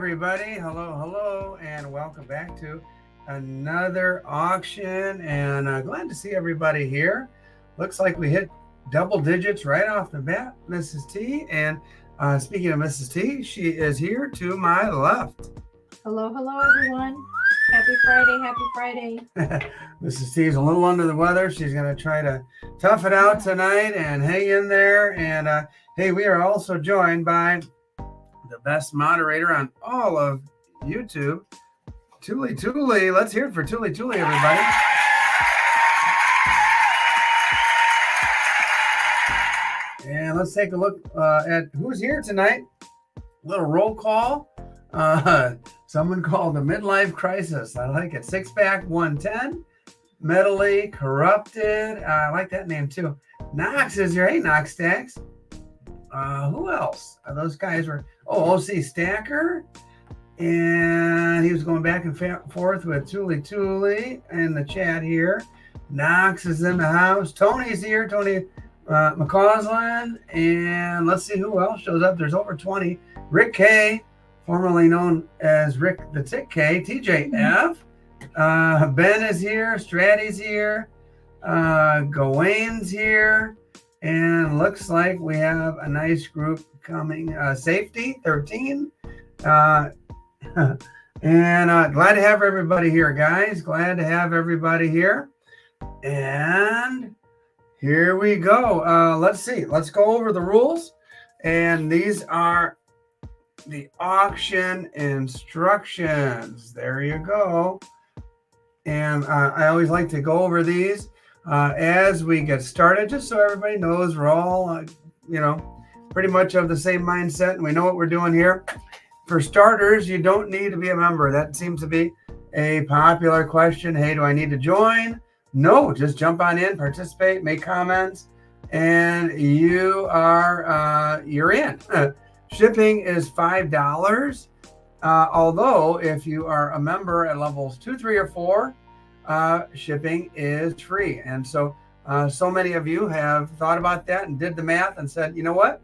everybody. Hello, and welcome back to another auction. And glad to see everybody here. Looks like we hit double digits right off the bat, Mrs. T. And speaking of Mrs. T, she is here to my left. Hello, everyone. Happy Friday. Mrs. T is a little under the weather. She's going to try to tough it out tonight and hang in there. And hey, we are also joined by the best moderator on all of YouTube, TuliTuli. Let's hear it for TuliTuli, everybody. And let's take a look at who's here tonight. A little roll call. Someone called the midlife crisis. I like it. Six pack 110. Mentally corrupted. I like that name too. Knox is here. Hey, Knox Stacks. Who else? Those guys were, OC Stacker. And he was going back and forth with TuliTuli in the chat here. Knox is in the house. Tony's here. Tony McCausland. And let's see who else shows up. There's over 20. Rick K, formerly known as Rick the Tick K. TJF. Ben is here. Stratty's here. Gawain's here. And looks like we have a nice group coming. Safety 13. And glad to have everybody here, guys. Glad to have everybody here. And here we go. Let's see. Let's go over the rules. And these are the auction instructions. There you go. And I always like to go over these as we get started, just so everybody knows we're all, pretty much of the same mindset and we know what we're doing here. For starters, you don't need to be a member. That seems to be a popular question. Hey, do I need to join? No, just jump on in, participate, make comments, and you are, you're in. Shipping is $5. Although if you are a member at levels 2, 3, or 4, shipping is free. And so many of you have thought about that and did the math and said, you know what,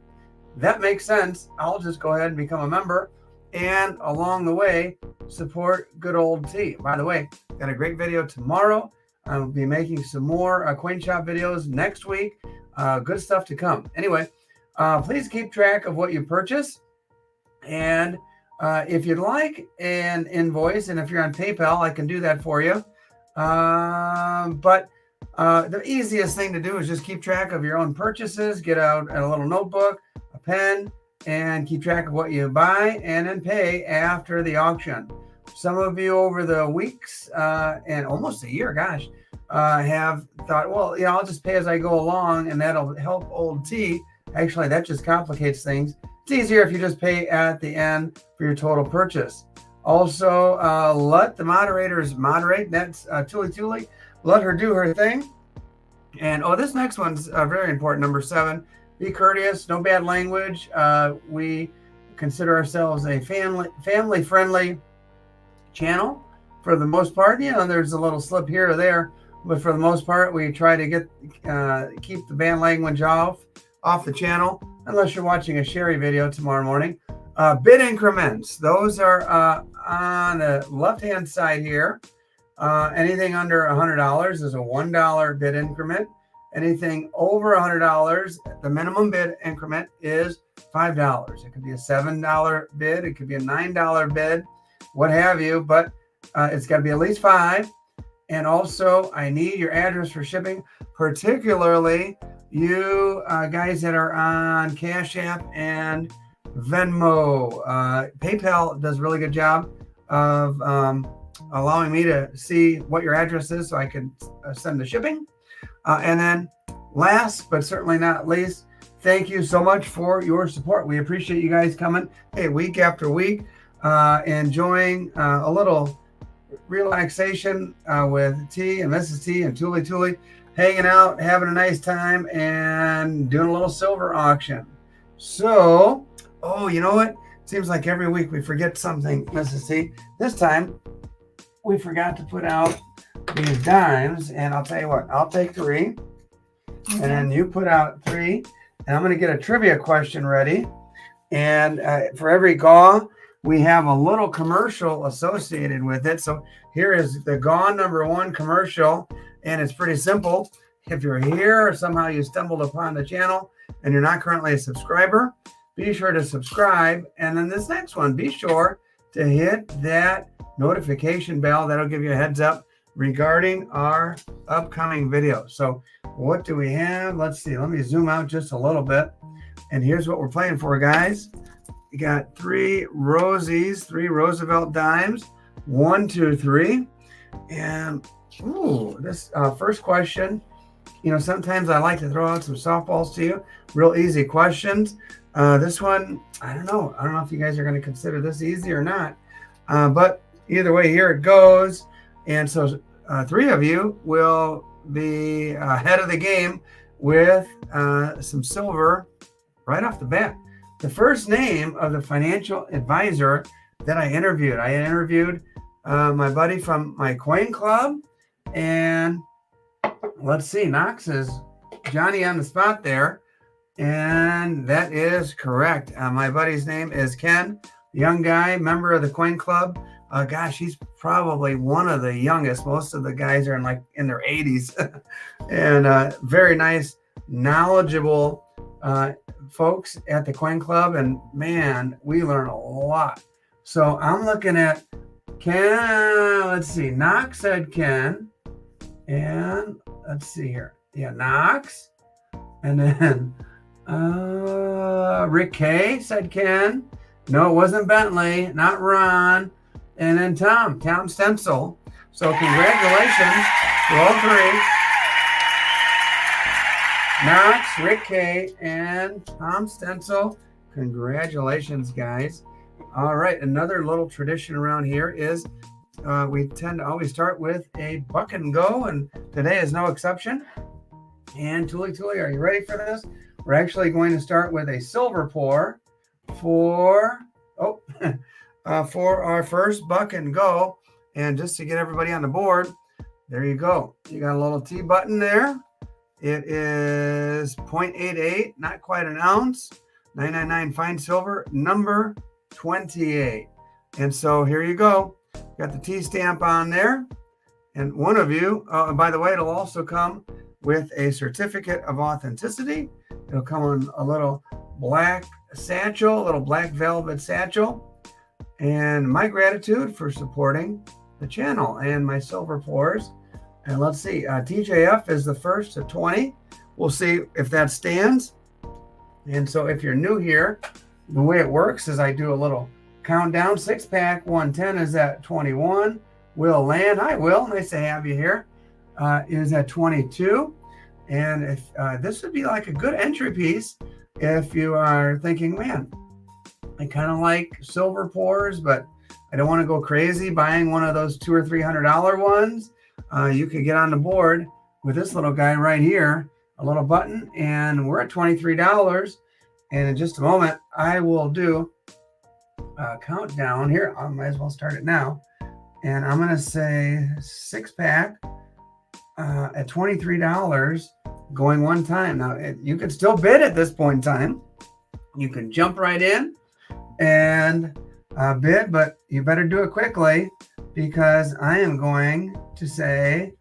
that makes sense. I'll just go ahead and become a member. And along the way, support good old T. By the way, got a great video tomorrow. I'll be making some more coin shop videos next week. Good stuff to come. Anyway, please keep track of what you purchase. And if you'd like an invoice, and if you're on PayPal, I can do that for you. But the easiest thing to do is just keep track of your own purchases. Get out a little notebook, a pen, and keep track of what you buy and then pay after the auction. Some of you over the weeks and almost a year, have thought, well, I'll just pay as I go along and that'll help old T. Actually, that just complicates things. It's easier if you just pay at the end for your total purchase. Also, let the moderators moderate. That's TuliTuli. Let her do her thing. And this next one's very important. Number 7, be courteous. No bad language. We consider ourselves a family-friendly channel for the most part. There's a little slip here or there, but for the most part, we try to keep the bad language off the channel, unless you're watching a Sherry video tomorrow morning. Bid increments. Those are on the left-hand side here. Anything under $100 is a $1 bid increment. Anything over $100, the minimum bid increment is $5. It could be a $7 bid. It could be a $9 bid, what have you, but it's got to be at least $5. And also, I need your address for shipping, particularly you guys that are on CashApp and Venmo. PayPal does a really good job of allowing me to see what your address is so I can send the shipping. And then last but certainly not least, thank you so much for your support. We appreciate you guys coming, week after week, enjoying a little relaxation with T and Mrs. T and TuliTuli, hanging out, having a nice time, and doing a little silver auction. So, you know what? Seems like every week we forget something, Mrs. T. This time, we forgot to put out these dimes, and I'll tell you what, I'll take 3, and then you put out 3, and I'm going to get a trivia question ready. And for every GAW, we have a little commercial associated with it. So here is the Gone #1 commercial, and it's pretty simple. If you're here or somehow you stumbled upon the channel and you're not currently a subscriber, be sure to subscribe. And then this next one, be sure to hit that notification bell. That'll give you a heads up regarding our upcoming video. So what do we have? Let's see. Let me zoom out just a little bit. And here's what we're playing for, guys. We got 3 Rosies, 3 Roosevelt dimes, 1, 2, 3. And ooh, this first question, you know, sometimes I like to throw out some softballs to you, real easy questions. This one, I don't know if you guys are going to consider this easy or not, but either way, here it goes. And so 3 of you will be ahead of the game with some silver right off the bat. The first name of the financial advisor that I interviewed my buddy from my coin club, and let's see, Knox is Johnny on the spot there, and that is correct. My buddy's name is Ken, young guy, member of the coin club. Gosh, he's probably one of the youngest. Most of the guys are in their 80s, and very nice, knowledgeable folks at the coin club. And man, we learn a lot. So I'm looking at Ken. Let's see, Knox said Ken, and let's see here. Yeah, Knox, and then Rick K said Ken. No, it wasn't Bentley, not Ron. And then Tom Stencil. So congratulations to all 3. Knox, Rick K, and Tom Stencil. Congratulations, guys. All right, another little tradition around here is we tend to always start with a buck and go, and today is no exception. And TuliTuli, are you ready for this? We're actually going to start with a silver pour for our first buck and go. And just to get everybody on the board, there you go. You got a little T button there. It is 0.88, not quite an ounce, 999 fine silver, number 28. And so here you go. Got the T stamp on there. And one of you, by the way, it'll also come with a certificate of authenticity. It'll come in a little black satchel, a little black velvet satchel. And my gratitude for supporting the channel and my silver pours. And let's see, TJF is the first to 20. We'll see if that stands. And so if you're new here, the way it works is I do a little countdown. 6-pack 110 is at 21. Will Land, hi Will, nice to have you here, is at 22. And if this would be like a good entry piece if you are thinking, man, I kind of like silver pours, but I don't want to go crazy buying one of those $200 or $300 ones. You could get on the board with this little guy right here, a little button, and we're at $23. And in just a moment, I will do a countdown here. I might as well start it now. And I'm going to say 6-pack at $23 going one time. Now, you can still bid at this point in time. You can jump right in and bid, but you better do it quickly because I am going to say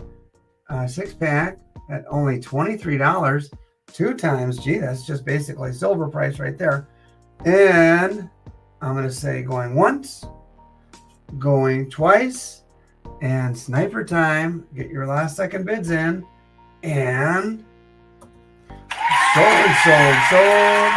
6-pack at only $23 2 times. Gee, that's just basically silver price right there. And I'm going to say going once, going twice, and sniper time. Get your last second bids in, and sold.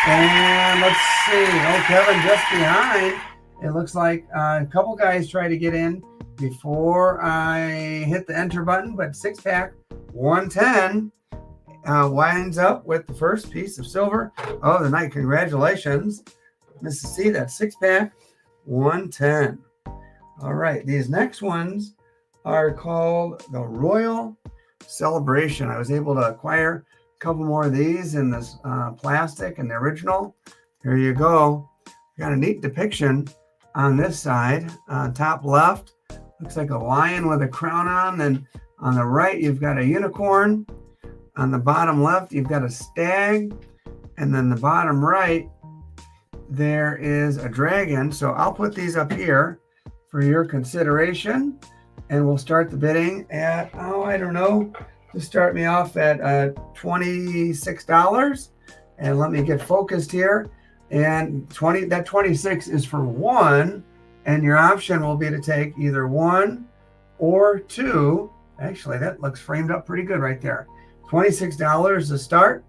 And let's see. Oh, Kevin just behind. It looks like a couple guys try to get in before I hit the enter button, but 6-pack 110 winds up with the first piece of silver of the night. Congratulations, Mrs. C. That's 6-pack 110. All right, these next ones are called the Royal Celebration. I was able to acquire a couple more of these in this plastic and the original. Here you go. Got a neat depiction on this side. Top left looks like a lion with a crown on. Then on the right, you've got a unicorn. On the bottom left, you've got a stag. And then the bottom right, there is a dragon. So I'll put these up here for your consideration, and we'll start the bidding at, oh, I don't know, just start me off at $26. And let me get focused here. And 26 is for one, and your option will be to take either one or two. Actually, that looks framed up pretty good right there. $26 to start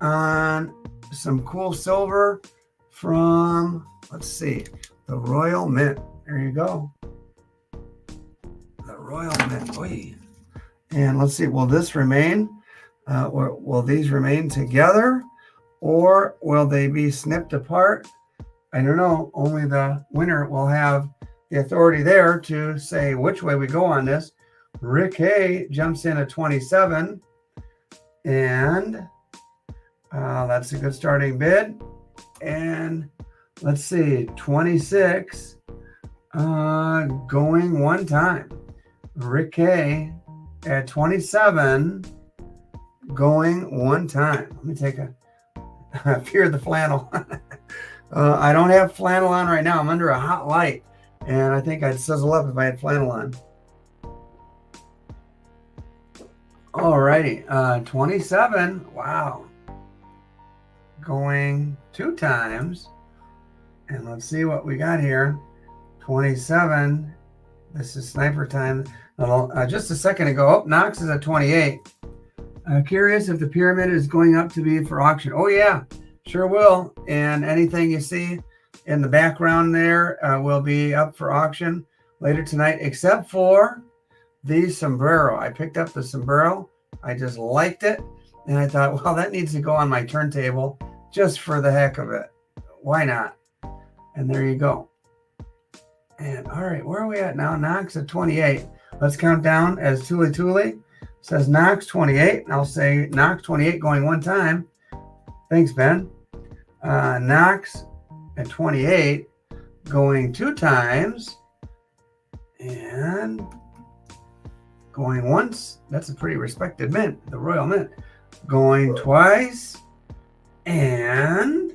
on some cool silver from, let's see, the Royal Mint. There you go. The Royal Mint. Oy. And let's see, will this remain? Or will these remain together? Or will they be snipped apart? I don't know. Only the winner will have the authority there to say which way we go on this. Rick A jumps in at 27. And that's a good starting bid. And let's see, 26 going one time. Rick A at 27 going one time. Let me take a fear the flannel. I don't have flannel on right now. I'm under a hot light, and I think I'd sizzle up if I had flannel on. Alrighty, 27. Wow. Going two times. And let's see what we got here. 27. This is sniper time. Just a second ago, oh, Knox is at 28. Curious if the pyramid is going up to be for auction. Oh, yeah, sure will. And anything you see in the background there will be up for auction later tonight, except for the sombrero. I picked up the sombrero. I just liked it. And I thought, well, that needs to go on my turntable just for the heck of it. Why not? And there you go. And all right, where are we at now? Knox at 28. Let's count down as TuliTuli says Knox 28. I'll say Knox 28 going one time. Thanks, Ben. Knox at 28 going two times. And going once. That's a pretty respected mint, the Royal Mint. Going twice. And,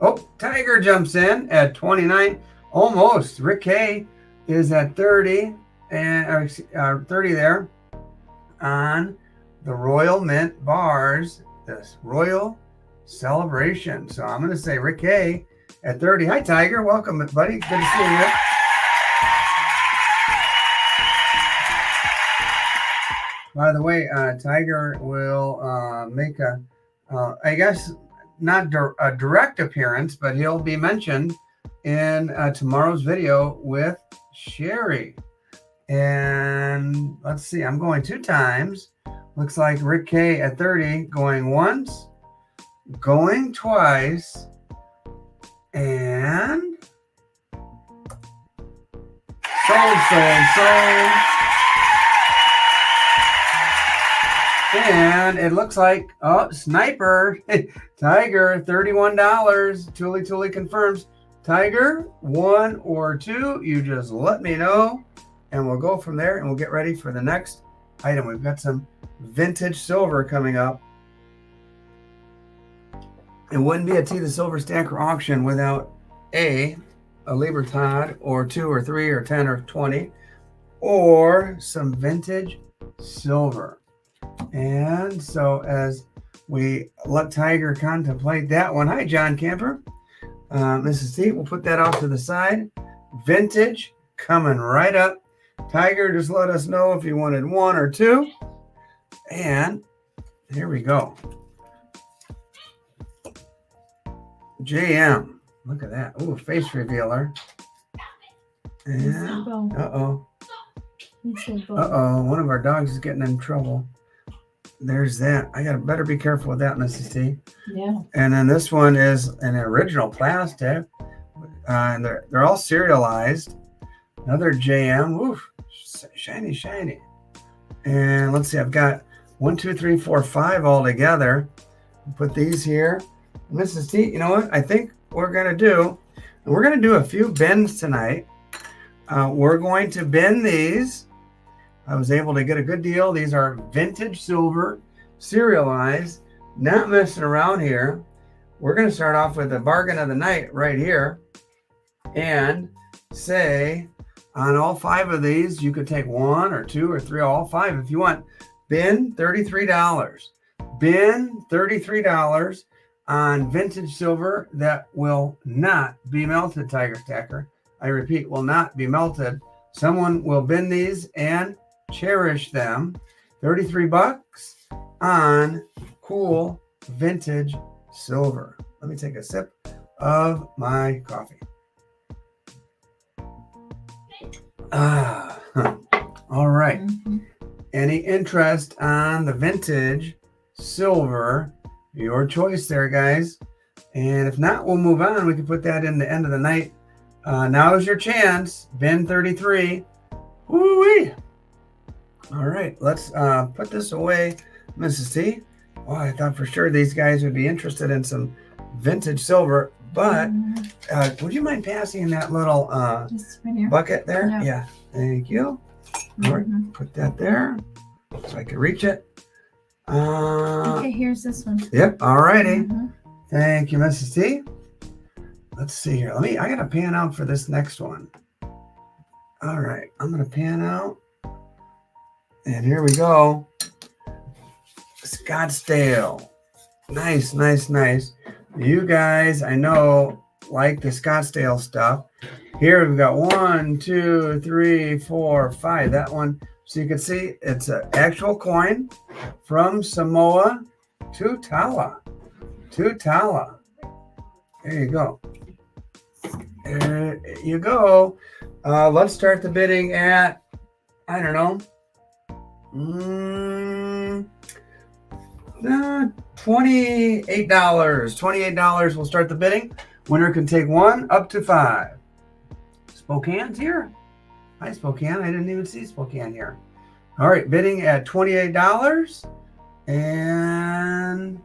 oh, Tiger jumps in at 29. Almost. Rick K is at 30 and 30 there on the Royal Mint bars, this Royal Celebration. So I'm going to say Rick K at 30. Hi, Tiger. Welcome, buddy. Good to see you. By the way, Tiger will make a, I guess, not a direct appearance, but he'll be mentioned in tomorrow's video with Sherry. And let's see, I'm going two times. Looks like Rick K at 30 going once, going twice, and sold. And it looks like, oh, Sniper, Tiger, $31. TuliTuli confirms. Tiger, one or two, you just let me know, and we'll go from there, and we'll get ready for the next item. We've got some vintage silver coming up. It wouldn't be a TtheSilverStacker auction without a Libertad, or 2 or 3 or 10 or 20, or some vintage silver. And so as we let Tiger contemplate that one, hi, John Camper. Mrs. T, we'll put that off to the side. Vintage coming right up. Tiger, just let us know if you wanted one or two. And here we go. JM. Look at that. Ooh, face revealer. And uh-oh. Uh-oh. One of our dogs is getting in trouble. There's that. I gotta better be careful with that, Mrs. T. Yeah. And then this one is an original plastic. And they're all serialized. Another JM. Oof. Shiny, shiny. And let's see, I've got 1, 2, 3, 4, 5 all together. Put these here. Mrs. T, you know what? I think we're gonna do a few bins tonight. We're going to bin these. I was able to get a good deal. These are vintage silver, serialized, not messing around here. we're going to start off with the bargain of the night right here and say on all 5 of these, you could take 1 or 2 or 3, all 5 if you want. Bin $33. Bin $33 on vintage silver that will not be melted, TtheSilverStacker. I repeat, will not be melted. Someone will bin these and cherish them. 33 bucks on cool vintage silver. Let me take a sip of my coffee. All right. Any interest on the vintage silver? Your choice there, guys. And if not, we'll move on. We can put that in the end of the night. Now is your chance. Bin 33. Woo-wee. All right, let's put this away, Mrs. T. Oh, I thought for sure these guys would be interested in some vintage silver, but would you mind passing that little bucket there? Yeah, thank you. All right, put that there so I can reach it. Okay, here's this one. Yep, all righty. Thank you, Mrs. T. Let's see here. I got to pan out for this next one. All right, I'm going to pan out. And here we go. Scottsdale. Nice, nice, nice. You guys, I know, like the Scottsdale stuff. Here we've got 1, 2, 3, 4, 5. That one. So you can see it's an actual coin from Samoa to Tala. To Tala. There you go. There you go. Let's start the bidding at, I don't know, $28. $28. We'll start the bidding. Winner can take 1 up to 5. Spokane's here. Hi, Spokane. I didn't even see Spokane here. All right, bidding at $28. And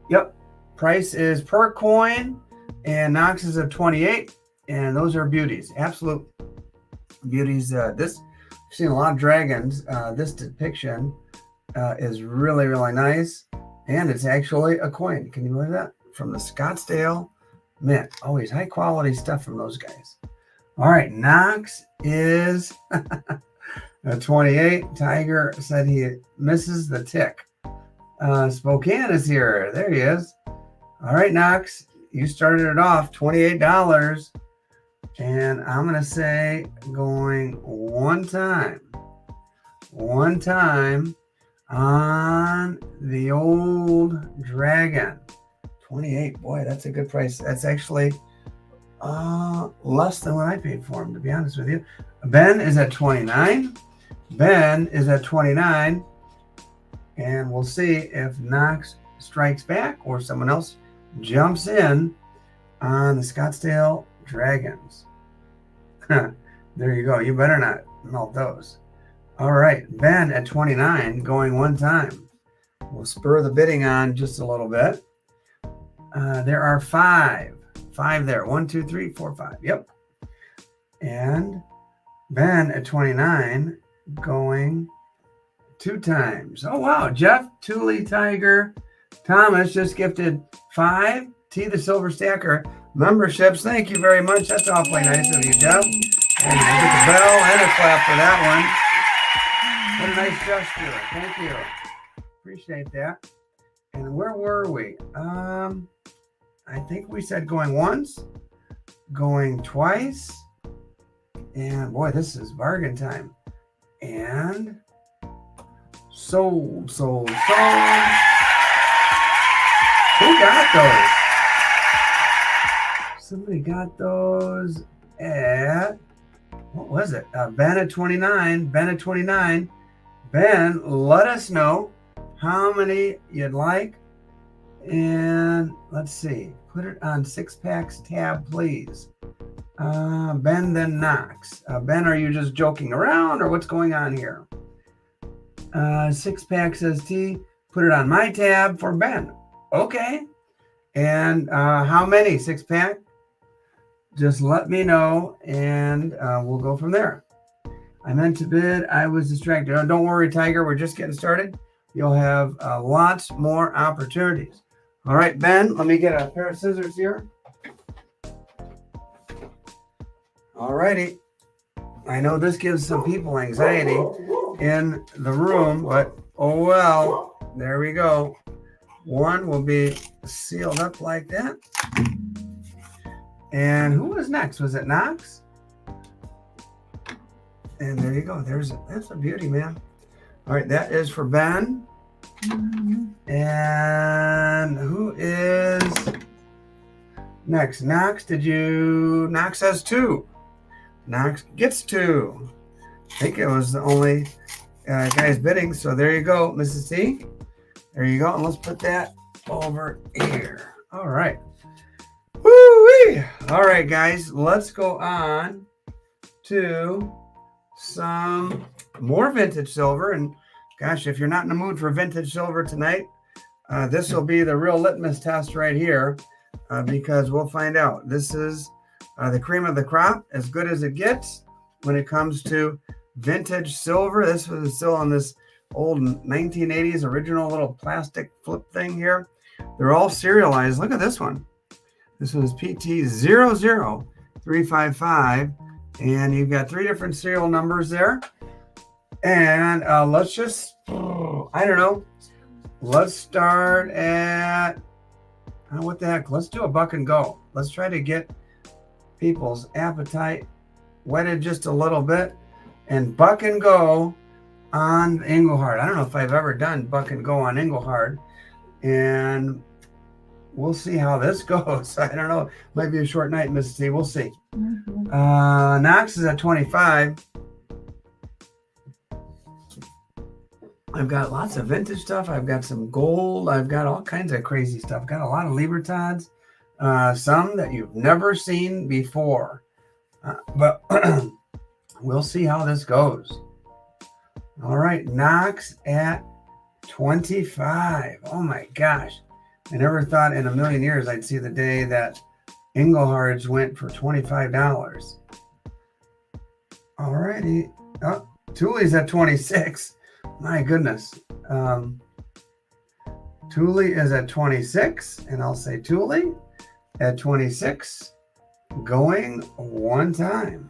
yep, price is per coin. And Knox is at 28. And those are beauties. Absolute beauties. I've seen a lot of dragons. This depiction is really, really nice. And it's actually a coin. Can you believe that? From the Scottsdale Mint. Always high quality stuff from those guys. All right. Knox is 28. Tiger said he misses the tick. Spokane is here. There he is. All right, Knox. You started it off $28. And I'm going to say going one time on the old dragon. 28. Boy, that's a good price. That's actually less than what I paid for him, to be honest with you. Ben is at 29. Ben is at 29. And we'll see if Knox strikes back or someone else jumps in on the Scottsdale Dragons. There you go. You better not melt those. All right. Ben at 29 going one time. We'll spur the bidding on just a little bit. There are 5. 5 there. 1, 2, 3, 4, 5. Yep. And Ben at 29 going 2 times. Oh, wow. Jeff, Tuli, Tiger, Thomas just gifted 5 TtheSilverStacker memberships. Thank you very much. That's awfully nice of you, Jeff. And you get the bell and a clap for that one. What a nice gesture. Thank you. Appreciate that. And where were we? I think we said going once, going twice. And boy, this is bargain time. And sold. Who got those? Somebody got those at, what was it? Ben at 29. Ben at 29. Ben, let us know how many you'd like. And let's see. Put it on 6 packs tab, please. Ben, then Knox. Ben, are you just joking around or what's going on here? 6 pack says T. Put it on my tab for Ben. Okay. And how many? 6 pack? Just let me know and we'll go from there. I meant to bid. I was distracted. Oh, don't worry, Tiger. We're just getting started. You'll have lots more opportunities. All right, Ben, let me get a pair of scissors here. All righty. I know this gives some people anxiety in the room, but oh well. There we go. One will be sealed up like that. And who was next? Was it Knox? And there you go. That's a beauty, man. All right, that is for Ben. And who is next? Knox, Knox has 2. Knox gets 2. I think it was the only guy's bidding. So there you go, Mrs. T. There you go. And let's put that over here. All right. Woo-wee. All right, guys. Let's go on to some more vintage silver. And gosh, if you're not in the mood for vintage silver tonight, this will be the real litmus test right here, because we'll find out. This is the cream of the crop, as good as it gets when it comes to vintage silver. This was still on this old 1980s original little plastic flip thing here. They're all serialized. Look at this one. This was PT00355, and you've got 3 different serial numbers there. And let's just, I don't know, let's start at, what the heck, let's do a buck and go. Let's try to get people's appetite whetted just a little bit, and buck and go on Engelhard. I don't know if I've ever done buck and go on Engelhard, and we'll see how this goes. I don't know. Might be a short night, Mrs. T. We'll see. Knox is at 25. I've got lots of vintage stuff. I've got some gold. I've got all kinds of crazy stuff. I've got a lot of Libertads, some that you've never seen before. But we'll see how this goes. All right, Knox at 25. Oh my gosh. I never thought in a million years I'd see the day that Engelhards went for $25. All righty. Oh, Tuli's at 26. My goodness. Tuli is at 26, and I'll say Tuli at 26, going one time.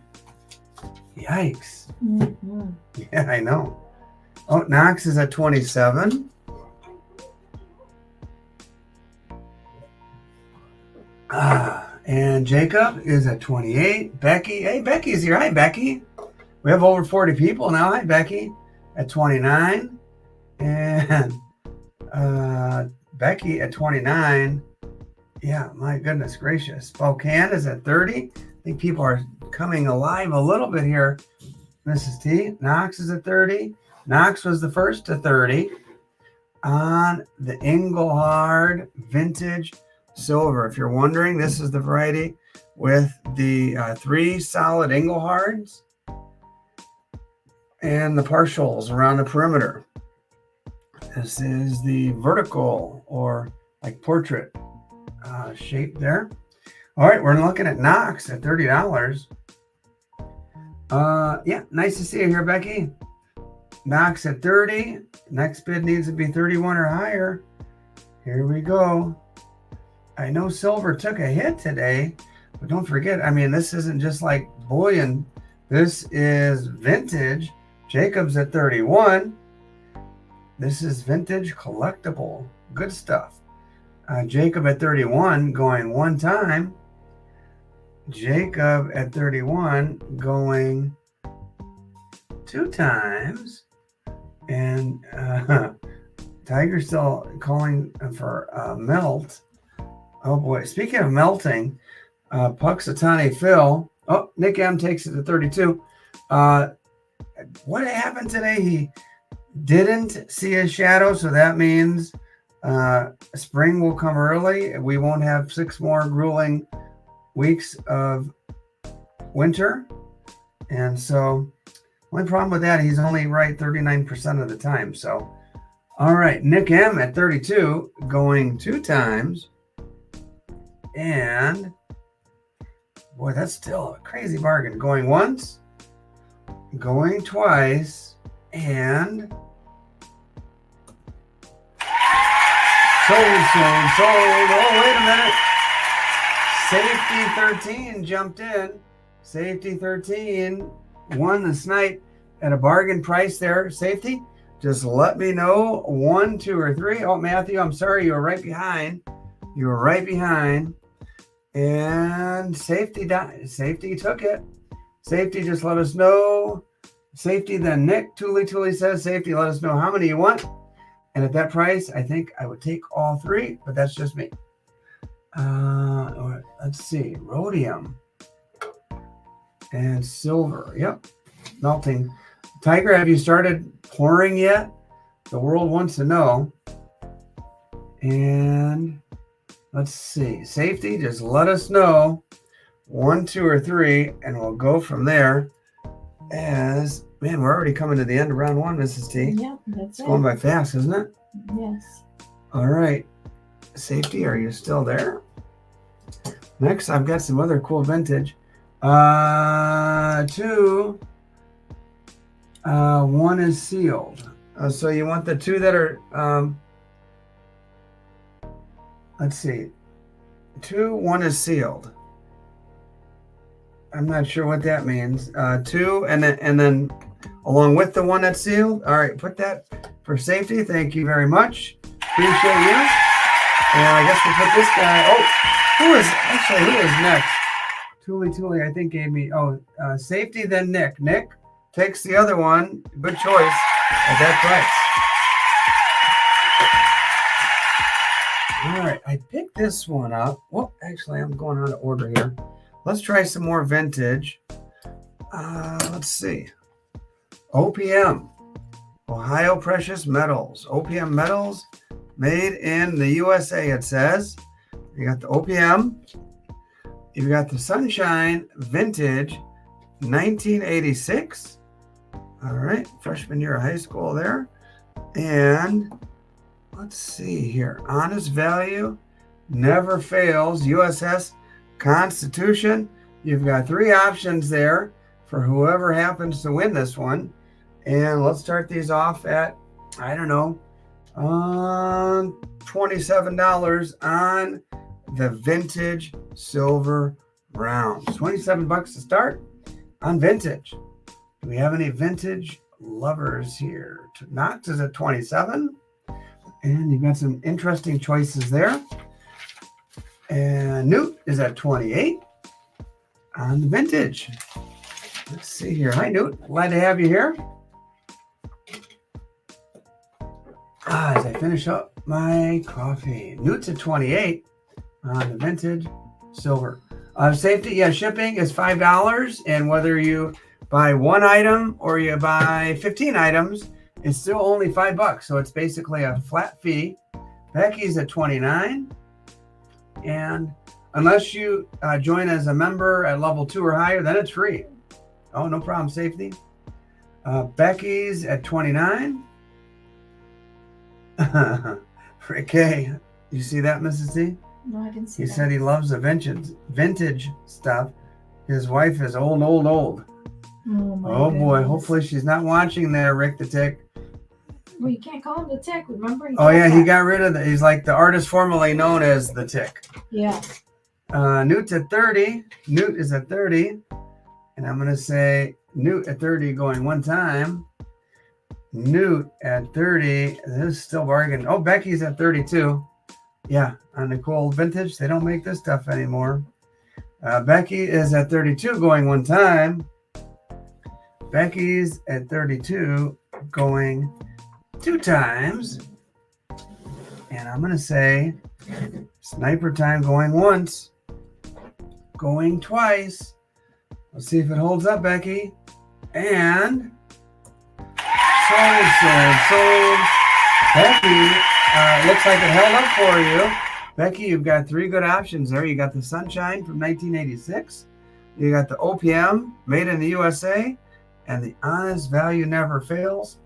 Yikes. Yeah, I know. Oh, Knox is at 27. And Jacob is at 28. Becky, hey, Becky's here. Hi, Becky. We have over 40 people now. Hi, Becky, at 29. And Becky at 29. Yeah, my goodness gracious. Spokane is at 30. I think people are coming alive a little bit here. Mrs. T. Knox is at 30. Knox was the first to 30 on the Engelhard vintage silver. If you're wondering, this is the variety with the 3 solid Engelhards and the partials around the perimeter. This is the vertical or like portrait shape there. All right, we're looking at Knox at $30. Yeah, nice to see you here, Becky. Knox at 30. Next bid needs to be 31 or higher. Here we go. I know silver took a hit today, but don't forget, I mean, this isn't just like bullion. This is vintage. Jacob's at 31. This is vintage collectible. Good stuff. Jacob at 31 going one time. Jacob at 31 going 2 times. And Tiger's still calling for melt. Oh boy. Speaking of melting, Puxatani Phil. Oh, Nick M takes it to 32. What happened today? He didn't see a shadow, so that means spring will come early. We won't have 6 more grueling weeks of winter. And so, only problem with that, he's only right 39% of the time. So, all right, Nick M at 32, going 2 times. And, boy, that's still a crazy bargain. Going once, going twice, and Sold. Oh, wait a minute. Safety 13 jumped in. Safety 13 won the snipe at a bargain price there. Safety, just let me know 1, 2, or 3. Oh, Matthew, I'm sorry, you were right behind. And Safety took it. Safety, just let us know. Safety, then Nick. TuliTuli says, Safety, let us know how many you want. And at that price, I think I would take all 3, but that's just me. Let's see, rhodium and silver. Yep, melting. Tiger, have you started pouring yet? The world wants to know. And let's see, Safety, just let us know 1, 2, or 3, and we'll go from there. As man, we're already coming to the end of round 1, Mrs. T. Yep, that's it's going by fast, isn't it? Yes. All right, Safety, are you still there? Next, I've got some other cool vintage. 2, 1 is sealed. So you want the 2 that are, let's see, 2, 1 is sealed. I'm not sure what that means. 2, and then along with the 1 that's sealed. All right, put that for Safety. Thank you very much. Appreciate you. And I guess we'll put this guy. Oh, who is next? TuliTuli, I think, gave me. Oh, Safety, then Nick. Nick takes the other one. Good choice at that price. All right, I picked this one up. Well, actually, I'm going out of order here. Let's try some more vintage. Let's see. OPM, Ohio Precious Metals. OPM Metals, made in the USA, it says. You got the OPM. You've got the Sunshine Vintage 1986. All right, freshman year of high school there. And let's see here. Honest value, never fails. USS Constitution. You've got 3 options there for whoever happens to win this one. And let's start these off at, I don't know, $27 on the vintage silver rounds. $27 to start on vintage. Do we have any vintage lovers here? Knox is at 27. And you've got some interesting choices there. And Newt is at 28 on the vintage. Let's see here. Hi, Newt. Glad to have you here. As I finish up my coffee. Newt's at 28 on the vintage silver. Safety, yeah, shipping is $5. And whether you buy 1 item or you buy 15 items, it's still only $5. So it's basically a flat fee. Becky's at 29. And unless you join as a member at level 2 or higher, then it's free. Oh, no problem, Safety. Becky's at 29. Okay, you see that, Mrs. T? No, I didn't see He that. said he loves the vintage stuff. His wife is old. Oh, Oh boy, hopefully she's not watching there, Rick the Tick. Well, you can't call him the Tick, remember? Oh yeah, he got rid of that. He's like the artist formerly known as the Tick. Yeah. Newt's at 30. Newt is at 30. And I'm going to say Newt at 30 going one time. Newt at 30. This is still bargain. Oh, Becky's at 32. Yeah, on the cool vintage. They don't make this stuff anymore. Becky is at 32 going one time. Becky's at 32 going 2 times. And I'm going to say sniper time going once. Going twice. Let's see if it holds up, Becky. And sold. Becky, looks like it held up for you. Becky, you've got 3 good options there. You got the Sunshine from 1986. You got the OPM, made in the USA. And the Honest Value Never Fails.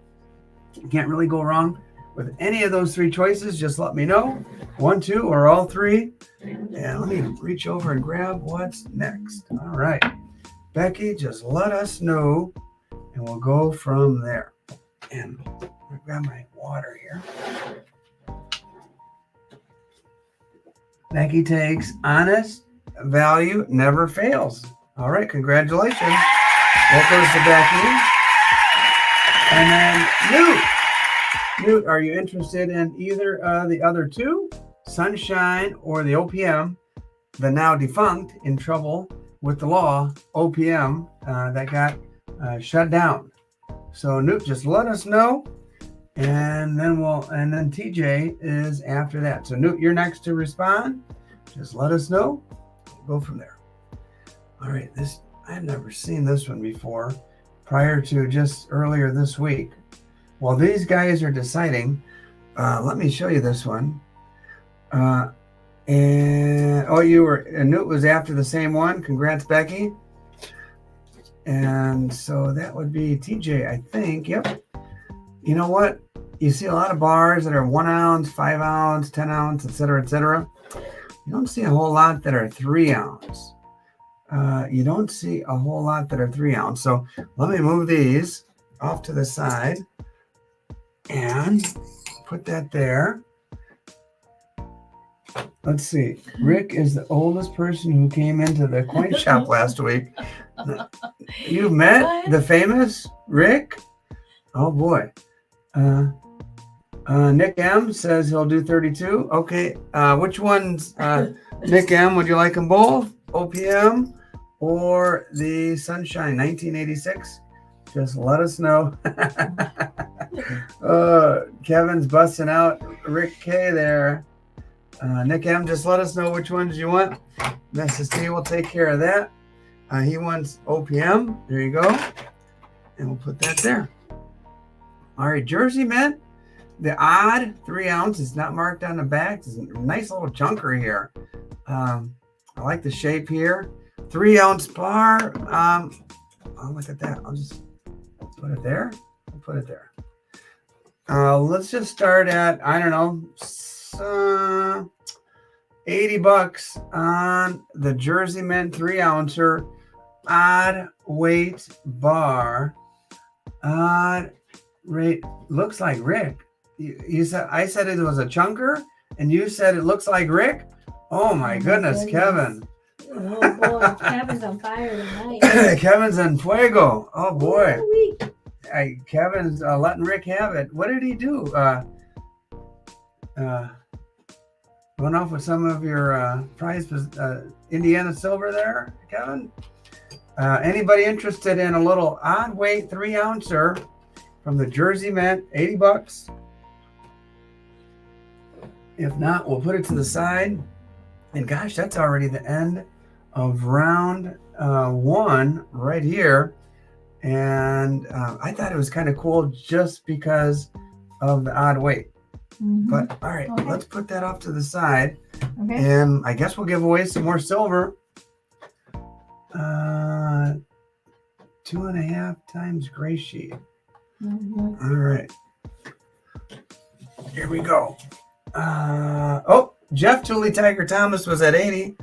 You can't really go wrong with any of those 3 choices. Just let me know. 1, 2, or all 3. And let me reach over and grab what's next. All right. Becky, just let us know, and we'll go from there. And I've got my water here. Becky takes honest value never fails. All right, congratulations. That goes to Becky. And then Newt, are you interested in either the other two, Sunshine or the OPM, the now defunct, in trouble with the law, OPM, that got shut down? So Newt, just let us know, and then TJ is after that. So Newt, you're next to respond. Just let us know. We'll go from there. All right, I've never seen this one before, prior to just earlier this week. While these guys are deciding, let me show you this one. And Newt was after the same one. Congrats, Becky. And so that would be TJ, I think. Yep. You know what? You see a lot of bars that are 1 ounce, 5 ounce, 10 ounce, etc., etc. You don't see a whole lot that are 3 ounce. You don't see a whole lot that are 3 ounce. So let me move these off to the side and put that there. Let's see. Rick is the oldest person who came into the coin shop last week. You met the famous Rick? Oh boy. Nick M says he'll do 32. Okay. Which ones, Nick M, would you like them both? OPM or the Sunshine 1986? Just let us know. Kevin's busting out Rick K there. Nick M, just let us know which ones you want. Mrs. T will take care of that. He wants OPM. There you go. And we'll put that there. All right, Jersey Mint. The odd 3 ounce is not marked on the back. It's a nice little chunker here. I like the shape here. 3 ounce bar. Oh, look at that. I'll just put it there. I'll put it there. Let's just start at, I don't know, $80 on the Jersey Mint 3 ouncer odd weight bar. Odd rate looks like Rick. You said, I said it was a chunker, and you said it looks like Rick. Oh my goodness, Kevin. Oh boy, Kevin's on fire tonight. Kevin's on fuego. Oh boy. Kevin's letting Rick have it. What did he do? Went off with some of your prize Indiana silver there, Kevin? Anybody interested in a little odd weight 3 ouncer from the Jersey Mint, $80? If not, we'll put it to the side. And gosh, that's already the end of round 1 right here. And I thought it was kind of cool just because of the odd weight. Mm-hmm. But all right, okay. Let's put that off to the side. Okay. And I guess we'll give away some more silver. 2.5 times gray sheet. Mm-hmm. All right. Here we go. Jeff TuliTuli Thomas was at 80.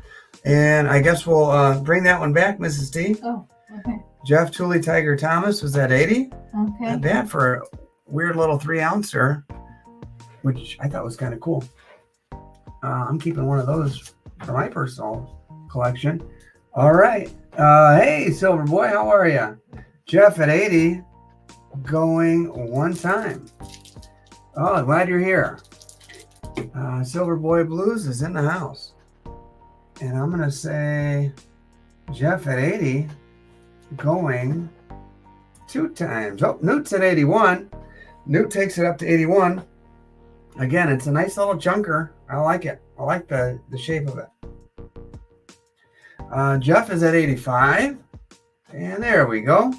And I guess we'll bring that one back, Mrs. T. Oh, okay. Jeff TuliTuli Thomas was at 80. Okay. Not bad for a weird little 3 ouncer, which I thought was kind of cool. I'm keeping one of those for my personal collection. All right. Hey, Silver Boy, how are you? Jeff at 80, going 1 time. Oh, glad you're here. Silver Boy Blues is in the house. And I'm going to say Jeff at 80, going 2 times. Oh, Newt's at 81. Newt takes it up to 81. Again, it's a nice little chunker. I like it. I like the shape of it. Jeff is at 85. And there we go.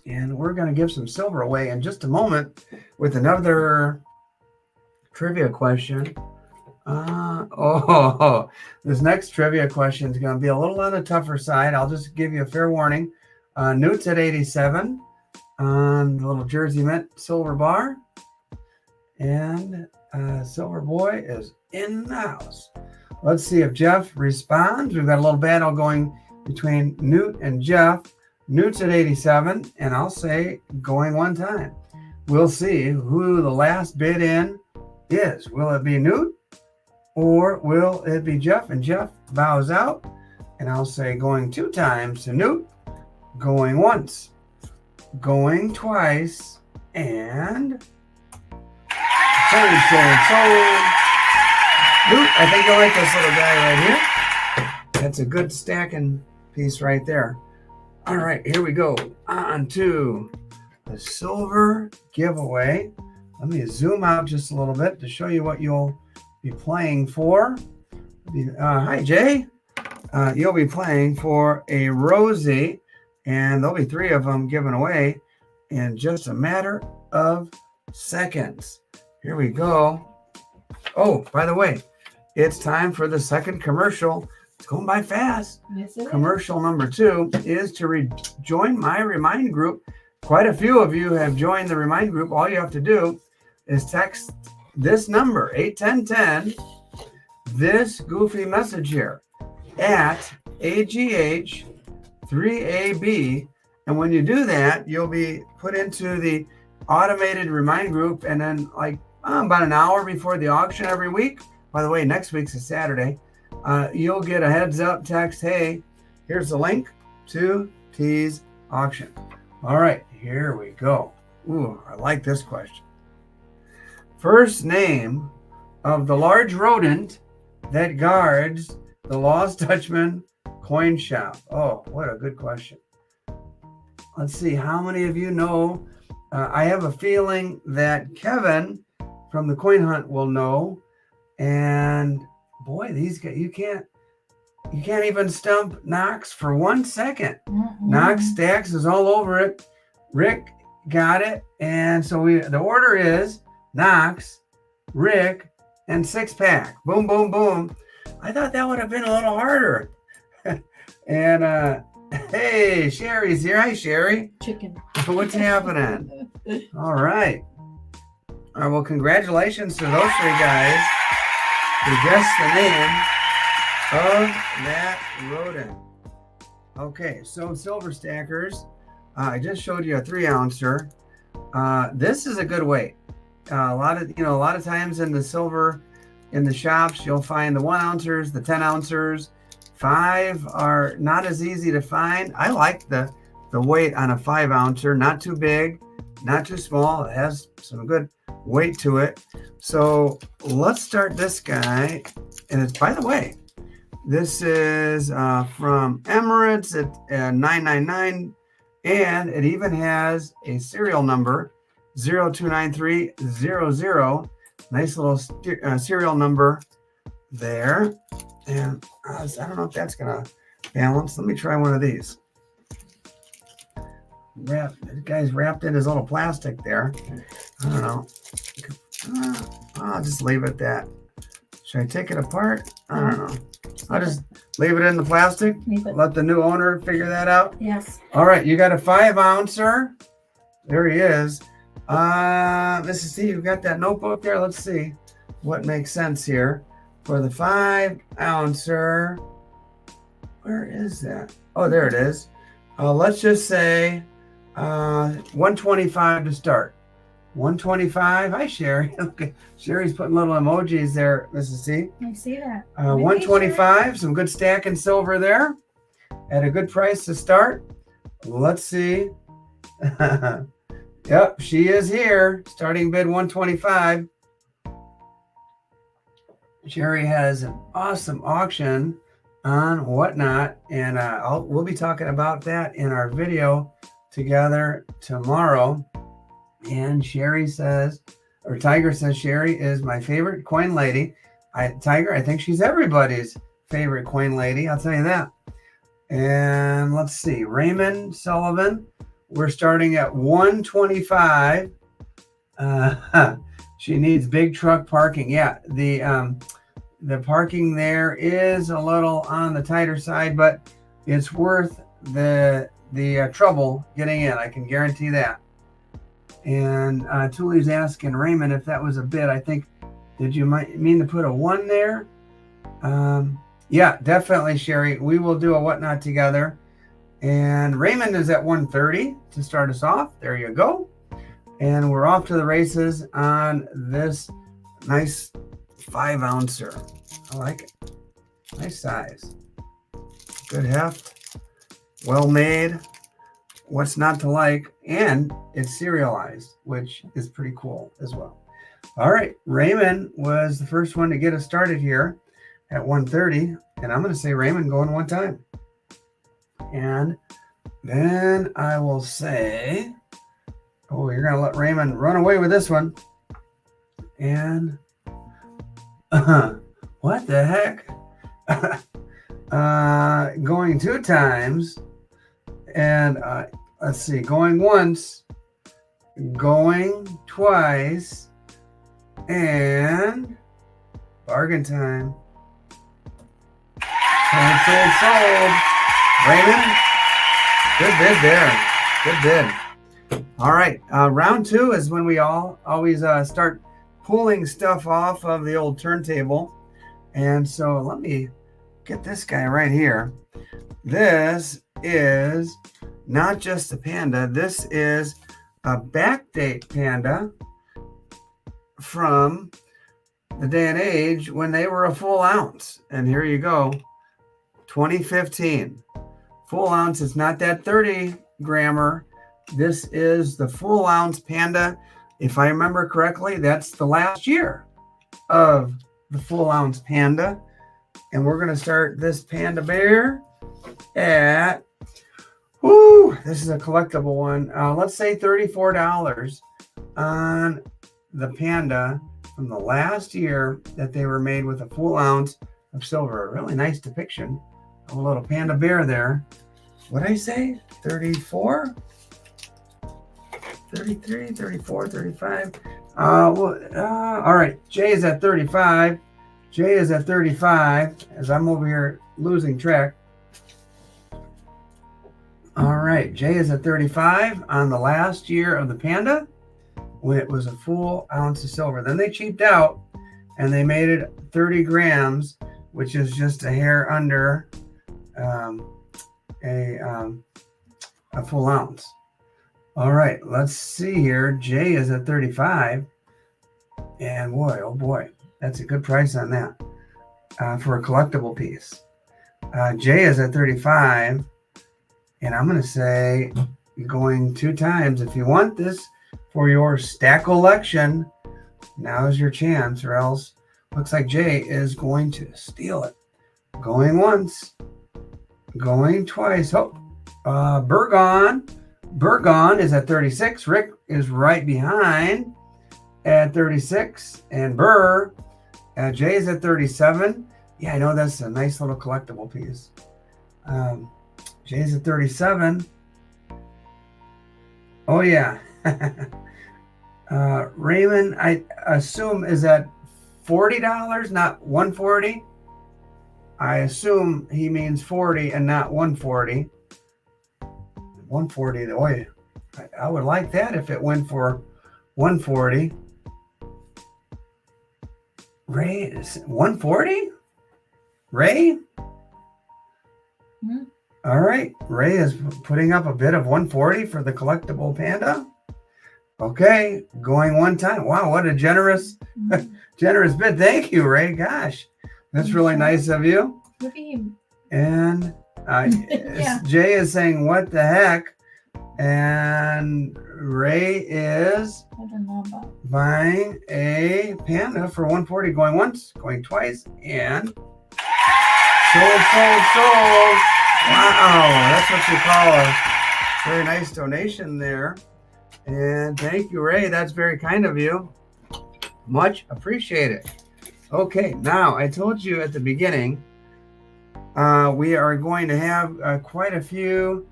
And we're going to give some silver away in just a moment with another trivia question. This next trivia question is going to be a little on the tougher side. I'll just give you a fair warning. Newt's at 87 on the little Jersey Mint silver bar. And Silver Boy is in the house. Let's see if Jeff responds. We've got a little battle going between Newt and Jeff. Newt's at 87, and I'll say going 1 time. We'll see who the last bid in is. Will it be Newt or will it be Jeff? And Jeff bows out, and I'll say going 2 times to Newt, going once, going twice, and sold. Newt, I think you'll like this little guy right here. That's a good stacking piece right there. All right, here we go. On to the silver giveaway. Let me zoom out just a little bit to show you what you'll be playing for. Hi, Jay. You'll be playing for a Rosie, and there'll be 3 of them given away in just a matter of seconds. Here we go. Oh, by the way, it's time for the second commercial. It's going by fast. Yes, it is. Commercial number 2 is to join my Remind group. Quite a few of you have joined the Remind group. All you have to do is text this number, 81010, this goofy message here, at AGH3AB. And when you do that, you'll be put into the automated Remind group. And then about an hour before the auction every week, by the way, next week's a Saturday, you'll get a heads up text. Hey, here's the link to T's auction. All right, here we go. Ooh, I like this question. First name of the large rodent that guards the Lost Dutchman coin shop. Oh, what a good question. Let's see, how many of you know? I have a feeling that Kevin from the Coin Hunt will know. And boy, these guys, you can't even stump Knox for 1 second. Mm-hmm. Knox Stacks is all over it. Rick got it. And so the order is Knox, Rick, and 6-pack. Boom, boom, boom. I thought that would have been a little harder. And hey, Sherry's here. Hi, Sherry. Chicken. What's happening? All right. Well, congratulations to those 3 guys who guessed the name of that rodent. Okay, so Silver Stackers, I just showed you a 3-ouncer. This is a good weight. A lot of times in the silver, in the shops, you'll find the 1-ouncers, the 10-ouncers. 5 are not as easy to find. I like the weight on a 5-ouncer, not too big, not too small. It has some good weight to it. So let's start this guy. And it's, by the way, this is from Emirates at 999, and it even has a serial number 029300. Nice little serial number there. And I don't know if that's gonna balance. Let me try one of these. The guy's wrapped in his little plastic there. I don't know. I'll just leave it at that. Should I take it apart? I don't know. I'll just leave it in the plastic. Let the new owner figure that out. Yes. All right, you got a 5-ouncer. There he is. Mrs. C, you've got that notebook there. Let's see what makes sense here. For the 5-ouncer, where is that? Oh, there it is. Let's just say 125 to start. 125. Hi, Sherry. Okay, Sherry's putting little emojis there, Mrs. C. I see that. 125. Some good stacking silver there at a good price to start. Let's see. Yep, she is here. Starting bid 125. Sherry has an awesome auction on Whatnot, and we'll be talking about that in our video together tomorrow. And Sherry says, or Tiger says, Sherry is my favorite coin lady. Tiger, I think she's everybody's favorite coin lady. I'll tell you that. And let's see, Raymond Sullivan, we're starting at 125. She needs big truck parking. Yeah, the parking there is a little on the tighter side, but it's worth the trouble getting in. I can guarantee that. And Tuli's asking Raymond if that was a bid. I think, did you mean to put a 1 there? Yeah, definitely, Sherry. We will do a Whatnot together. And Raymond is at 130 to start us off. There you go. And we're off to the races on this nice 5-ouncer. I like it. Nice size. Good heft. Well made. What's not to like? And it's serialized, which is pretty cool as well. All right. Raymond was the first one to get us started here at 1:30. And I'm going to say Raymond going one time. And then I will say, oh, you're going to let Raymond run away with this one. And what the heck? Going two times. And let's see, going once, going twice, and bargain time. Sold. Raymond, good bid there. Good bid. All right, round two is when we always start pulling stuff off of the old turntable. And so let me get this guy right here. This is not just a panda. This is a backdate panda from the day and age when they were a full ounce. And here you go, 2015. Full ounce is not that 30 grammer. This is the full ounce panda. If I remember correctly, that's the last year of the full ounce panda. And we're going to start this panda bear at, this is a collectible one. Let's say $34 on the panda from the last year that they were made with a full ounce of silver. A really nice depiction of a little panda bear there. What'd I say? 34? 33, 34, 35. All right. Jay is at 35. Jay is at 35 as I'm over here losing track. All right. Jay is at 35 on the last year of the panda when it was a full ounce of silver. Then they cheaped out and they made it 30 grams, which is just a hair under a full ounce. All right, let's see here. Jay is at 35. And boy, oh boy, that's a good price on that for a collectible piece. Jay is at 35. And I'm going to say going two times. If you want this for your stack collection, now is your chance, or else looks like Jay is going to steal it. Going once, going twice. Oh, Burgon is at 36. Rick is right behind at 36. And Jay is at 37. Yeah, I know that's a nice little collectible piece. Jay's at 37. Oh, yeah. Raymond, I assume, is at $40, not $140. I assume he means 40 and not 140. 140, boy, I would like that if it went for 140. Ray, is 140? Ray? Mm-hmm. All right, Ray is putting up a bid of 140 for the collectible panda. Okay, going one time. Wow, what a generous bid. Thank you, Ray. Gosh, that's really nice of you. Look at him. And yeah. Jay is saying, what the heck? And Ray is buying a panda for 140, going once, going twice, and sold. Wow, that's what you call a very nice donation there. And thank you, Ray. That's very kind of you. Much appreciated. Okay, now I told you at the beginning, we are going to have quite a few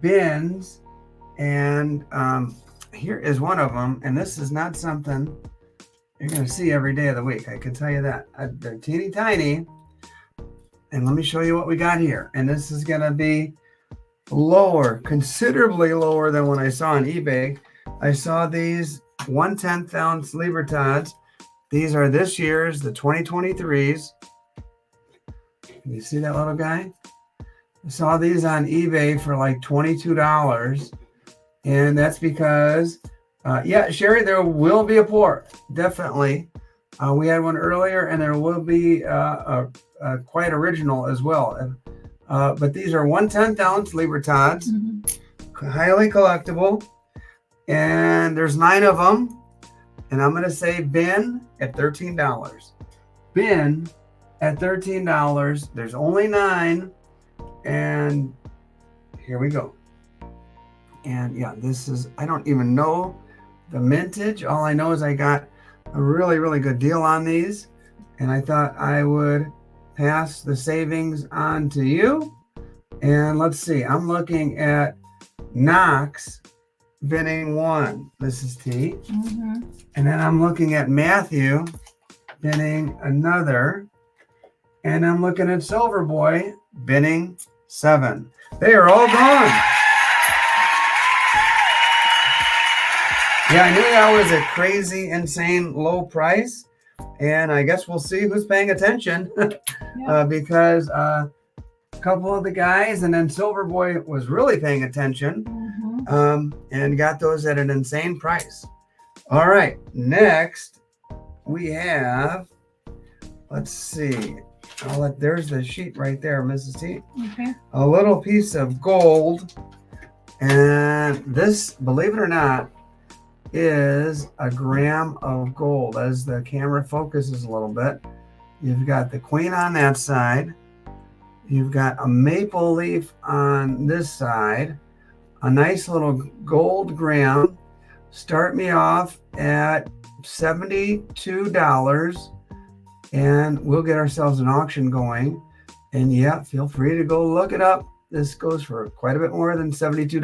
bins, and here is one of them. And this is not something you're going to see every day of the week. I can tell you that. They're teeny tiny. And let me show you what we got here. And this is going to be lower, considerably lower than when I saw on eBay. I saw these 1/10 ounce Libertads. These are this year's, the 2023s. Can you see that little guy? I saw these on eBay for like $22. And that's because, yeah, Sherry, there will be a pour. Definitely. We had one earlier, and there will be quite original as well. But these are 1/10 ounce Libertads, highly collectible, and there's 9 of them. And I'm going to say bin at $13. Bin at $13. There's only 9, and here we go. And yeah, this is, I don't even know the mintage. All I know is I got a really, really good deal on these, and I thought I would pass the savings on to you. And let's see, I'm looking at Knox binning 1, Mrs. T. And then I'm looking at Matthew binning another. And I'm looking at Silver Boy binning 7. They are all gone. Yeah, I knew that was a crazy, insane low price. And I guess we'll see who's paying attention because a couple of the guys, and then Silver Boy was really paying attention and got those at an insane price. All right, next we have, let's see. There's the sheet right there, Mrs. T. Okay. A little piece of gold. And this, believe it or not, is a gram of gold. As the camera focuses a little bit, you've got the queen on that side. You've got a maple leaf on this side. A nice little gold gram. Start me off at $72. And we'll get ourselves an auction going. And yeah, feel free to go look it up. This goes for quite a bit more than $72.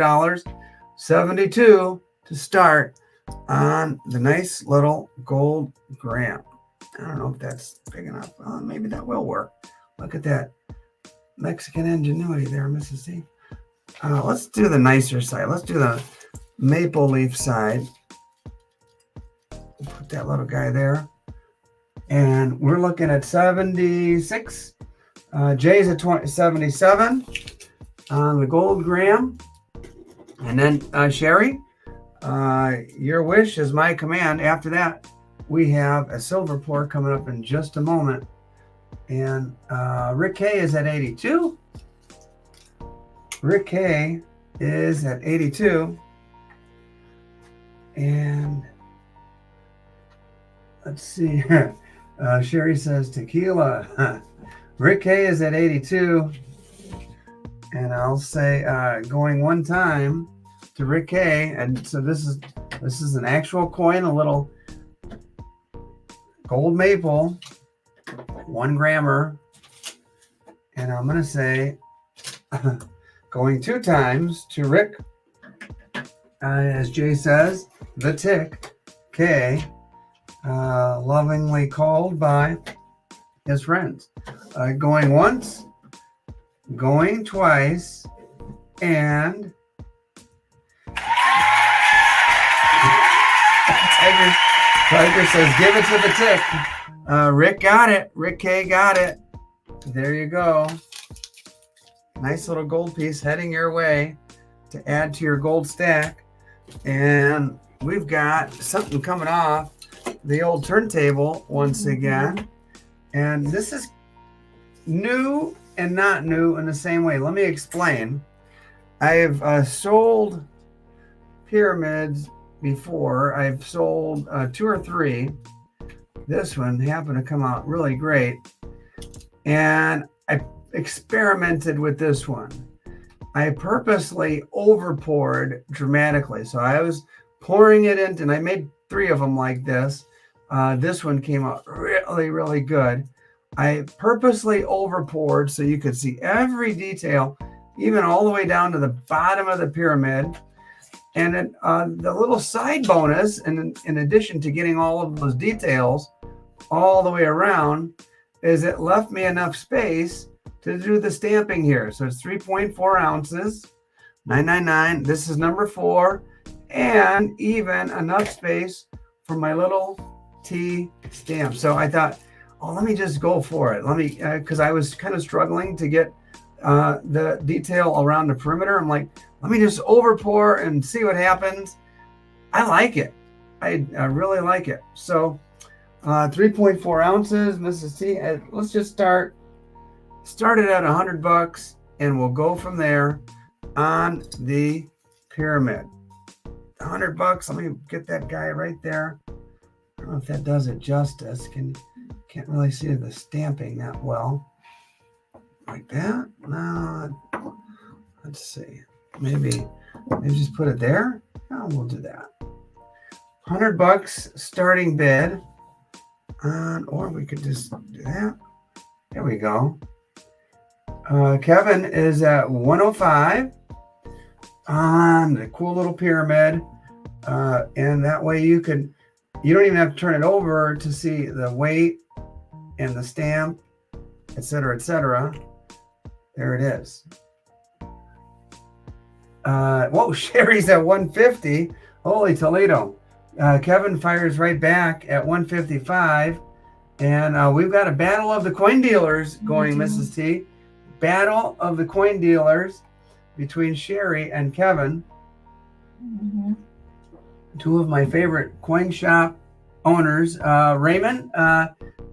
$72 to start on the nice little gold gram. I don't know if that's big enough. Maybe that will work. Look at that Mexican ingenuity there, Mrs. C. Let's do the nicer side. Let's do the maple leaf side. Put that little guy there. And we're looking at 76. Jay's at 77 on the gold gram. And then Sherry, your wish is my command. After that, we have a silver pour coming up in just a moment. And Rick K is at 82. Rick K is at 82. And let's see. Sherry says tequila. Rick K is at 82. And I'll say going one time to Rick K. And so this is an actual coin, a little gold maple, 1 grammer. And I'm going to say going 2 times to Rick, as Jay says, the tick, K, lovingly called by his friends. Going once, going twice, and Tiger says, give it to the tick. Rick got it. Rick K got it. There you go. Nice little gold piece heading your way to add to your gold stack. And we've got something coming off the old turntable once again. And this is new and not new in the same way. Let me explain. I've sold pyramids before. I've sold 2 or 3. This one happened to come out really great. And I experimented with this one. I purposely over poured dramatically. So I was pouring it into, and I made 3 of them like this. This one came out really, really good. I purposely over poured so you could see every detail, even all the way down to the bottom of the pyramid. And then, the little side bonus, and in addition to getting all of those details all the way around, is it left me enough space to do the stamping here. So it's 3.4 ounces, 999. This is number 4, and even enough space for my little T stamp. So I thought, oh, let me just go for it. Let me, because I was kind of struggling to get the detail around the perimeter. I'm like, let me just over pour and see what happens. I like it. I really like it. So 3.4 ounces, Mrs. T. Let's just start it at $100 and we'll go from there on the pyramid. $100. Let me get that guy right there. I don't know if that does it justice. Can't really see the stamping that well. Like that. No, let's see. Maybe just put it there. No, we'll do that. $100 starting bid. Or we could just do that. There we go. Kevin is at 105 on the cool little pyramid. And that way you don't even have to turn it over to see the weight and the stamp, etc., etc. There it is. Whoa, Sherry's at 150. Holy Toledo. Kevin fires right back at 155. And we've got a battle of the coin dealers going, Mrs. T. Battle of the coin dealers between Sherry and Kevin. Two of my favorite coin shop owners. Raymond,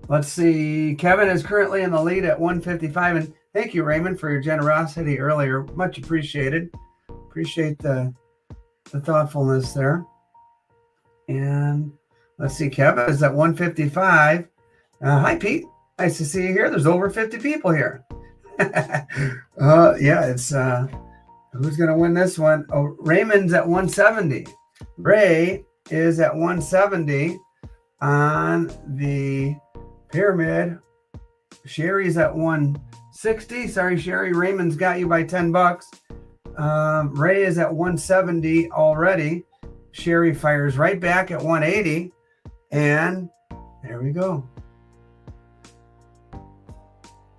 let's see. Kevin is currently in the lead at 155. And thank you, Raymond, for your generosity earlier. Much appreciated. Appreciate the thoughtfulness there. And let's see, Kevin is at 155. Hi, Pete. Nice to see you here. There's over 50 people here. Yeah, it's who's going to win this one? Oh, Raymond's at 170. Ray is at 170 on the pyramid. Sherry's at 160. Sorry, Sherry. Raymond's got you by $10. Ray is at 170 already. Sherry fires right back at 180. And there we go.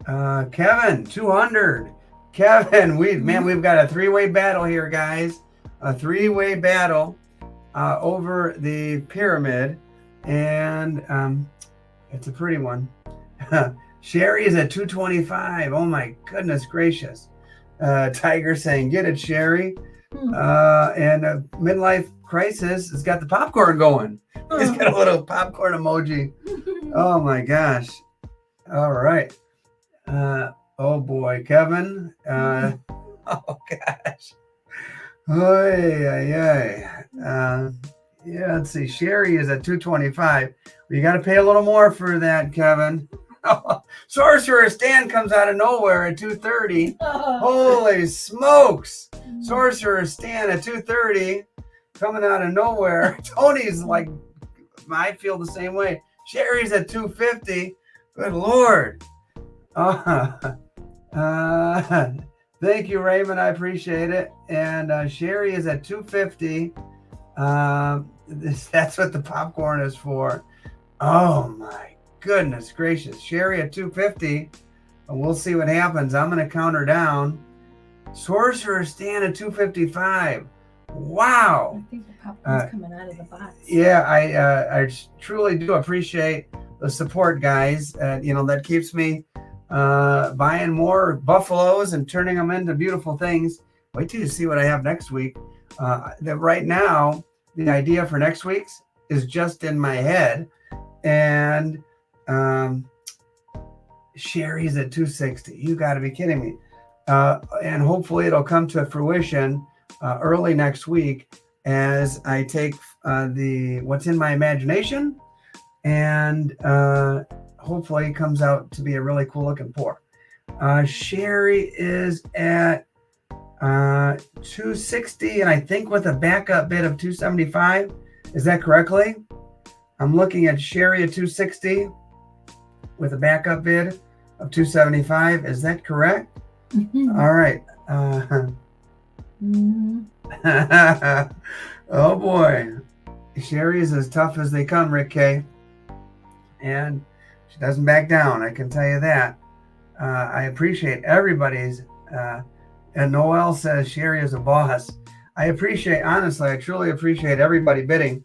Kevin, 200. Kevin, we've got a three-way battle here, guys. A three-way battle over the pyramid. And it's a pretty one. Sherry is at 225. Oh my goodness gracious. Tiger saying, get it, Sherry. And Midlife Crisis has got the popcorn going. He's got a little popcorn emoji. Oh my gosh. All right. Oh boy, Kevin. Oh gosh. Yeah, let's see. Sherry is at 225. You got to pay a little more for that, Kevin. Sorcerer Stan comes out of nowhere at 230. Holy smokes. Sorcerer Stan at 230 coming out of nowhere. Tony's like, I feel the same way. Sherry's at 250. Good Lord. Thank you, Raymond. I appreciate it. And Sherry is at 250. That's what the popcorn is for. Oh my goodness gracious. Sherry at 250. We'll see what happens. I'm going to count her down. Sorcerer Stan at 255. Wow. I think the popcorn's coming out of the box. Yeah, I truly do appreciate the support, guys. That keeps me buying more buffaloes and turning them into beautiful things. Wait till you see what I have next week. That right now, the idea for next week's is just in my head. And Sherry's at 260. You got to be kidding me. And hopefully it'll come to fruition early next week as I take what's in my imagination and hopefully it comes out to be a really cool looking pour. Sherry is at 260 and I think with a backup bid of 275. Is that correctly? I'm looking at Sherry at 260 with a backup bid of 275. Is that correct? All right. Oh boy. Sherry is as tough as they come, Rick K. And she doesn't back down, I can tell you that. I appreciate everybody's, and Noel says Sherry is a boss. Honestly, I truly appreciate everybody bidding.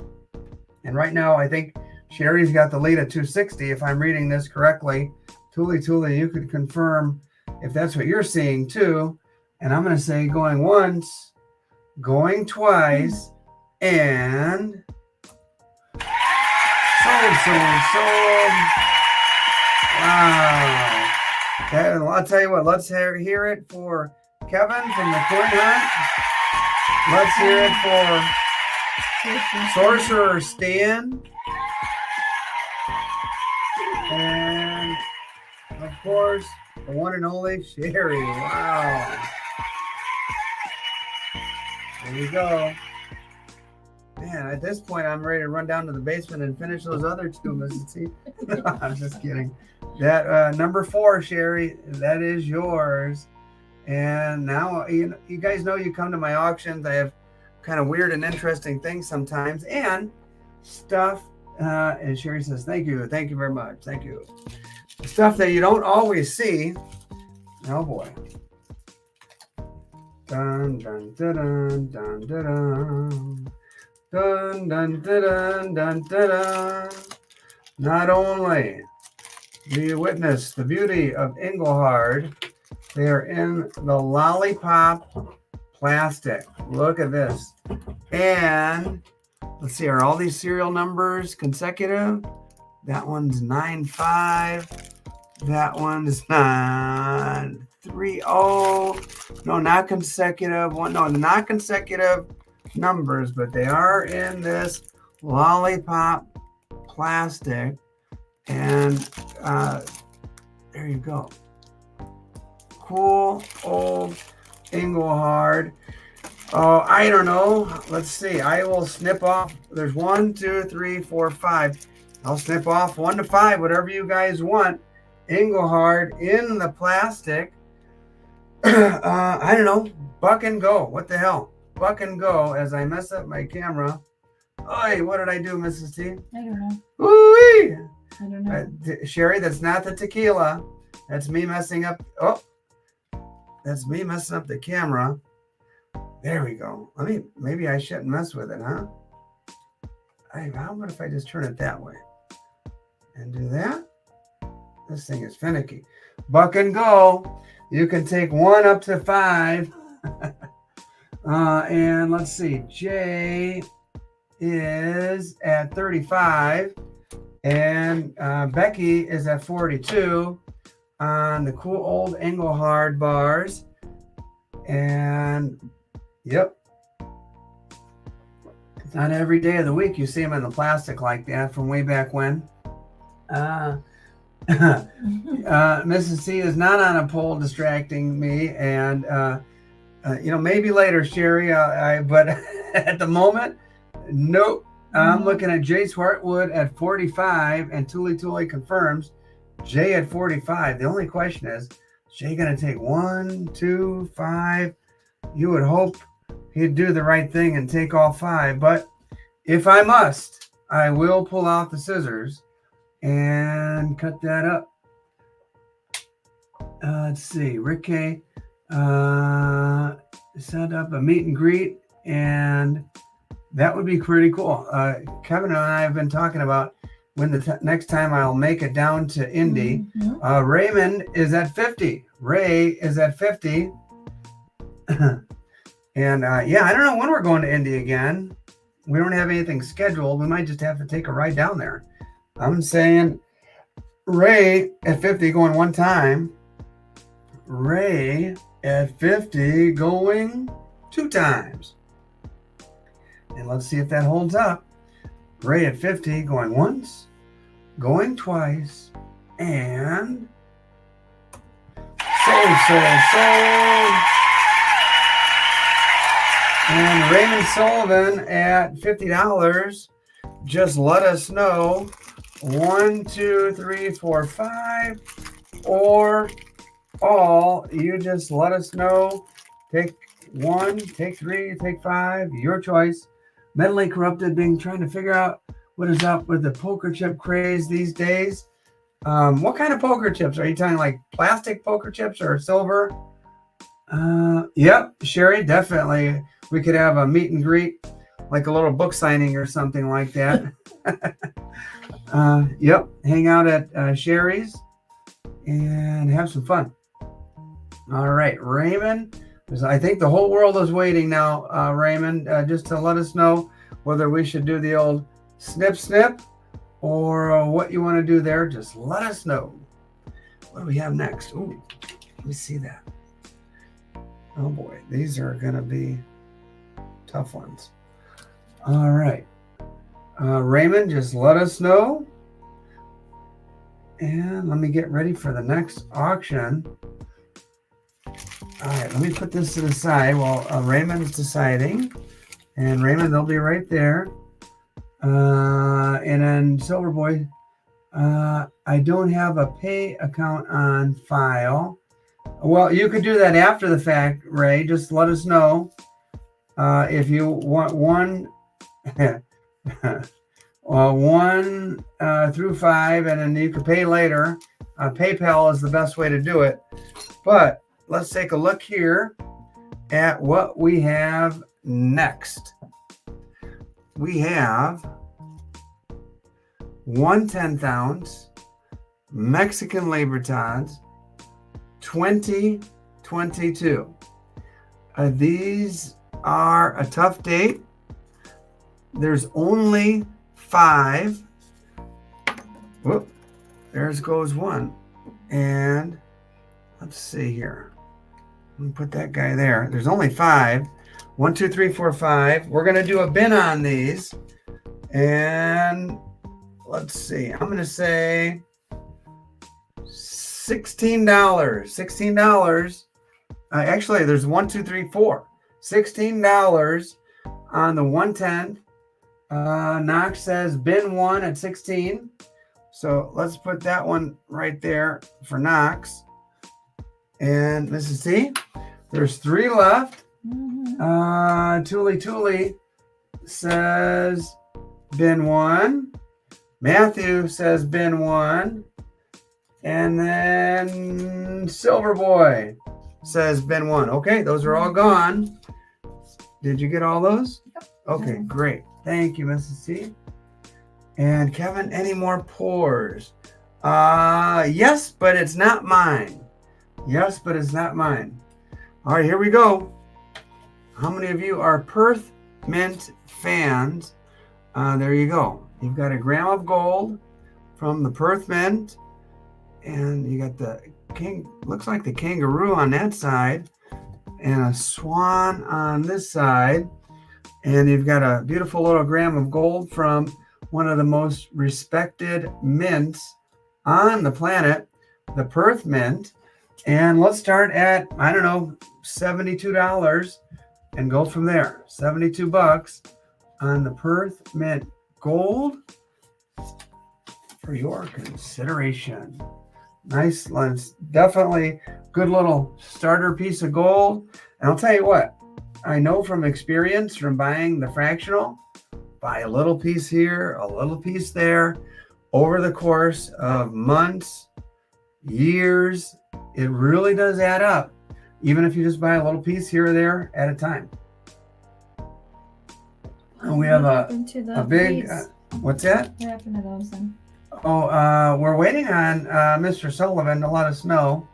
And right now, I think Sherry's got the lead at 260, if I'm reading this correctly. TuliTuli, you could confirm if that's what you're seeing too. And I'm going to say going once, going twice, and Sold. Wow. And I'll tell you what, let's hear it for Kevin from the Coin Hunt. Let's hear it for Sorcerer Stan. And, of course, the one and only Sherry. Wow. There you go. Man, at this point, I'm ready to run down to the basement and finish those other two, Mrs. T. No, I'm just kidding. That number 4, Sherry, that is yours. And now, you guys know you come to my auctions. I have kind of weird and interesting things sometimes, and stuff. And Sherry says, thank you very much. Thank you. Stuff that you don't always see. Oh boy. Dun dun dun dun dun dun. Dun dun dun dun dun. Not only do you witness the beauty of Engelhard, they are in the lollipop plastic. Look at this. And let's see, are all these serial numbers consecutive? That one's 95. That one's 930. No, not consecutive. No, not consecutive numbers, but they are in this lollipop plastic. And there you go. Cool old Engelhard. Oh, I don't know. Let's see. I will snip off. There's 1, 2, 3, 4, 5. I'll snip off 1 to 5, whatever you guys want. Engelhard in the plastic. I don't know. Buck and go. What the hell? Buck and go as I mess up my camera. Oi, what did I do, Mrs. T? I don't know. Ooh-wee. I don't know. Sherry, that's not the tequila. That's me messing up. Oh, that's me messing up the camera. There we go. Maybe I shouldn't mess with it, huh? How about if I just turn it that way and do that? This thing is finicky. Buck and go. You can take 1 up to 5. And let's see. Jay is at 35. And Becky is at 42 on the cool old Engelhard bars. And yep. It's not every day of the week you see them in the plastic like that from way back when. Mrs. C is not on a pole distracting me. And, maybe later, Sherry, but at the moment, nope. I'm looking at Jay Swartwood at 45, and TuliTuli confirms Jay at 45. The only question is Jay going to take 1, 2, 5? You would hope he'd do the right thing and take all 5. But if I must, I will pull out the scissors and cut that up. Let's see. Rick K. Set up a meet and greet, and that would be pretty cool. Kevin and I have been talking about when the next time I'll make it down to Indy. Mm-hmm. Raymond is at 50. Ray is at 50. And I don't know when we're going to Indy again. We don't have anything scheduled. We might just have to take a ride down there. I'm saying Ray at 50 going 1 time. Ray at 50 going 2 times. And let's see if that holds up. Ray at 50 going once, going twice, and sold. And Raymond Sullivan at $50. Just let us know 1, 2, 3, 4, 5, or all. You just let us know. Take 1, take 3, take 5, your choice. Mentally corrupted, trying to figure out what is up with the poker chip craze these days. What kind of poker chips? Are you talking like plastic poker chips or silver? Yep, Sherry, definitely. We could have a meet and greet, like a little book signing or something like that. Yep, hang out at Sherry's and have some fun. All right, Raymond. I think the whole world is waiting now, Raymond, just to let us know whether we should do the old snip, snip, or what you want to do there, just let us know. What do we have next? Ooh, let me see that. Oh boy, these are going to be tough ones. All right. Raymond, just let us know. And let me get ready for the next auction. All right, let me put this to the side while Raymond's deciding. And Raymond, they'll be right there. And then Silver Boy, I don't have a pay account on file. Well, you could do that after the fact, Ray. Just let us know if you want one, 1 through 5, and then you can pay later. PayPal is the best way to do it. But let's take a look here at what we have next. We have 1 10th Mexican Libertads 2022. These are a tough date. There's only 5. Whoop, there goes 1. And let's see here. Let me put that guy there. There's only 5. 1, 2, 3, 4, 5. We're going to do a bin on these. And let's see. I'm going to say $16. $16. Actually, there's 1, 2, 3, 4. $16 on the 110. Knox says bin 1 at 16. So let's put that one right there for Knox. And Mrs. T, there's 3 left. TuliTuli says bin 1. Matthew says bin 1. And then Silver Boy says bin 1. Okay, those are all gone. Did you get all those? Okay, great. Thank you, Mrs. T. And Kevin, any more pours? Yes, but it's not mine. Yes, but it's not mine. All right, here we go. How many of you are Perth Mint fans? There you go. You've got a gram of gold from the Perth Mint. And you got the king, looks like the kangaroo on that side. And a swan on this side. And you've got a beautiful little gram of gold from one of the most respected mints on the planet, the Perth Mint. And let's start at, I don't know, $72 and go from there. $72 on the Perth Mint gold for your consideration. Nice. It's definitely good little starter piece of gold. And I'll tell you what, I know from experience from buying the fractional, buy a little piece here, a little piece there, over the course of months, years, it really does add up, even if you just buy a little piece here or there at a time. And we have a big, what's that? What happened to those then? Oh, we're waiting on Mr. Sullivan to let us know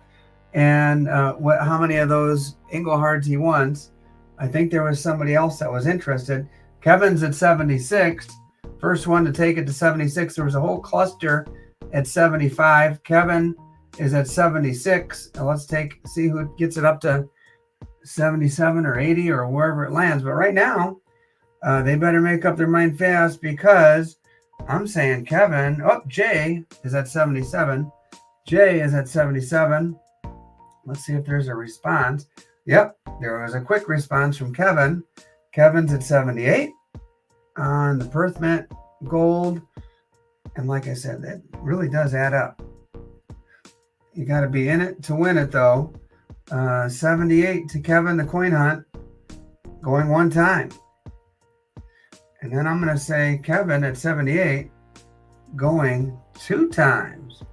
and how many of those Engelhards he wants. I think there was somebody else that was interested. Kevin's at 76. First one to take it to 76. There was a whole cluster at 75. Kevin is at 76. Now let's see who gets it up to 77 or 80 or wherever it lands. But right now, they better make up their mind fast because I'm saying Kevin. Oh, Jay is at 77. Jay is at 77. Let's see if there's a response. Yep, there was a quick response from Kevin. Kevin's at 78 on the Perth Mint gold. And like I said, that really does add up. You got to be in it to win it, though. 78 to Kevin, the coin hunt, going 1 time. And then I'm going to say Kevin at 78, going 2 times.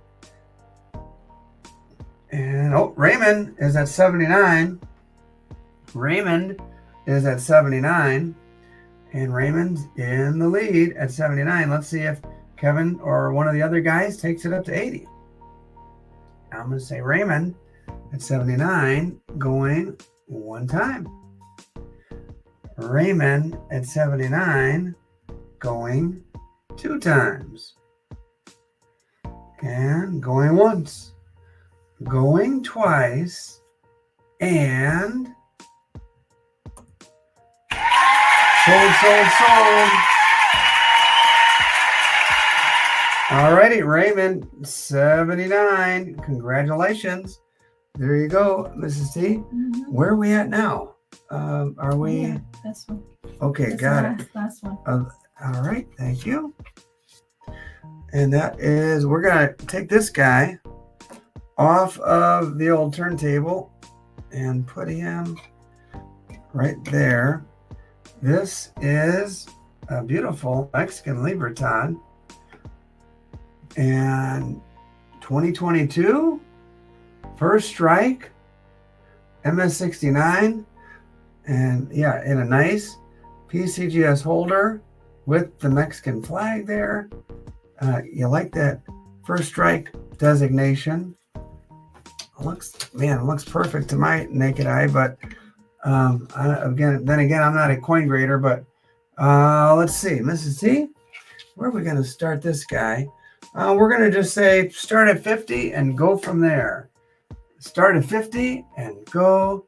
And, Raymond is at 79. Raymond is at 79. And Raymond's in the lead at 79. Let's see if Kevin or one of the other guys takes it up to 80. I'm going to say Raymond at 79, going 1 time. Raymond at 79, going 2 times. And going once, going twice, and sold. All righty, Raymond, 79. Congratulations. There you go, Mrs. T. Mm-hmm. Where are we at now? Are we? Yeah, this one. Okay, This got it. Last one. All right, thank you. And that is, we're going to take this guy off of the old turntable and put him right there. This is a beautiful Mexican Libertad. And 2022, first strike, MS69. And yeah, in a nice PCGS holder with the Mexican flag there. You like that first strike designation. Looks perfect to my naked eye, but then again, I'm not a coin grader, but let's see, Mrs. T, where are we going to start this guy? We're going to just say start at 50 and go from there. Start at 50 and go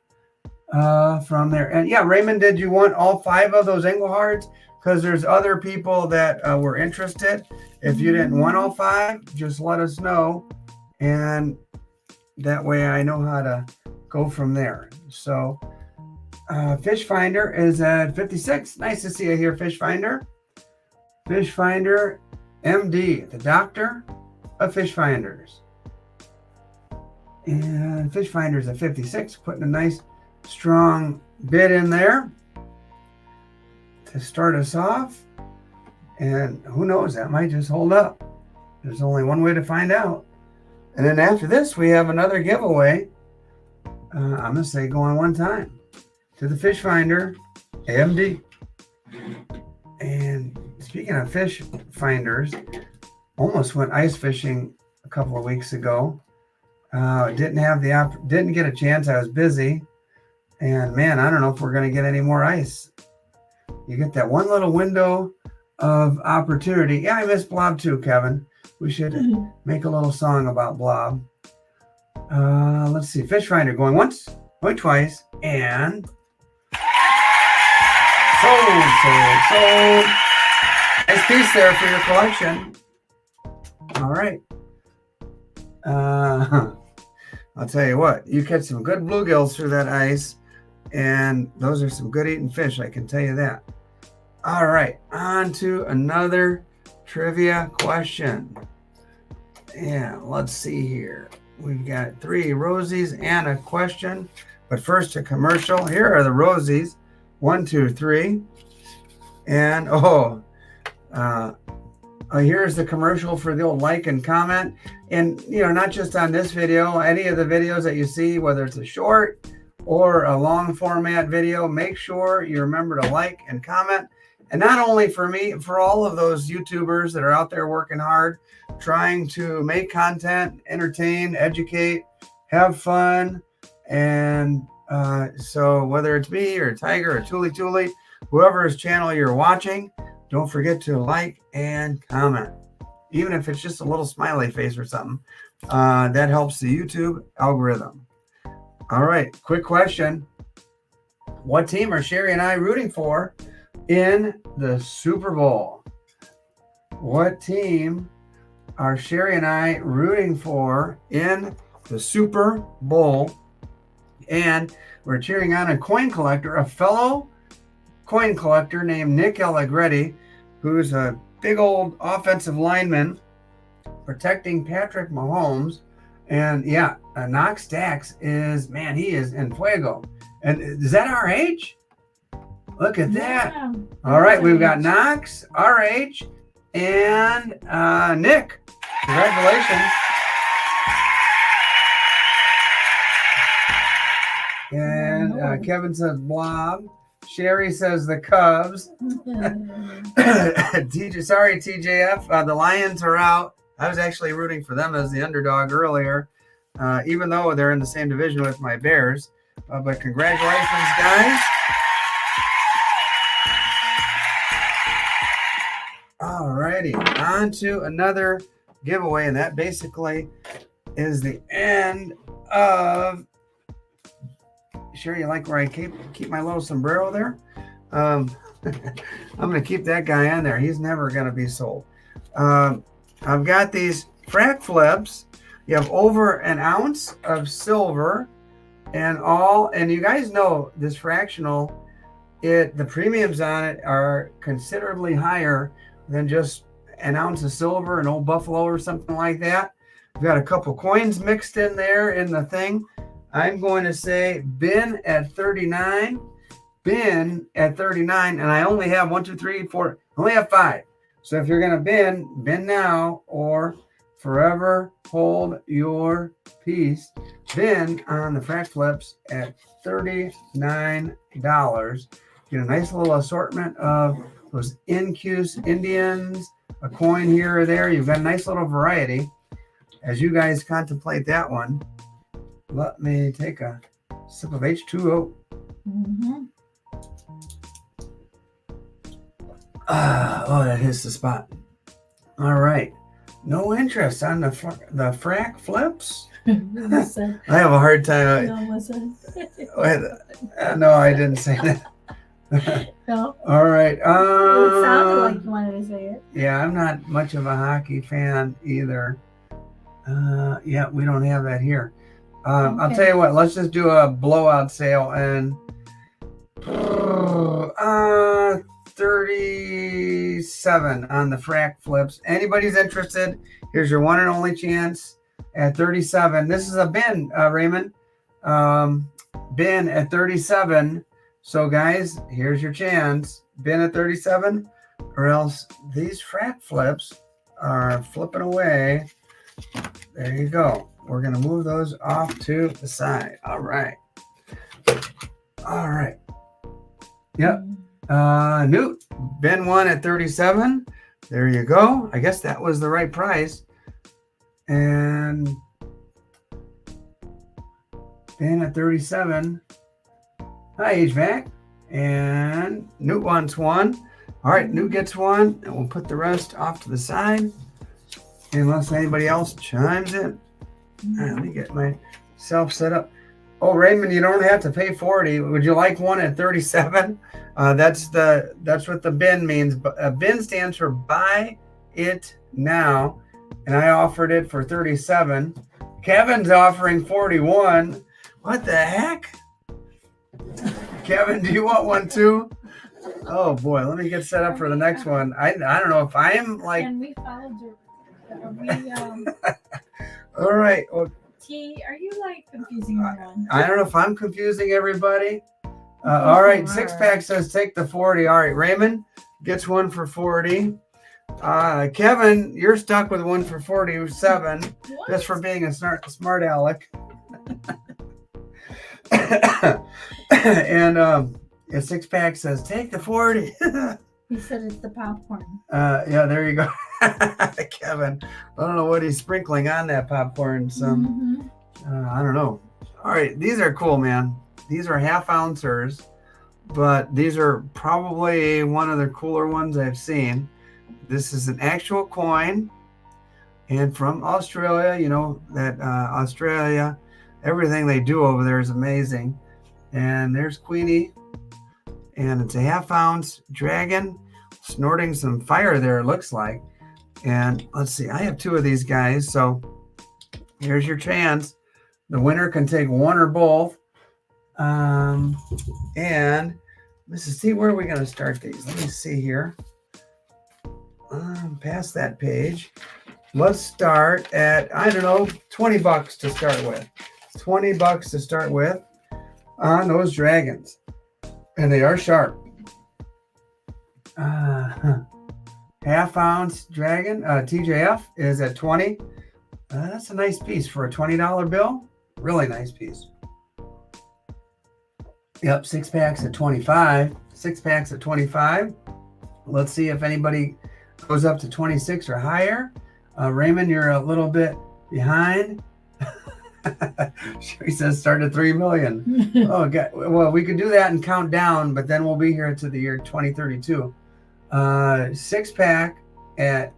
from there. And yeah, Raymond, did you want all 5 of those Engelhards? Because there's other people that were interested. If you didn't want all 5, just let us know. And that way I know how to go from there. So Fish Finder is at 56. Nice to see you here, Fish Finder. Fish Finder, MD, the doctor of Fish Finders. And Fish Finder's at 56, putting a nice strong bid in there to start us off. And who knows, that might just hold up. There's only one way to find out. And then after this, we have another giveaway. I'm going to say going one time to the Fish Finder, AMD. And speaking of Fish Finders, almost went ice fishing a couple of weeks ago. Didn't get a chance. I was busy. And man, I don't know if we're going to get any more ice. You get that one little window of opportunity. Yeah, I miss Blob too, Kevin. We should make a little song about Blob. Let's see. Fish Finder going once, going twice, and sold. Nice piece there for your collection. All right. I'll tell you what, you catch some good bluegills through that ice, and those are some good eating fish, I can tell you that. All right, on to another trivia question. Yeah, let's see here. We've got 3 Rosies and a question, but first a commercial. Here are the Rosies, 1, 2, 3, and here's the commercial for the old like and comment. And, not just on this video, any of the videos that you see, whether it's a short or a long format video, make sure you remember to like and comment. And not only for me, for all of those YouTubers that are out there working hard, trying to make content, entertain, educate, have fun. And so whether it's me or Tiger or TuliTuli, whoever's channel you're watching, don't forget to like and comment. Even if it's just a little smiley face or something, that helps the YouTube algorithm. All right, quick question. What team are Sherry and I rooting for in the Super Bowl? What team are Sherry and I rooting for in the Super Bowl? And we're cheering on a coin collector, a fellow coin collector named Nick Allegretti, who's a big old offensive lineman protecting Patrick Mahomes. And yeah, Knox Dax is, man, he is en fuego. And is that RH? Look at that. Yeah. All right, we've got Knox, RH, and Nick. Congratulations. And Kevin says Blob. Sherry says the Cubs. Sorry, TJF. The Lions are out. I was actually rooting for them as the underdog earlier, even though they're in the same division with my Bears. But congratulations, guys. All righty. On to another giveaway, and that basically is the end of. Sure, you like where I keep my little sombrero there? I'm going to keep that guy on there. He's never going to be sold. I've got these frac flips. You have over an ounce of silver and all. And you guys know this fractional, the premiums on it are considerably higher than just an ounce of silver, an old buffalo or something like that. We've got a couple coins mixed in there in the thing. I'm going to say bin at 39. Bin at 39, and I only have 1, 2, 3, 4. I only have 5. So if you're going to bin now, or forever hold your peace. Bin on the frac flips at $39. Get a nice little assortment of those NQs, Indians, a coin here or there. You've got a nice little variety. As you guys contemplate that one, let me take a sip of H2O. Mm-hmm. Oh, that hits the spot. All right. No interest on the frac flips? I have a hard time. No, I didn't say that. No. All right. It sounded like you wanted to say it. Yeah, I'm not much of a hockey fan either. Yeah, we don't have that here. Okay. I'll tell you what. Let's just do a blowout sale and 37 on the frac flips. Anybody's interested? Here's your one and only chance at 37. This is a bin, Raymond. Bin at 37. So guys, here's your chance. Bin at 37, or else these frac flips are flipping away. There you go. We're going to move those off to the side. All right. All right. Yep. Newt, bin 1 at 37. There you go. I guess that was the right price. And bin at 37. Hi, HVAC. And Newt wants 1. All right, Newt gets 1, and we'll put the rest off to the side unless anybody else chimes in. All right, let me get myself set up. Oh, Raymond, you don't have to pay 40. Would you like 1 at 37? That's what the bin means. But bin stands for buy it now, and I offered it for 37. Kevin's offering 41. What the heck? Kevin, do you want one too? Oh boy, let me get set up for the next one. I don't know if I am like. And we followed your. All right. Well, T, are you like confusing everyone? I don't know if I'm confusing everybody. All right, 6-pack says take the 40. All right, Raymond gets 1 for 40. Kevin, you're stuck with 1 for 47 just for being a smart aleck. And a 6-pack says take the 40. He said it's the popcorn. Yeah, there you go. Kevin, I don't know what he's sprinkling on that popcorn. Some, I don't know. All right, these are cool, man. These are half-ouncers, but these are probably one of the cooler ones I've seen. This is an actual coin, and from Australia. You know that Australia, everything they do over there is amazing. And there's Queenie, and it's a half-ounce dragon snorting some fire there, it looks like. And let's see, I have 2 of these guys, so here's your chance. The winner can take 1 or both. And Mrs. T, where are we going to start these? Let me see here. Past that page. Let's start at, I don't know, $20 to start with. $20 to start with on those dragons. And they are sharp. Half-ounce dragon, TJF is at 20. That's a nice piece for a $20 bill. Really nice piece. Yep, 6-packs at 25. 6-packs at 25. Let's see if anybody goes up to 26 or higher. Raymond, you're a little bit behind. She says start at 3 million. Oh, God. Well, we could do that and count down, but then we'll be here to the year 2032. 6-pack at,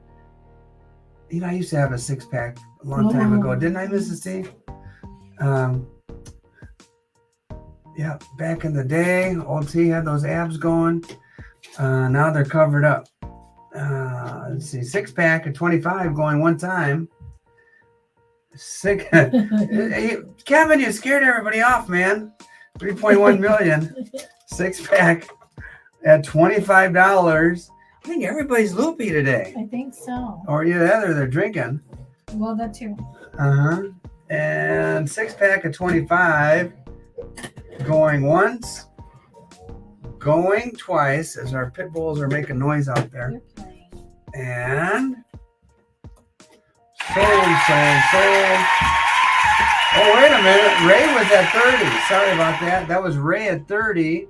You know, I used to have a 6-pack a long time ago. Didn't I, Mrs. T? Yeah, back in the day, old T had those abs going. Now they're covered up. Let's see, 6-pack at 25 going one time. Kevin, you scared everybody off, man. 3.1 million. 6-pack at $25. I think everybody's loopy today. I think so. Or either they're drinking. Well, that too. And 6-pack at 25. Going once. Going twice as our pit bulls are making noise out there. And sold. Oh, wait a minute. Ray was at 30. Sorry about that. That was Ray at 30.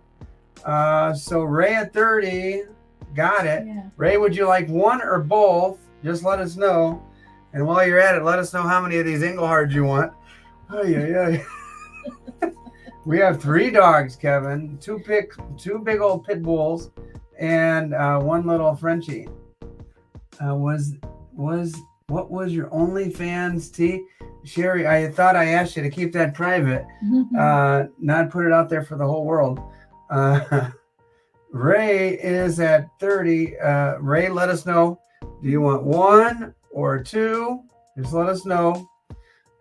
So Ray at 30. Got it. Yeah. Ray, would you like one or both? Just let us know. And while you're at it, let us know how many of these Engelhards you want. Oh, yeah. We have 3 dogs, Kevin. 2 big old pit bulls, and 1 little Frenchie. What was your OnlyFans, T? Sherry, I thought I asked you to keep that private, not put it out there for the whole world. Ray is at 30. Ray, let us know. Do you want 1 or 2? Just let us know.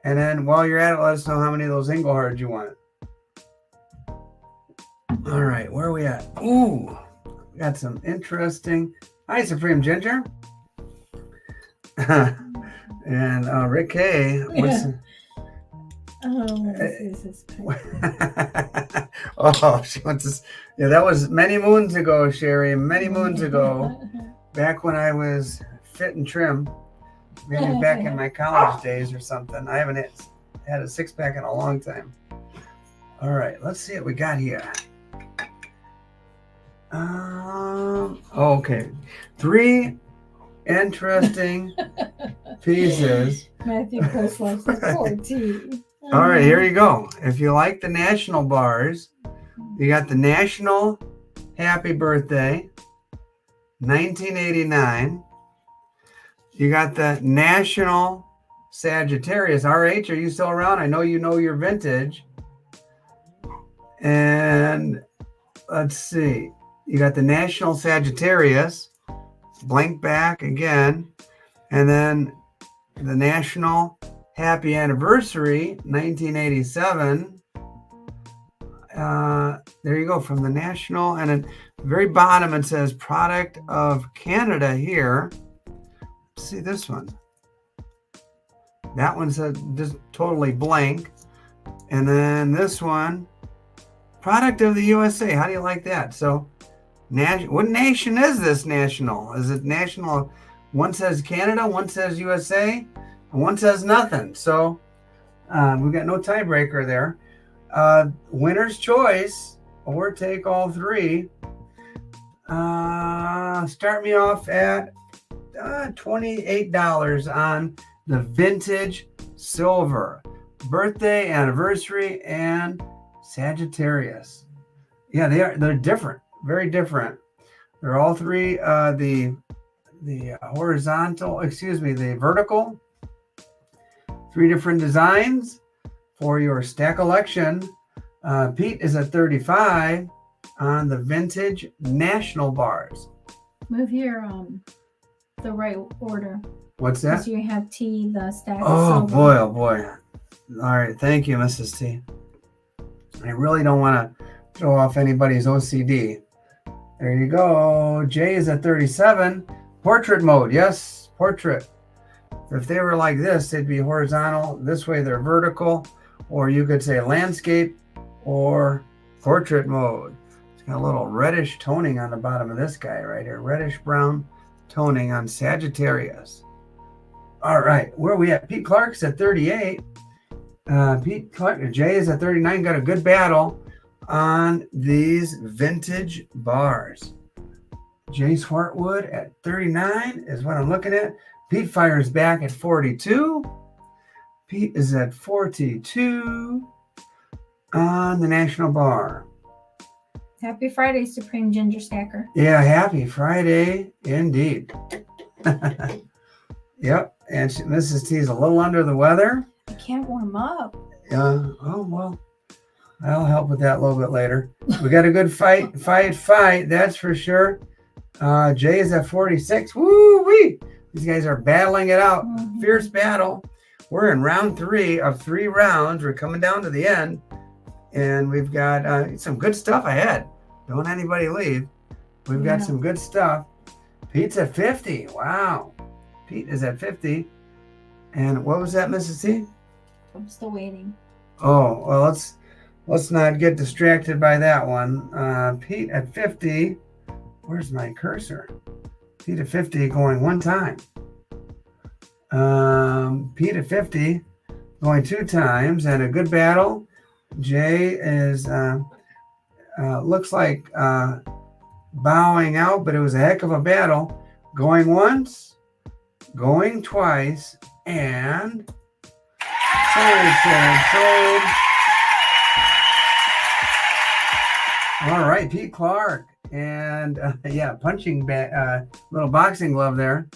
And then while you're at it, let us know how many of those Engelhards you want. All right, where are we at? Ooh, we got some interesting. Hi, Supreme Ginger. And Rick K. Oh, she wants us. Yeah, that was many moons ago, Sherry. Many moons ago, back when I was fit and trim. Maybe back in my college days or something. I haven't had a 6-pack in a long time. All right, let's see what we got here. Okay, 3 interesting pieces. Matthew Chris loves the 14. All right, here you go. If you like the national bars, you got the National Happy Birthday, 1989. You got the National Sagittarius. RH, are you still around? I know you know your vintage. And let's see. You got the National Sagittarius, blank back again. And then the National Happy Anniversary, 1987. There you go, from the National. And at the very bottom, it says product of Canada here. Let's see this one. That one said just totally blank. And then this one, product of the USA. How do you like that? So, what nation is this national? Is it national? One says Canada, one says USA, and one says nothing. So, we've got no tiebreaker there. Winner's choice, or take all 3. Start me off at $28 on the vintage silver, birthday, anniversary, and Sagittarius. Yeah, they're different, very different. They're all 3 the horizontal, the vertical. 3 different designs for your stack collection. Pete is at 35 on the vintage national bars. Move your the right order. What's that? Because you have T, the stack. Oh boy, oh boy. All right, thank you, Mrs. T. I really don't want to throw off anybody's OCD. There you go. Jay is at 37. Portrait mode, yes, portrait. If they were like this, they'd be horizontal. This way they're vertical. Or you could say landscape or portrait mode. It's got a little reddish toning on the bottom of this guy right here. Reddish brown toning on Sagittarius. All right, where are we at? Pete Clark's at 38. Pete Clark, Jay is at 39. Got a good battle on these vintage bars. Jay Swartwood at 39 is what I'm looking at. Pete fires back at 42. Pete is at 42 on the national bar. Happy Friday, Supreme Ginger Stacker. Yeah, happy Friday indeed. Yep. And Mrs. T is a little under the weather. I can't warm up. Oh, well, I'll help with that a little bit later. We got a good fight. That's for sure. Jay is at 46. Woo-wee! These guys are battling it out. Mhm. Fierce battle. We're in round 3 of 3 rounds. We're coming down to the end. And we've got some good stuff ahead. Don't anybody leave. We've got some good stuff. Pete's at 50. Wow. Pete is at 50. And what was that, Mrs. T? I'm still waiting. Oh, well, let's not get distracted by that one. Pete at 50. Where's my cursor? Pete at 50 going 1 time. Pete at 50 going 2 times, and a good battle. Jay is looks like bowing out, but it was a heck of a battle. Going once, going twice, and sold. All right, Pete Clark. And punching bag, little boxing glove there.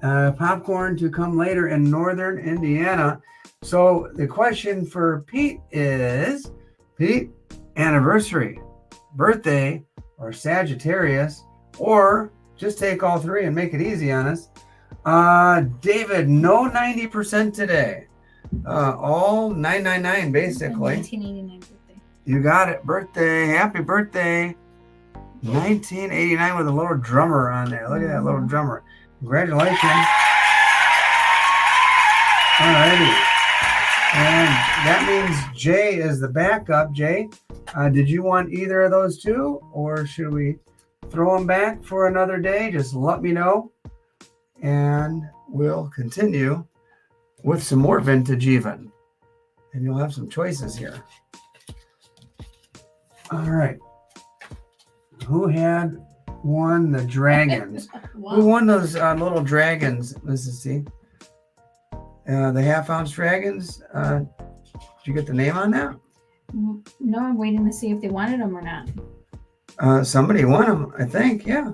Popcorn to come later in northern Indiana. So the question for Pete is, Pete, anniversary, birthday, or Sagittarius, or just take all 3 and make it easy on us. David, no 90% today. All 999 basically. 1989 birthday. You got it. Birthday. Happy birthday. 1989 with a little drummer on there. Look at that little drummer. Congratulations. Alrighty. And that means Jay is the backup. Jay, did you want either of those 2, or should we throw them back for another day? Just let me know. And we'll continue with some more vintage even. And you'll have some choices here. All right. Who had won the dragons? Wow. Who won those little dragons, Mrs. C? The half-ounce dragons. Did you get the name on that? No, I'm waiting to see if they wanted them or not. Somebody won them, I think. Yeah.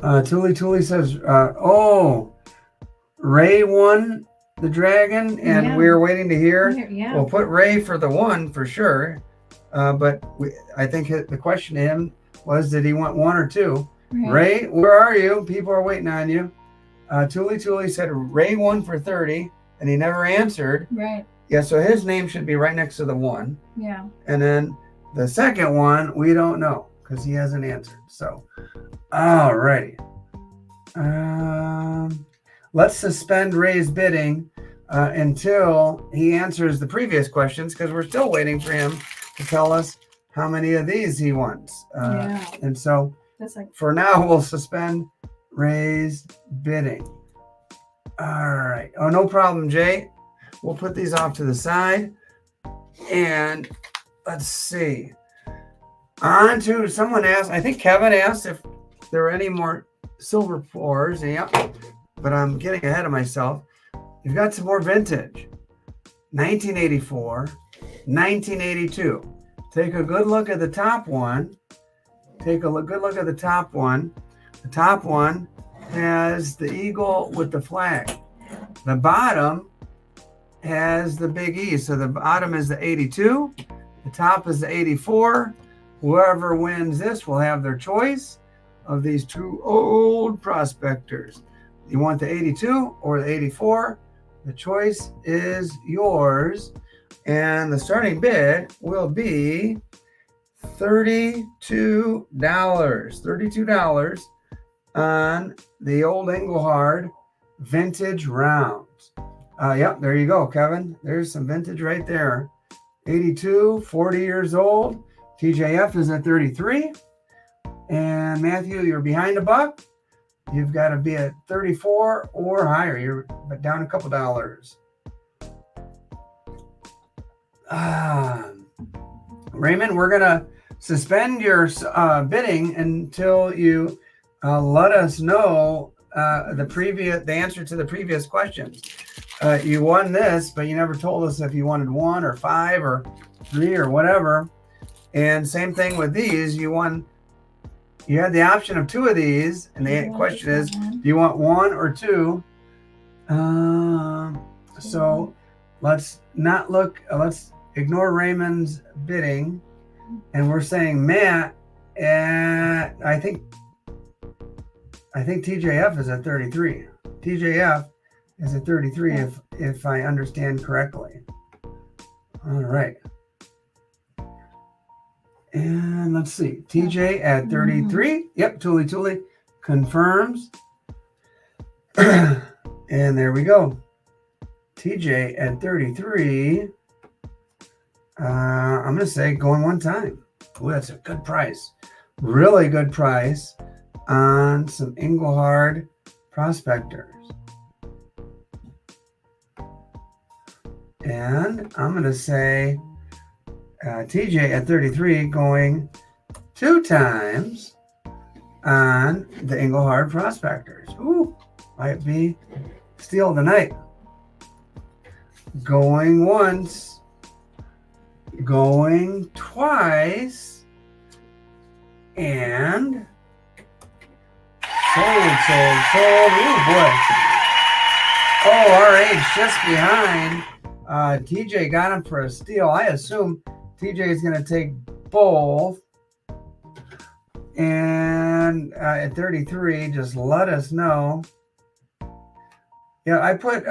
TuliTuli says, Ray won the dragon, and we're waiting to hear. Yeah. We'll put Ray for the 1 for sure. But I think the question to him was, did he want 1 or 2? Right. Ray, where are you? People are waiting on you. TuliTuli said Ray won for 30, and he never answered. Right. Yeah, so his name should be right next to the 1. Yeah. And then the second one, we don't know because he hasn't answered. So, all righty. Let's suspend Ray's bidding until he answers the previous questions, because we're still waiting for him to tell us how many of these he wants. And so for now, we'll suspend Ray's bidding. All right. Oh, no problem, Jay. We'll put these off to the side. And let's see. On to someone asked, I think Kevin asked if there were any more silver pours. Yep. But I'm getting ahead of myself. You've got some more vintage. 1984, 1982. Take a good look at the top one. Take a good look at the top one. The top one has the eagle with the flag. The bottom has the big E. So the bottom is the 82. The top is the 84. Whoever wins this will have their choice of these 2 old prospectors. You want the 82 or the 84? The choice is yours. And the starting bid will be $32. $32 on the old Engelhard vintage rounds. Yep, there you go, Kevin. There's some vintage right there. 82, 40 years old. TJF is at 33. And Matthew, you're behind $1. You've got to be at 34 or higher. You're down a couple dollars. Raymond, we're going to suspend your bidding until you let us know the answer to the previous questions. You won this, but you never told us if you wanted 1 or 5 or 3 or whatever. And same thing with these. You won You had the option of 2 of these, and the question is, do you want 1 or 2? So let's not look. Let's ignore Raymond's bidding, and we're saying Matt. And I think TJF is at 33. TJF is at 33 if I understand correctly. All right. And let's see. TJ at 33. Yep, TuliTuli confirms. And there we go. TJ at 33. I'm going to say going one time. Oh, that's a good price. Really good price on some Engelhard prospectors. And I'm going to say TJ at 33 going 2 times on the Engelhard prospectors. Ooh, might be steal of the night. Going once, going twice, and sold. Ooh, boy. Oh, RH just behind. TJ got him for a steal. I assume TJ is going to take both. And at 33, just let us know. Yeah, I put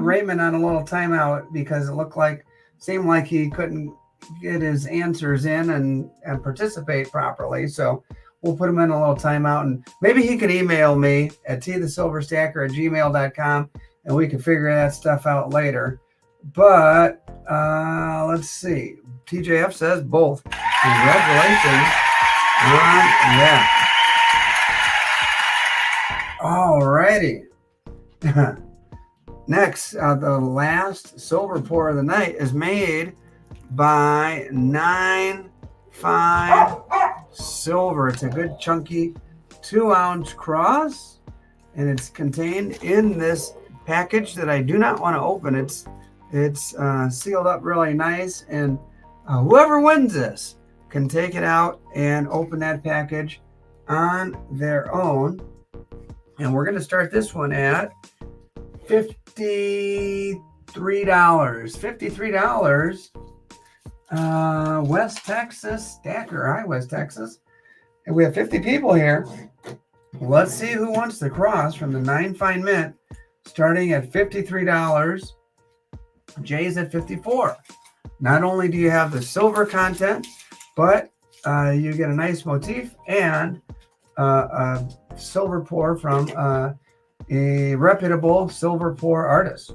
Raymond on a little timeout because it seemed like he couldn't get his answers in and participate properly. So we'll put him in a little timeout, and maybe he could email me at TtheSilverStacker@gmail.com, and we can figure that stuff out later. But let's see. TJF says both. Congratulations on that. All righty. Next, the last silver pour of the night is made by 9-Fine Silver. It's a good chunky 2-ounce cross, and it's contained in this package that I do not want to open. It's sealed up really nice, and whoever wins this can take it out and open that package on their own. And we're going to start this one at $53. West Texas Stacker. Hi, West Texas. And we have 50 people here. Let's see who wants the cross from the 9-Fine Mint, starting at $53. Jay's at $54. Not only do you have the silver content, but you get a nice motif and a silver pour from a reputable silver pour artist.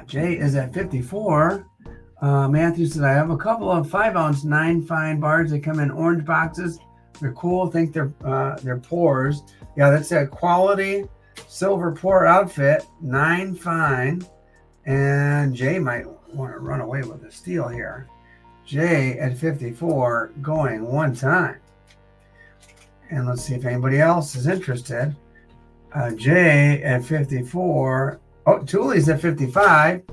Jay is at 54. Matthew said, I have a couple of 5-ounce 9-Fine bars. They come in orange boxes. They're cool. I think they're pours. Yeah, that's a quality silver pour outfit, 9-Fine. And Jay might want to run away with a steal here. Jay at 54 going one time. And let's see if anybody else is interested. Jay at 54. Oh, Tuli's at 55.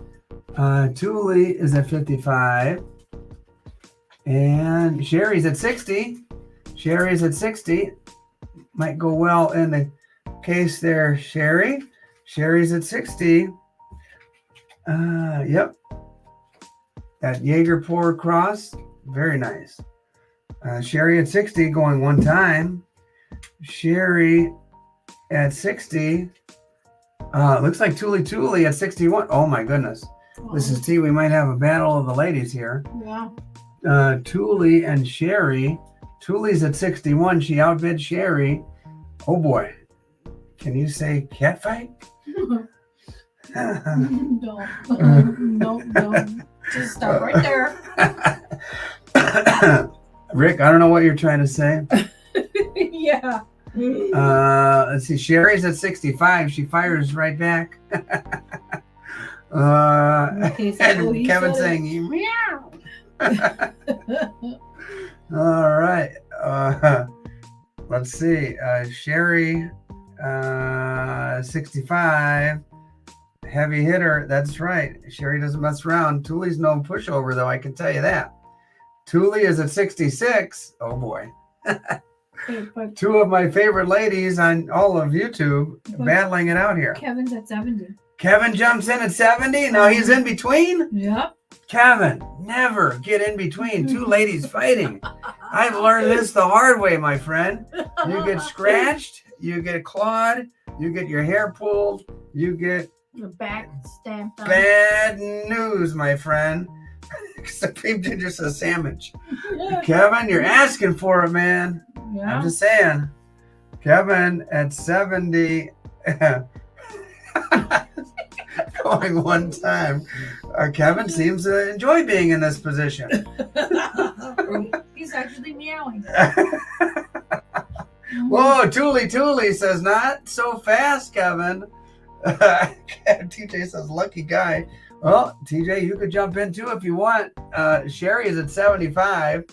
Tuli is at 55. And Sherry's at 60. Sherry's at 60. Might go well in the case there, Sherry. Sherry's at 60. Yep. That Jaeger pour cross. Very nice. Sherry at 60 going one time. Sherry at 60. Looks like TuliTuli at 61. Oh my goodness. Wow. This is T. We might have a battle of the ladies here. Yeah. Tuli and Sherry. Tuli's at 61. She outbid Sherry. Oh boy. Can you say catfight? Don't. Just stop right there. Rick, I don't know what you're trying to say. Yeah. Let's see. Sherry's at 65. She fires right back. And Kevin saying, meow. All right. Let's see. Sherry, 65. Heavy hitter. That's right. Sherry doesn't mess around. Tuli's no pushover, though. I can tell you that. Tuli is at 66. Oh boy. But Two of my favorite ladies on all of YouTube battling it out here. Kevin's at 70. Kevin jumps in at 70. Now he's in between. Yep. Kevin, never get in between two ladies fighting. I've learned this the hard way, my friend. You get scratched, you get clawed, you get your hair pulled, you get your back stamped on. Bad news, my friend. Supreme Ginger says sandwich. Kevin, you're asking for it, man. Yeah. I'm just saying. Kevin at 70. Going one time. Kevin seems to enjoy being in this position. He's actually meowing. Whoa, TuliTuli says, not so fast, Kevin. TJ says, lucky guy. Well, TJ, you could jump in too if you want. Sherry is at 75.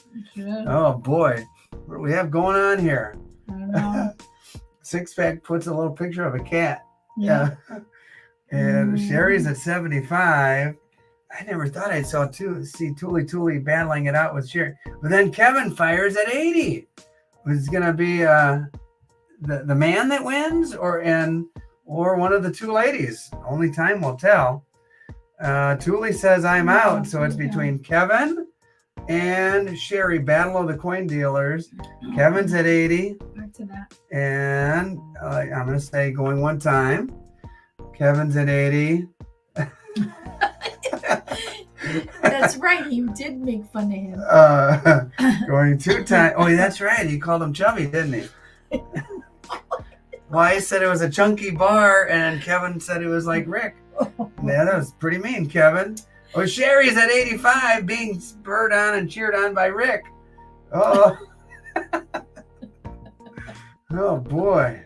Oh, boy. What do we have going on here? I don't know. Six Pack puts a little picture of a cat. Yeah. And Sherry's at 75. I never thought I'd see TuliTuli battling it out with Sherry. But then Kevin fires at 80. Is it going to be the man that wins or one of the two ladies? Only time will tell. Tuli says I'm out. So it's between Kevin and Sherry. Battle of the coin dealers. Kevin's at 80. Back to that. And I'm going to say going one time. Kevin's at 80. That's right. He did make fun of him. Going two times. Oh, that's right. He called him chubby, didn't he? Well, I said it was a chunky bar, and Kevin said it was like Rick. Yeah, that was pretty mean, Kevin. Oh, Sherry's at 85, being spurred on and cheered on by Rick. Oh. Oh, boy.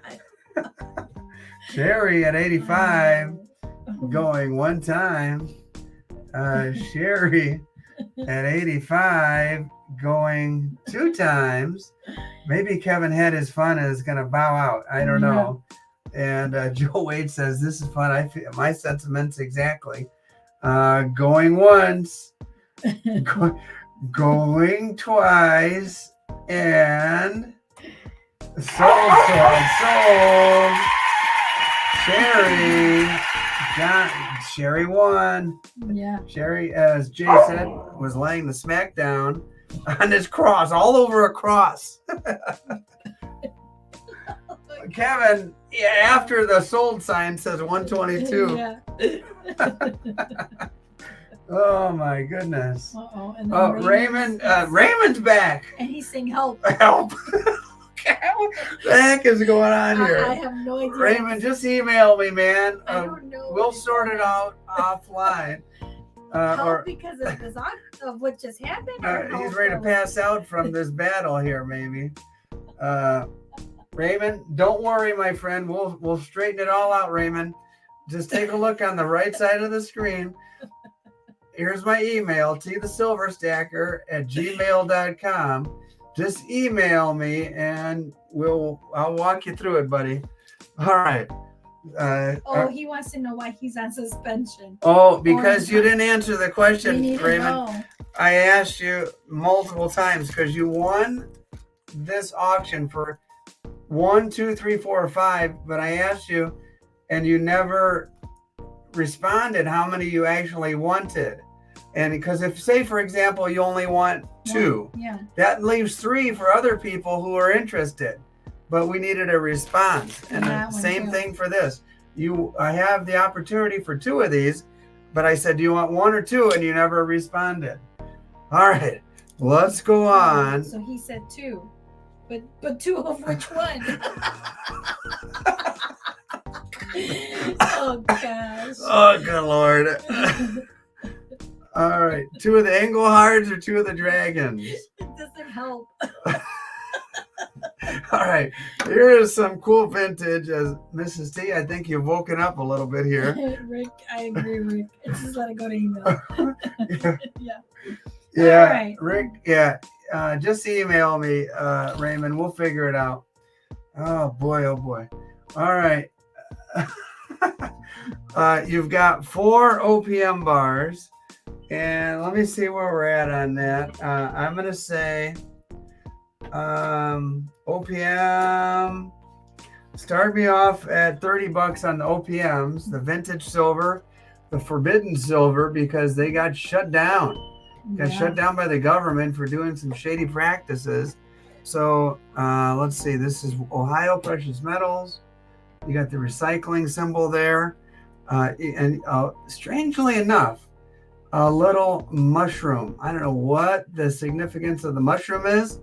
Sherry at 85, going one time. Sherry at 85, going two times. Maybe Kevin had his fun and is going to bow out. I don't know. And Joe Wade says, this is fun. I feel my sentiments exactly. Going once, going twice, and sold. Sherry won. Yeah. Sherry, as Jay said, was laying the smack down on this cross, all over a cross. Kevin, after the sold sign says 122. Yeah. Oh my goodness. Uh-oh. And Oh, Raymond's back. And he's saying help. Help. What the heck is going on here? I have no idea. Raymond, just email me, man. I don't know. We'll sort it out offline. Help because of this of what just happened? He's ready to pass out from this battle here, maybe. Raymond, don't worry, my friend. We'll straighten it all out, Raymond. Just take a look on the right side of the screen. Here's my email, TtheSilverStacker@gmail.com. Just email me and I'll walk you through it, buddy. All right. He wants to know why he's on suspension. Oh, because you didn't answer the question, We need to Raymond. know. I asked you multiple times because you won this auction for 1, 2, 3, 4, 5, but I asked you and you never responded how many you actually wanted. And because if, say, for example, you only want 2, that leaves 3 for other people who are interested. But we needed a response. And the same thing for this. I have the opportunity for 2 of these, but I said, do you want 1 or 2? And you never responded. All right, let's go on. So he said 2, but 2 of which one? Oh, gosh. Oh, good Lord. All right, 2 of the Engelhards or 2 of the Dragons? It doesn't help. All right, here is some cool vintage. As Mrs. T, I think you've woken up a little bit here. Rick, I agree, Rick. Just let it go to email. Yeah, All right. Rick, just email me, Raymond. We'll figure it out. Oh, boy. All right. You've got 4 OPM bars. And let me see where we're at on that. I'm going to say OPM. Start me off at $30 on the OPMs, the vintage silver, the forbidden silver, because they got shut down. Got shut down by the government for doing some shady practices. So let's see. This is Ohio Precious Metals. You got the recycling symbol there. And strangely enough, a little mushroom. I don't know what the significance of the mushroom is,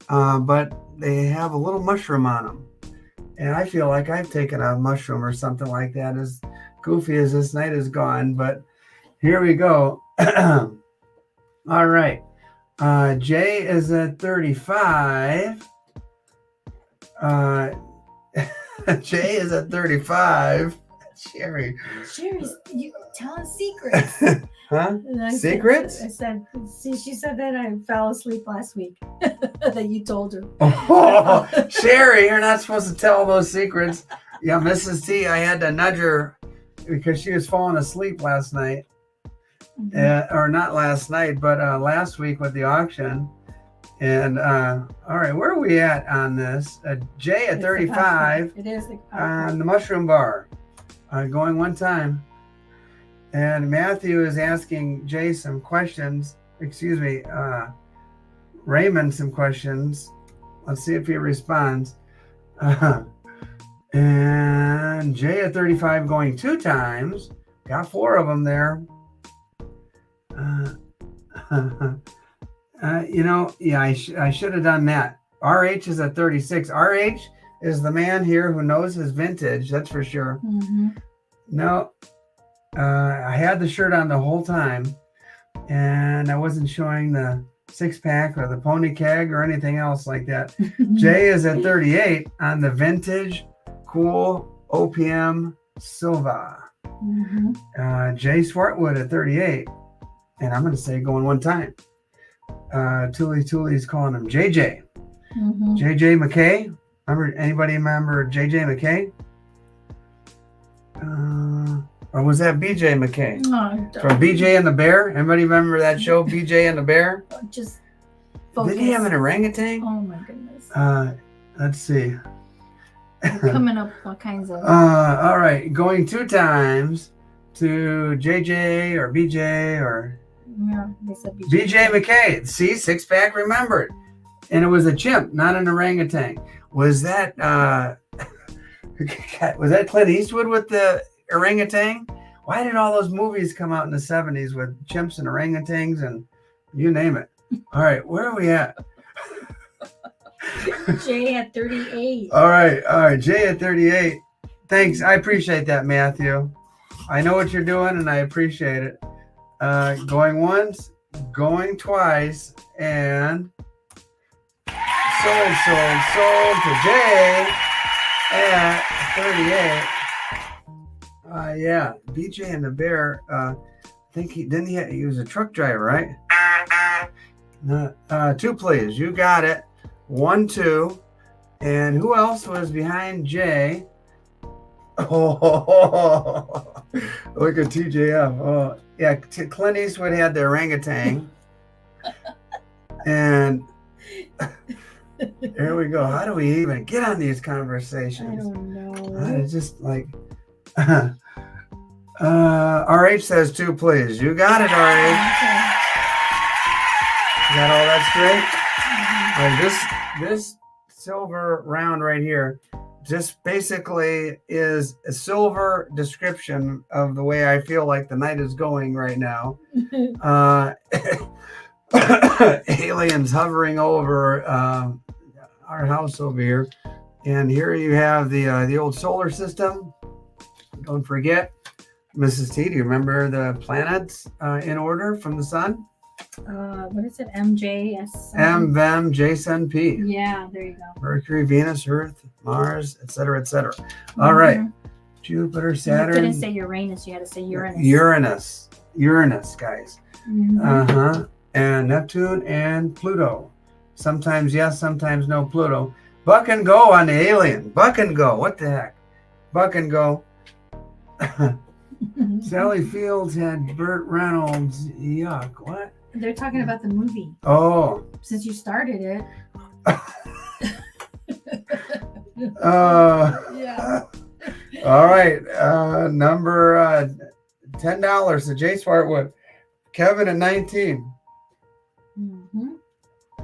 but they have a little mushroom on them. And I feel like I've taken a mushroom or something like that, as goofy as this night is gone. But here we go. All right. Jay is at 35. Jay is at 35. Sherry's you telling secrets. Huh? Secrets? I said, she said that I fell asleep last week. That you told her. Oh, Sherry, you're not supposed to tell those secrets. Yeah, Mrs. T, I had to nudge her because she was falling asleep last night. Or not last night, but last week with the auction. And all right, where are we at on this? Jay at 35. It is on the mushroom bar. Going one time. And Matthew is asking Jay some questions. Excuse me, Raymond some questions. Let's see if he responds. And Jay at 35 going 2 times. Got 4 of them there. I should have done that. RH is at 36. RH is the man here who knows his vintage. That's for sure. No, I had the shirt on the whole time, and I wasn't showing the 6-pack or the pony keg or anything else like that. Jay is at 38 on the vintage cool OPM Silva. Jay Swartwood at 38, and I'm going to say going one time. TuliTuli's calling him JJ. JJ McKay. Anybody remember JJ McKay? Or was that BJ McKay? From BJ and the Bear? Anybody remember that show, BJ and the Bear? Just focus. Did he have an orangutan? Oh my goodness. Let's see. Coming up with all kinds of. All right, going 2 times to JJ or BJ or. Yeah, they said BJ McKay. See, 6-pack remembered. And it was a chimp, not an orangutan. Was that Clint Eastwood with the orangutan? Why did all those movies come out in the 70s with chimps and orangutans and you name it? All right, where are we at? Jay at 38. All right, Jay at 38. Thanks, I appreciate that, Matthew. I know what you're doing and I appreciate it. Going once, going twice, and sold to Jay at 38. Yeah, BJ and the Bear. I think he was a truck driver, right? 2 please. You got it. 1, 2. And who else was behind Jay? Oh, look at TJF. Oh, yeah. Clint Eastwood had the orangutan. And here we go. How do we even get on these conversations? I don't know. It's just like RH says 2 please. You got it, RH. You got all that straight? This silver round right here just basically is a silver description of the way I feel like the night is going right now. Aliens hovering over our house over here. And here you have the old solar system. Don't forget, Mrs. T, do you remember the planets in order from the sun? What is it? MJS? M, Jason, P. Yeah, there you go. Mercury, Venus, Earth, Mars, etc., etc. All right. Jupiter, Saturn. You couldn't say Uranus. You had to say Uranus. Uranus, guys. And Neptune and Pluto. Sometimes yes, sometimes no Pluto. Buck and go on the alien. Buck and go. What the heck? Buck and go. Sally Fields had Burt Reynolds. Yuck. What? They're talking about the movie. Oh. Since you started it. Yeah. All right. Number $10 to Jay Swartwood. Kevin at 19. Mm-hmm.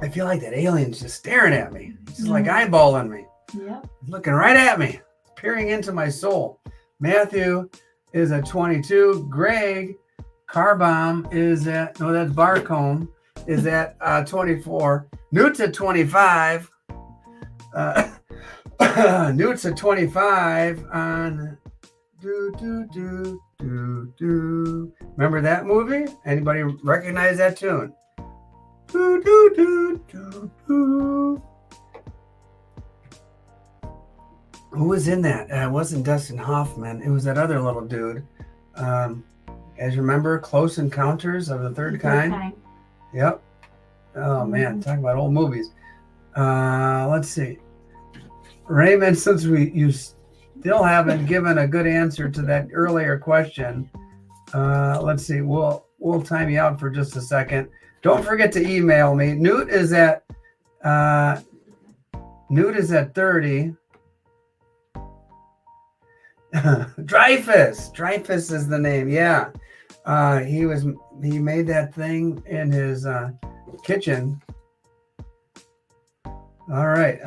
I feel like that alien's just staring at me. He's just like eyeballing me. Yep. Looking right at me. Peering into my soul. Matthew is at 22. Greg Carbomb is at, no, that's Barcombe, is at 24. Newt's at 25. Newt's at 25 on do. Remember that movie? Anybody recognize that tune? Do. Who was in that? It wasn't Dustin Hoffman. It was that other little dude. As you remember, Close Encounters of the Third Kind. Yep. Oh man, talking about old movies. Let's see. Raymond, since you still haven't given a good answer to that earlier question, let's see. We'll time you out for just a second. Don't forget to email me. Newt is at 30. Dreyfus is the name. Yeah. He made that thing in his kitchen. All right.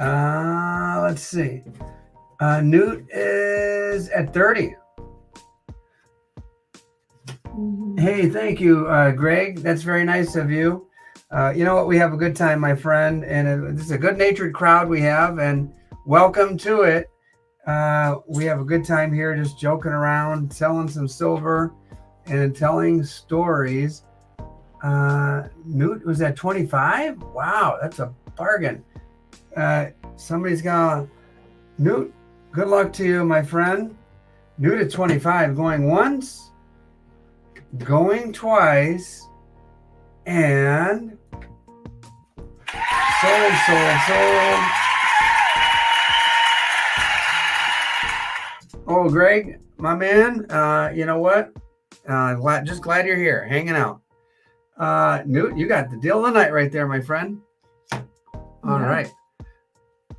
Let's see. Newt is at 30. Mm-hmm. Hey, thank you, Greg. That's very nice of you. You know what? We have a good time, my friend, and this is a good-natured crowd we have, and welcome to it. We have a good time here, just joking around, selling some silver, and telling stories. Newt was at 25. Wow, that's a bargain. Somebody's got Newt. Good luck to you, my friend. Newt at 25, going once, going twice, and sold. Oh, Greg, my man, you know what? Just glad you're here, hanging out. Newt, you got the deal of the night right there, my friend. All right.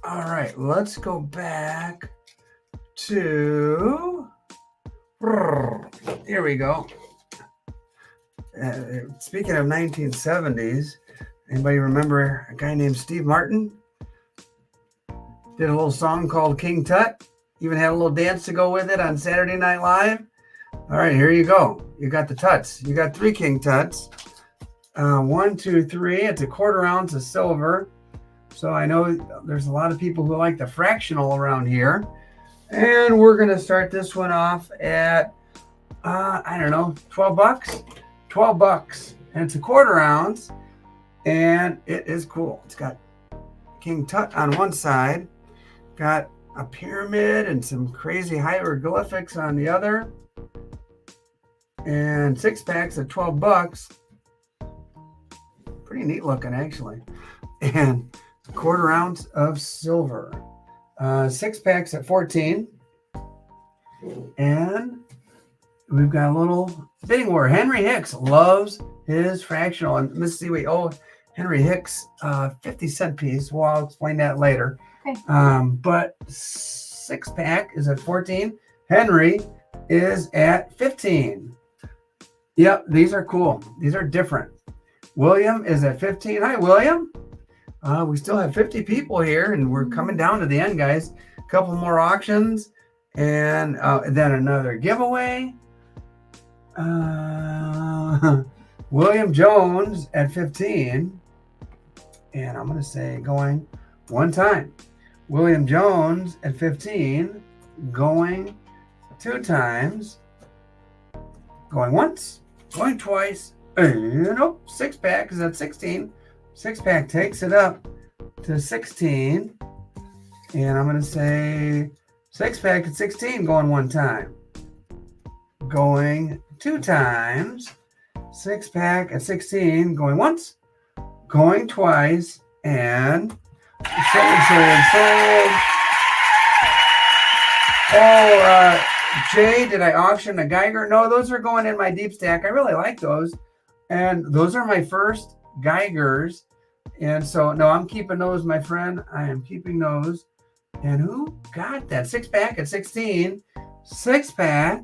All right, let's go back to... Here we go. Speaking of 1970s, anybody remember a guy named Steve Martin? Did a little song called King Tut. Even had a little dance to go with it on Saturday Night Live. All right, here you go. You got the Tuts. You got 3 King Tuts. 1, 2, 3. It's a 1/4 ounce of silver. So I know there's a lot of people who like the fractional around here. And we're going to start this one off at, I don't know, 12 bucks? 12 bucks. And it's a 1/4 ounce. And it is cool. It's got King Tut on one side. Got a pyramid and some crazy hieroglyphics on the other. And 6 packs at 12 bucks. Pretty neat looking, actually. And 1/4 ounce of silver. 6 packs at 14. And we've got a little bidding war. Henry Hicks loves his fractional. And Mississippi, we owe Henry Hicks 50-cent piece. Well, I'll explain that later. Okay. But 6 pack is at 14. Henry is at 15. Yep, these are cool. These are different. William is at 15. Hi, William. We still have 50 people here, and we're coming down to the end, guys. A couple more auctions, and then another giveaway. William Jones at 15. And I'm going to say going one time. William Jones at 15. Going 2 times. Going once. Going twice. Nope. 6 pack is at 16. 6 pack takes it up to 16. And I'm going to say 6 pack at 16 going one time. Going 2 times. 6 pack at 16 going once. Going twice. And sold. Oh, Jay, did I auction a Geiger? No, those are going in my deep stack. I really like those. And those are my first Geigers. And so, no, I'm keeping those, my friend. I am keeping those. And who got that? 6-pack at 16. 6-pack.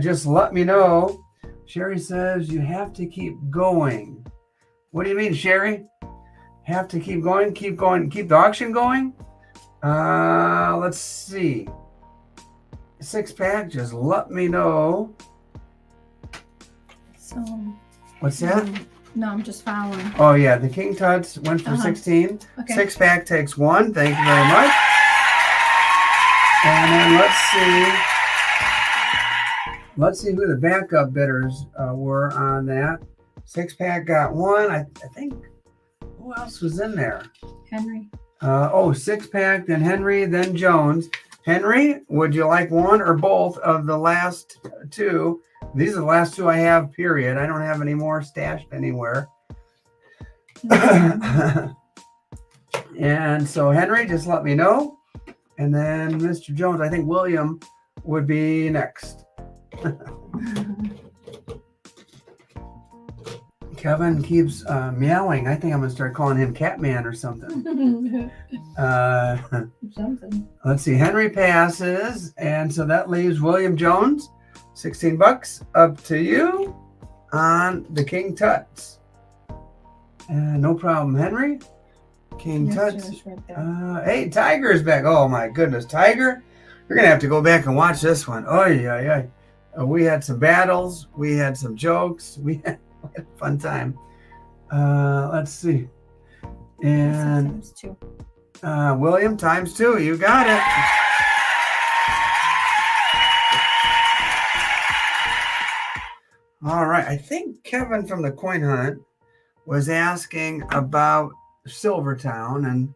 Just let me know. Sherry says you have to keep going. What do you mean, Sherry? Have to keep going, keep the auction going? Let's see. 6-pack, just let me know. So what's that? No, I'm just following. Oh yeah, the King Tuts went for 16. Okay. 6-pack takes 1. Thank you very much. And then let's see who the backup bidders were on that. 6-pack got 1. I think, who else was in there? Henry. 6-pack, then Henry, then Jones. Henry, would you like one or both of the last 2? These are the last 2 I have, period. I don't have any more stashed anywhere. And so Henry, just let me know. And then Mr. Jones, I think William would be next. Kevin keeps meowing. I think I'm going to start calling him Catman or something. Something. Let's see. Henry passes. And so that leaves William Jones. $16 up to you on the King Tuts. No problem, Henry. King Tuts. Right, hey, Tiger's back. Oh my goodness, Tiger. You're going to have to go back and watch this one. Oh, yeah. We had some battles. We had some jokes. We had a fun time. Let's see. And times 2. William times 2. You got it. All right. I think Kevin from the Coin Hunt was asking about Silvertown. And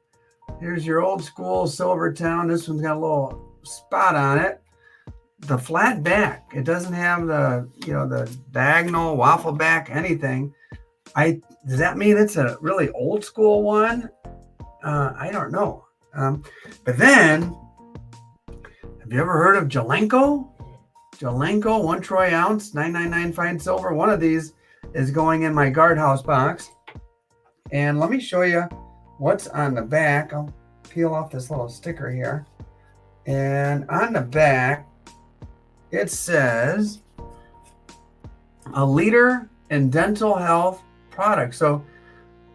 here's your old school Silvertown. This one's got a little spot on it. The flat back. It doesn't have the, the diagonal waffle back, anything. Does that mean it's a really old school one? I don't know. But then, have you ever heard of Jelenko? Jelenko, 1 troy ounce, 999 fine silver. One of these is going in my guardhouse box. And let me show you what's on the back. I'll peel off this little sticker here. And on the back, it says a leader in dental health products. So,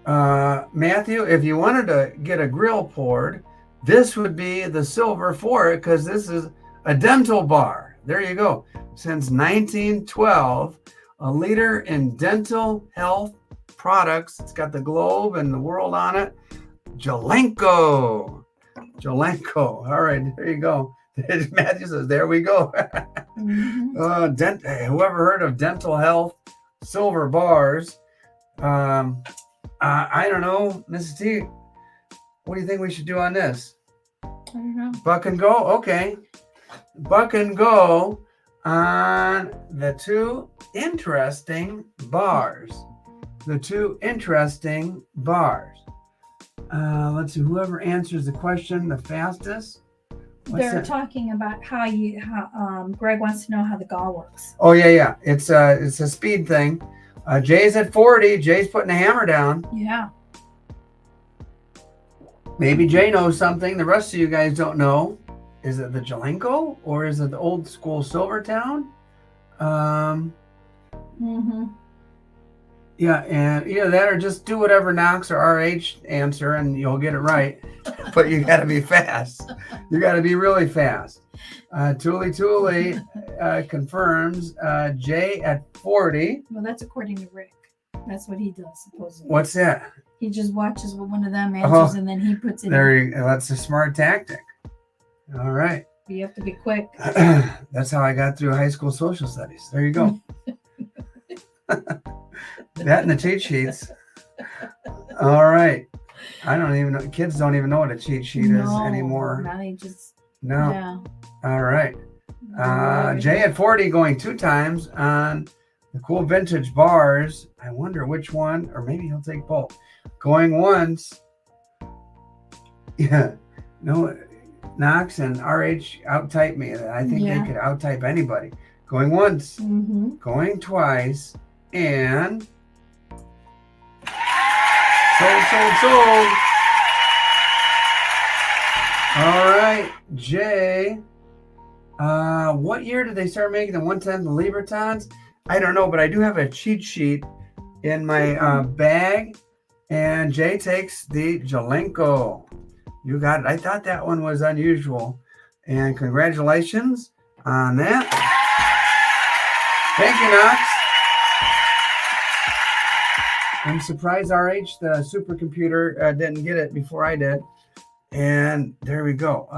Matthew, if you wanted to get a grill poured, this would be the silver for it because this is a dental bar. There you go. Since 1912, a leader in dental health products. It's got the globe and the world on it. Jelenko. All right, there you go. Matthew says, there we go. Whoever heard of dental health silver bars? I don't know, Mrs. T. What do you think we should do on this? I don't know. Buck and go? Okay. Buck and go on the 2 interesting bars. Let's see, whoever answers the question the fastest. They're talking about how Greg wants to know how the gall works. Oh yeah. It's a speed thing. Jay's at 40. Jay's putting the hammer down. Yeah. Maybe Jay knows something the rest of you guys don't know. Is it the Jelenko or is it the old school Silvertown? Yeah, and either that or just do whatever Knox or RH answer and you'll get it right. But you got to be fast. You got to be really fast. TuliTuli confirms Jay at 40. Well, that's according to Rick. That's what he does, supposedly. What's that? He just watches what one of them answers and then he puts it in. That's a smart tactic. All right. You have to be quick. That's how I got through high school social studies. There you go. That and the cheat sheets. All right. I don't even know. Kids don't even know what a cheat sheet is anymore. Now they just. No. Yeah. All right. Jay at 40 going 2 times on the cool vintage bars. I wonder which one, or maybe he'll take both. Going once. Yeah. No. Knox and RH out-type me. I think Yeah. they could out-type anybody. Going once, Mm-hmm. going twice, and sold. All right, Jay. What year did they start making the 110 Libertons? I don't know, but I do have a cheat sheet in my bag. And Jay takes the Jelenko. You got it. I thought that one was unusual. And congratulations on that. Thank you, Knox. I'm surprised RH, the supercomputer, didn't get it before I did. And there we go.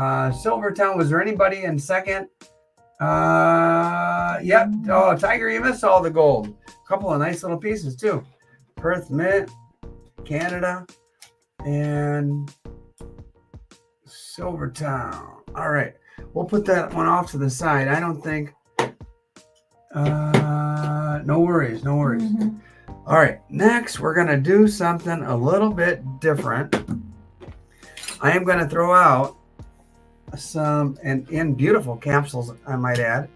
Silvertown, was there anybody in second? Yep. Oh, Tiger, you missed all the gold. A couple of nice little pieces, too. Perth Mint, Canada, and Silvertown. All right. We'll put that one off to the side. I don't think... no worries. Mm-hmm. All right. Next, we're going to do something a little bit different. I am going to throw out some, and in beautiful capsules, I might add,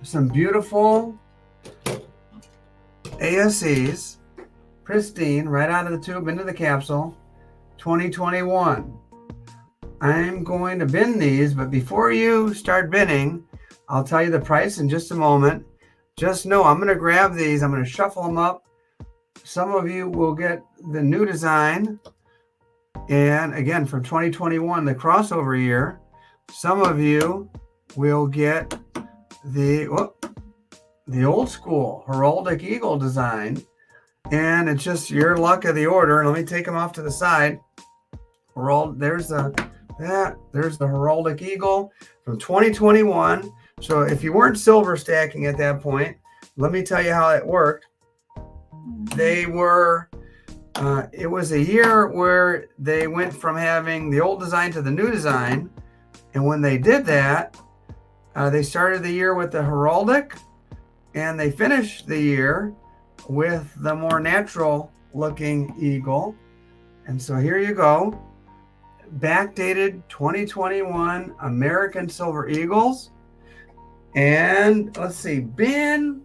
some beautiful ASCs, pristine, right out of the tube into the capsule, 2021. I'm going to bin these, but before you start binning, I'll tell you the price in just a moment. Just know I'm going to grab these, I'm going to shuffle them up. Some of you will get the new design. And again, from 2021, the crossover year, some of you will get the old school heraldic eagle design. And it's just your luck of the order. Let me take them off to the side. There's the heraldic eagle from 2021. So if you weren't silver stacking at that point, let me tell you how it worked. They were... it was a year where they went from having the old design to the new design. And when they did that, they started the year with the heraldic and they finished the year with the more natural looking eagle. And so here you go. Backdated 2021 American Silver Eagles. And let's see, bin,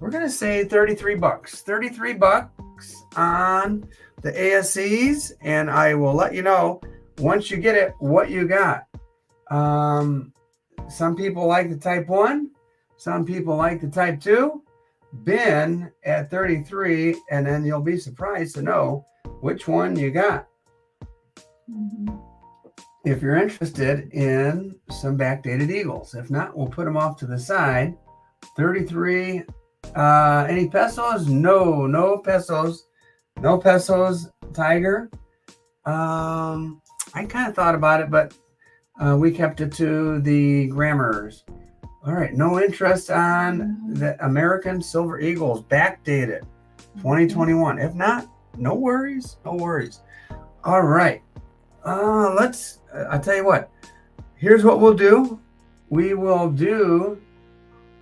we're going to say $33. $33 on the ASCs, and I will let you know once you get it what you got. Some people like the type 1, some people like the type 2. Bin at 33, and then you'll be surprised to know which one you got. Mm-hmm. If you're interested in some backdated eagles. If not, we'll put them off to the side. 33. Any pesos? No pesos. No pesos, Tiger. I kind of thought about it, but we kept it to the grammars. All right, no interest on the American Silver Eagles, backdated 2021. If not, no worries. All right, I'll tell you what. Here's what we'll do. We will do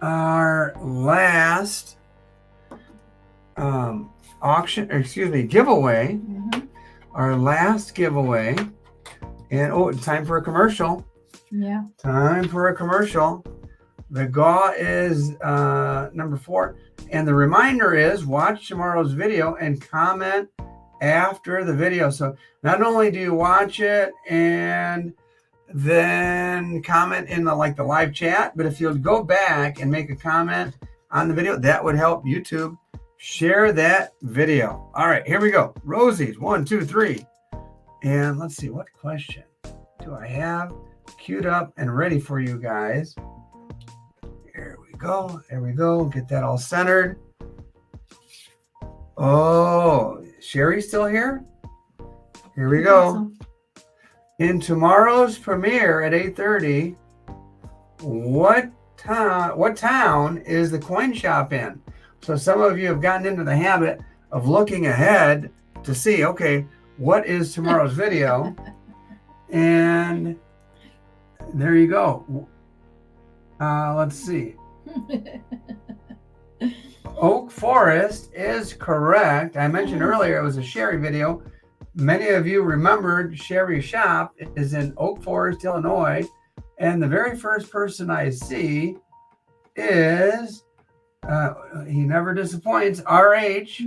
our last giveaway. Mm-hmm. Our last giveaway. And time for a commercial. Yeah. Time for a commercial. The GAW is number 4. And the reminder is watch tomorrow's video and comment after the video. So not only do you watch it and then comment in the live chat, but if you'll go back and make a comment on the video, that would help YouTube share that video. All right, here we go. Rosie's 1, 2, 3. And let's see, what question do I have queued up and ready for you guys? Here we go. There we go. Get that all centered. Oh, Sherry's still here? Here we go. Awesome. In tomorrow's premiere at 8:30, what town is the coin shop in? So some of you have gotten into the habit of looking ahead to see, okay, what is tomorrow's video? And there you go. Let's see. Oak Forest is correct. I mentioned earlier it was a Sherry video. many of you remembered Sherry's shop is in Oak Forest, Illinois. And the very first person I see is, he never disappoints, RH,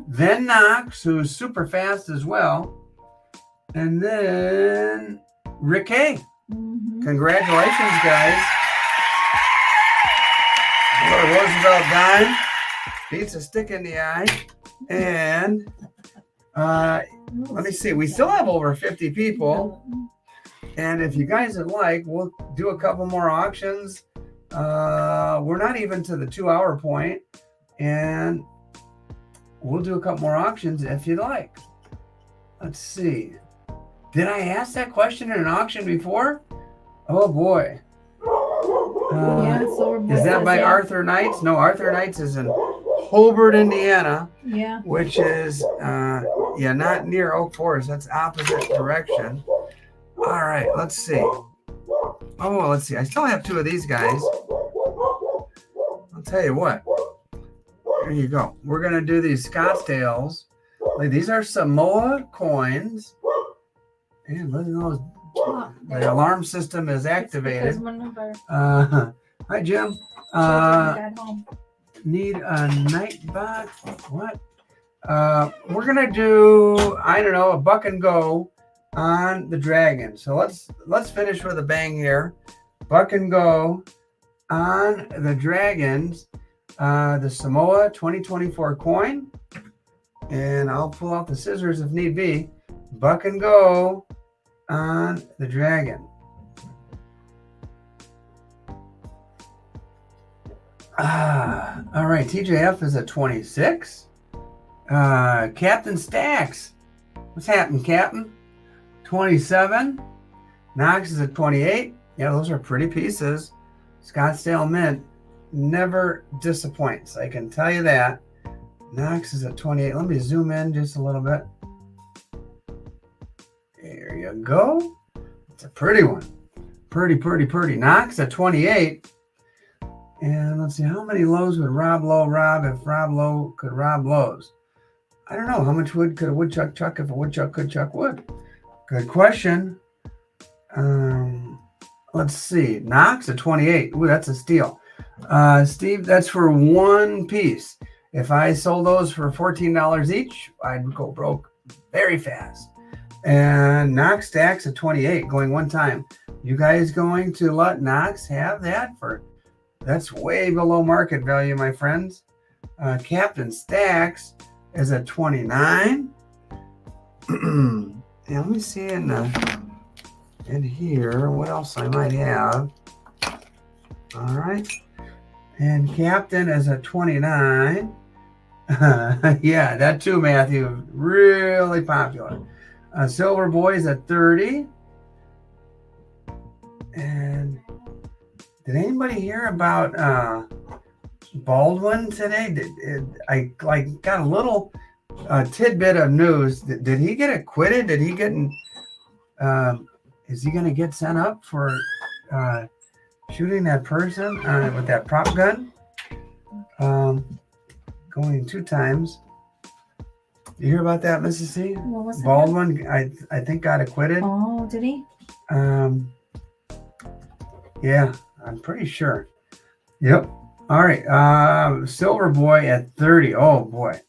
then Knox, who's super fast as well, and then Rick A. Congratulations, guys. Little Roosevelt dime beats a stick in the eye. And let me see, we still have over 50 people. And if you guys would like, we'll do a couple more auctions. We're not even to the 2-hour point, and we'll do a couple more auctions if you'd like. Let's see. Did I ask that question in an auction before? Oh boy. Is that by Arthur Knights? No, Arthur Knights is in Hobart, Indiana. Yeah. Which is, not near Oak Forest. That's opposite direction. All right, let's see. Oh, let's see. I still have 2 of these guys. I'll tell you what. There you go. We're going to do these Scottsdales. These are Samoa coins. And look at those. The alarm system is activated. Hi, Jim. Need a night bot? What? We're going to do, I don't know, a buck and go on the dragon. So let's finish with a bang here. Buck and go on the dragons. The Samoa 2024 coin. And I'll pull out the scissors if need be. Buck and go on the dragon. All right, TJF is at 26. Captain Stacks. What's happening, Captain? 27. Knox is at 28. Yeah, those are pretty pieces. Scottsdale Mint never disappoints. I can tell you that. Knox is at 28. Let me zoom in just a little bit. There you go. It's a pretty one. Pretty. Knox at 28. And let's see, how many lows would Rob Lowe rob if Rob Lowe could rob lows? I don't know. How much wood could a woodchuck chuck if a woodchuck could chuck wood? Good question. Let's see. Knox at 28. Ooh, that's a steal. Steve, that's for one piece. If I sold those for $14 each, I'd go broke very fast. And Knox Stacks at 28, going one time. You guys going to let Knox have that for? That's way below market value, my friends. Captain Stacks is at 29. And let me see in here what else I might have. All right. And Captain is at 29. Yeah, that too, Matthew. Really popular. Silver Boy is at 30. And did anybody hear about Baldwin today? I got a little tidbit of news. Did he get acquitted? Did he get? Is he going to get sent up for shooting that person with that prop gun? Going 2 times. You hear about that, Mrs. C? What was Baldwin, I think got acquitted. Oh, did he? Yeah, I'm pretty sure. Yep. All right. Silver Boy at 30. Oh boy,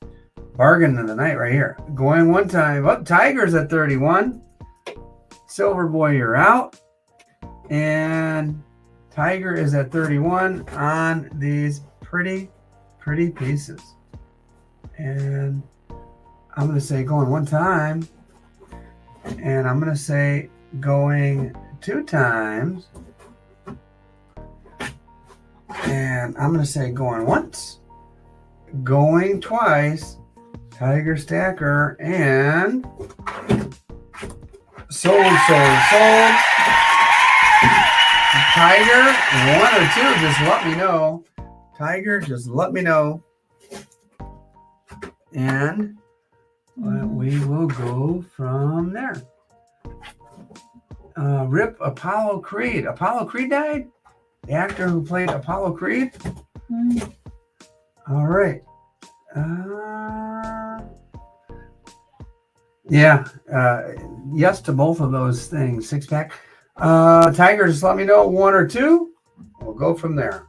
bargain of the night right here. Going one time. Oh, Tiger's at 31. Silver Boy, you're out. And Tiger is at 31 on these pretty pieces. And I'm going to say going one time. And I'm going to say going 2 times. And I'm going to say going once. Going twice. Tiger Stacker and sold. Tiger, 1 or 2, just let me know. Tiger, just let me know. And we will go from there. Rip Apollo Creed. Apollo Creed died? The actor who played Apollo Creed? All right. Yeah. Yes to both of those things. 6-pack. Tiger, just let me know 1 or 2. We'll go from there.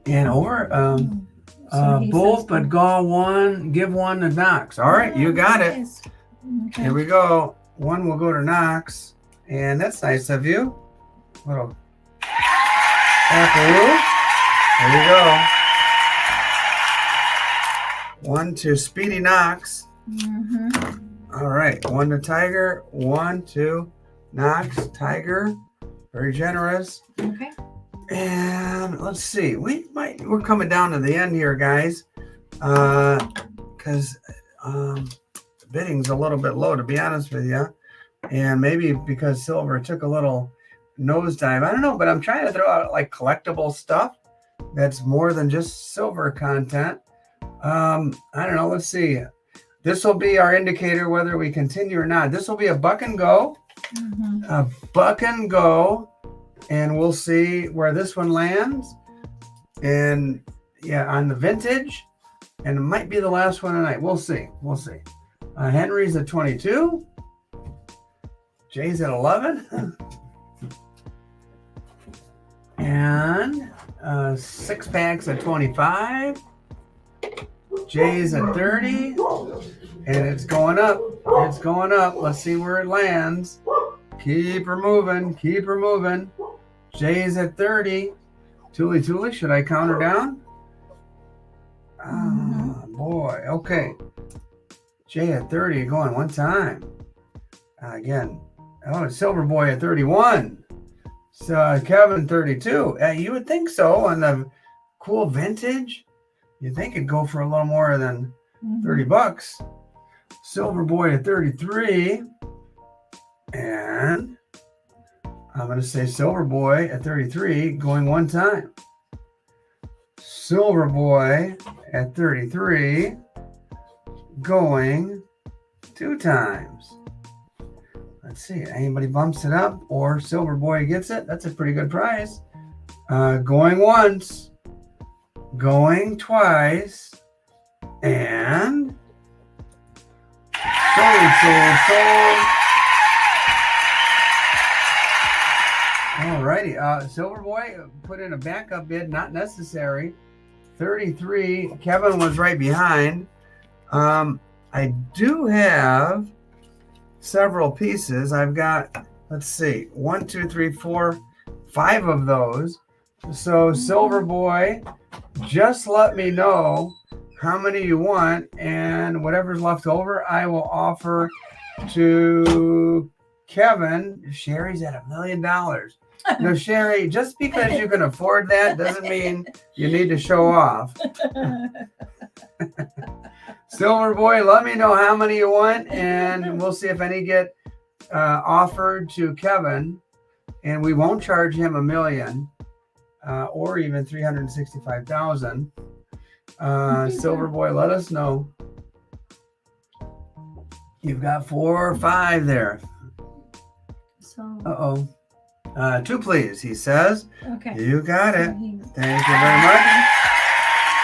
And over. So he Both, says but go 1. Give 1 to Knox. All right, you got it. nice. Okay. Here we go. 1 will go to Knox. And that's nice of you. Little apple. There you go. 1 to Speedy Knox. All right. 1 to Tiger. 1 to Knox. Tiger. Very generous. Okay. And let's see. We're coming down to the end here, guys. Because the bidding's a little bit low, to be honest with you. And maybe because silver took a little nosedive. I don't know, but I'm trying to throw out like collectible stuff that's more than just silver content. I don't know. Let's see. This will be our indicator whether we continue or not. This will be a buck and go. A buck and go. And we'll see where this one lands. And yeah, on the vintage. And it might be the last one tonight. We'll see. We'll see. Henry's at 22. Jay's at 11. And 6-packs at 25. Jay's at 30. And it's going up. It's going up. Let's see where it lands. Keep her moving. Keep her moving. Jay's at 30. TuliTuli, should I count her down? Oh, boy. Okay. Jay at 30 going one time. Again. Oh, Silver Boy at 31. So Kevin 32. You would think so on the cool vintage. You'd think it'd go for a little more than 30 bucks. Silver Boy at 33. And I'm going to say Silver Boy at 33 going one time. Silver Boy at 33 going 2 times. Let's see. Anybody bumps it up or Silver Boy gets it? That's a pretty good price. Going once. Going twice. And sold. Alrighty, Silver Boy put in a backup bid, not necessary. 33. Kevin was right behind. I do have several pieces. I've got, let's see, 1, 2, 3, 4, 5 of those. So Silver Boy, just let me know how many you want, and whatever's left over, I will offer to Kevin. Sherry's at $1 million. No, Sherry, just because you can afford that doesn't mean you need to show off. Silver Boy, let me know how many you want, and we'll see if any get offered to Kevin, and we won't charge him $1 million or even $365,000. Silver Boy, let us know. You've got 4 or 5 there. So. 2, please, he says. Okay. You got it. Thank you very much.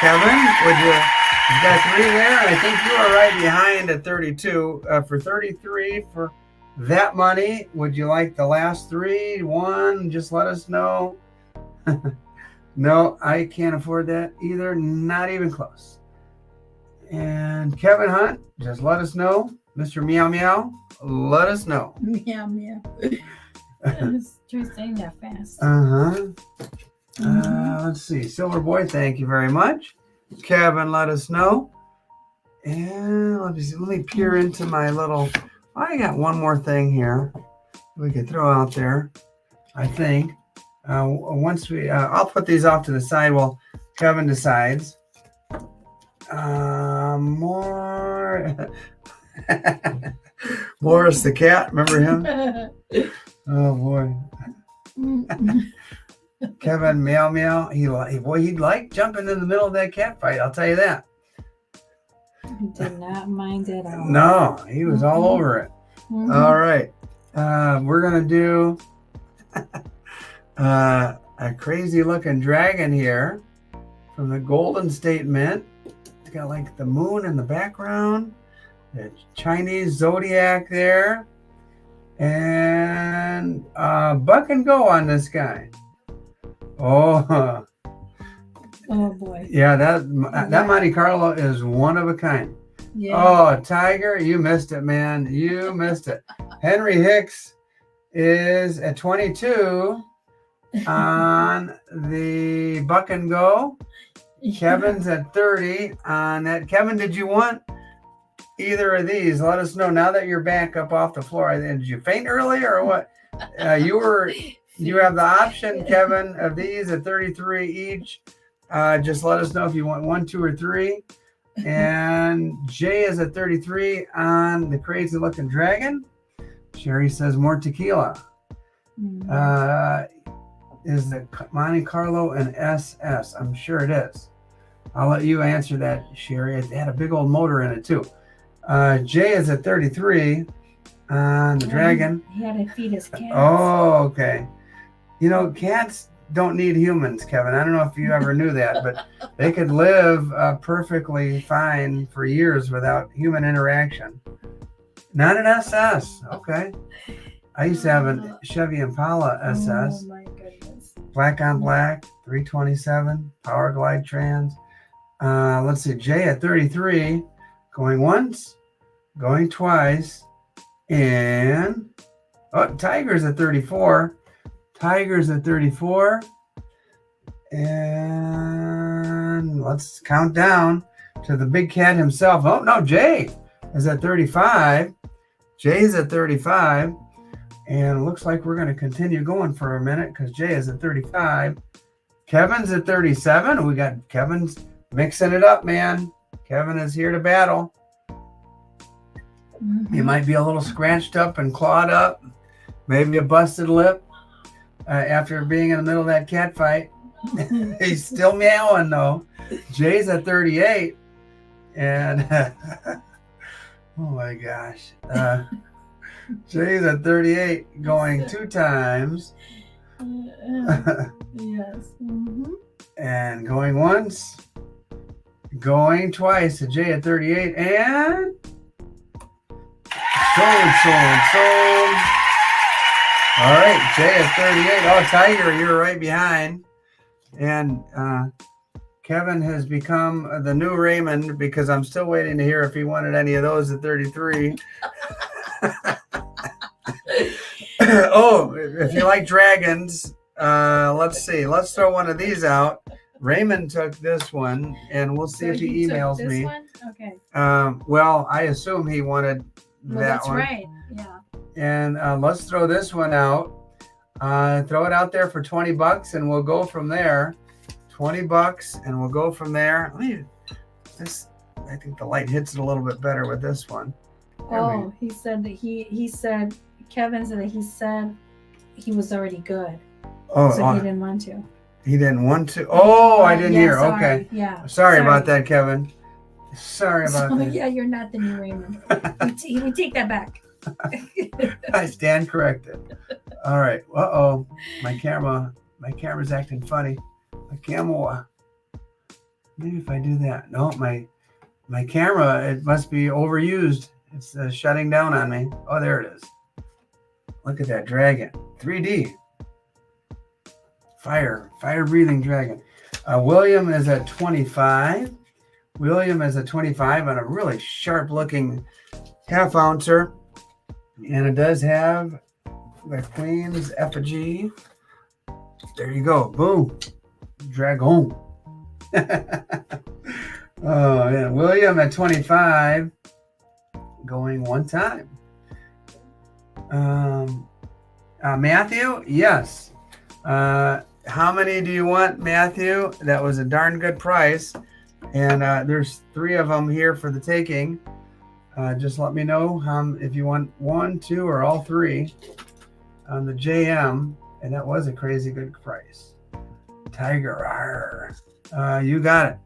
Kevin, you've got 3 there, and I think you are right behind at 32. For 33, for that money, would you like the last 3? 1, just let us know. No, I can't afford that either. Not even close. And Kevin Hunt, just let us know. Mr. Meow Meow, let us know. Meow Meow. Try saying that fast. Let's see. Silver Boy, thank you very much. Kevin, let us know. And let me peer into my little. I got one more thing here we could throw out there. I think once I'll put these off to the side while Kevin decides. More. Boris the cat, remember him? Oh boy. Kevin Meow Meow, he'd like jumping in the middle of that cat fight, I'll tell you that. Did not mind at all. No, he was all over it. All right. We're gonna do a crazy looking dragon here from the Golden State Mint. It's got like the moon in the background. The Chinese Zodiac there. And buck and go on this guy. Oh, boy. yeah, that Monte Carlo is one of a kind. Yeah. Oh, Tiger, you missed it, man. You missed it. Henry Hicks is at 22 on the buck and go. Kevin's at 30 on that. Kevin, did you want either of these? Let us know now that you're back up off the floor. Did you faint earlier or what? You have the option, Kevin, of these at 33 each. Just let us know if you want 1, 2, or 3. And Jay is at 33 on the crazy looking dragon. Sherry says more tequila. Is the Monte Carlo an SS? I'm sure it is. I'll let you answer that, Sherry. It had a big old motor in it too. Jay is at 33 on the dragon. He had to feed his cats. Oh, okay. You know, cats don't need humans, Kevin. I don't know if you ever knew that, but they could live perfectly fine for years without human interaction. Not an SS. Okay. I used to have a Chevy Impala SS. Oh my goodness. Black on black, 327, power glide trans. Let's see, Jay at 33, going once, going twice, and Tiger's at 34. Tiger's at 34. And let's count down to the big cat himself. Oh, no, Jay is at 35. Jay's at 35. And it looks like we're going to continue going for a minute because Jay is at 35. Kevin's at 37. We got Kevin's mixing it up, man. Kevin is here to battle. Mm-hmm. You might be a little scratched up and clawed up. Maybe a busted lip after being in the middle of that cat fight. He's still meowing, though. Jay's at 38. And, oh my gosh. Jay's at 38, going 2 times. Yes. Mm-hmm. And going once. Going twice. So Jay at 38. And sold. All right, Jay at 38. Oh, Tiger, you're right behind. And Kevin has become the new Raymond because I'm still waiting to hear if he wanted any of those at 33. Oh, if you like dragons, let's see. Let's throw one of these out. Raymond took this one, and we'll see if he emails me. One? Okay. Well, I assume he wanted that that's one. That's right. Yeah. And let's throw this one out. Throw it out there for $20, and we'll go from there. $20, and we'll go from there. I think the light hits it a little bit better with this one. He said that he said Kevin said that he said he was already good. So he didn't want to. He didn't want to. Oh, I didn't hear. Sorry. Okay. Yeah. Sorry about that, Kevin. Sorry about that. Yeah, you're not the new Raymond. we take that back. I stand corrected. All right. Uh-oh. My camera's acting funny. My camera. Maybe if I do that. No, my camera, it must be overused. It's shutting down on me. Oh, there it is. Look at that dragon. 3D. Fire breathing dragon. William is at 25. William is at 25 on a really sharp looking half ouncer. And it does have the Queen's effigy. There you go. Boom. Dragon. Oh, yeah. William at 25. Going one time. Matthew? Yes. How many do you want, Matthew? That was a darn good price. And there's 3 of them here for the taking. Just let me know if you want 1, 2, or all 3 on the JM. And that was a crazy good price. Tiger. You got it.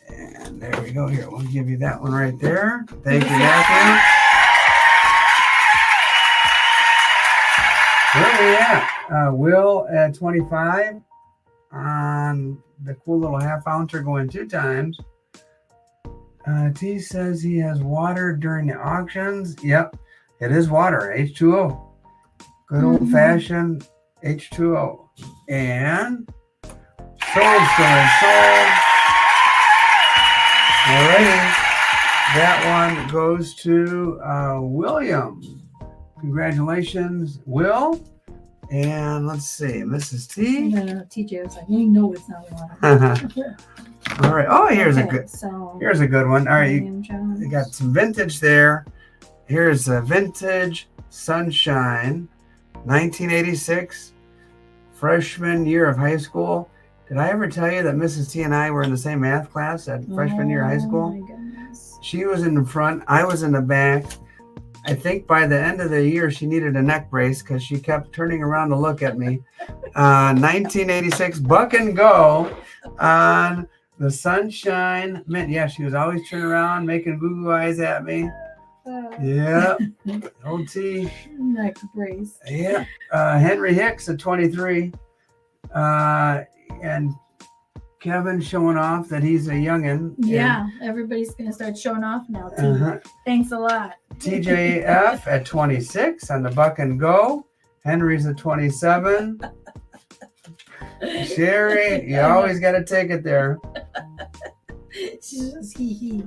And there we go. Here, we'll give you that one right there. Thank you, Matthew. Where are we at? Will at 25 on the cool little half ouncer going 2 times. T says he has water during the auctions. Yep, it is water, H2O. Good old fashioned H2O. And sold. Alrighty. That one goes to William. Congratulations, Will. And let's see, Mrs. T. No, TJ was like, you know it's not water. All right. Oh, here's a good one. All right, you got some vintage there. Here's a vintage Sunshine, 1986, freshman year of high school. Did I ever tell you that Mrs. T and I were in the same math class at freshman year of high school? Oh my goodness. She was in the front, I was in the back. I think by the end of the year, she needed a neck brace because she kept turning around to look at me. 1986 Buck and Go on the Sunshine Mint. Yeah, she was always turning around, making goo eyes at me. Yeah, OT. Neck brace. Yeah, Henry Hicks at 23. And Kevin showing off that he's a youngin'. Yeah, everybody's going to start showing off now, too. Thanks a lot. TJF at 26 on the Buck and Go. Henry's at 27. Sherry, you always got to take it there. She's just hee.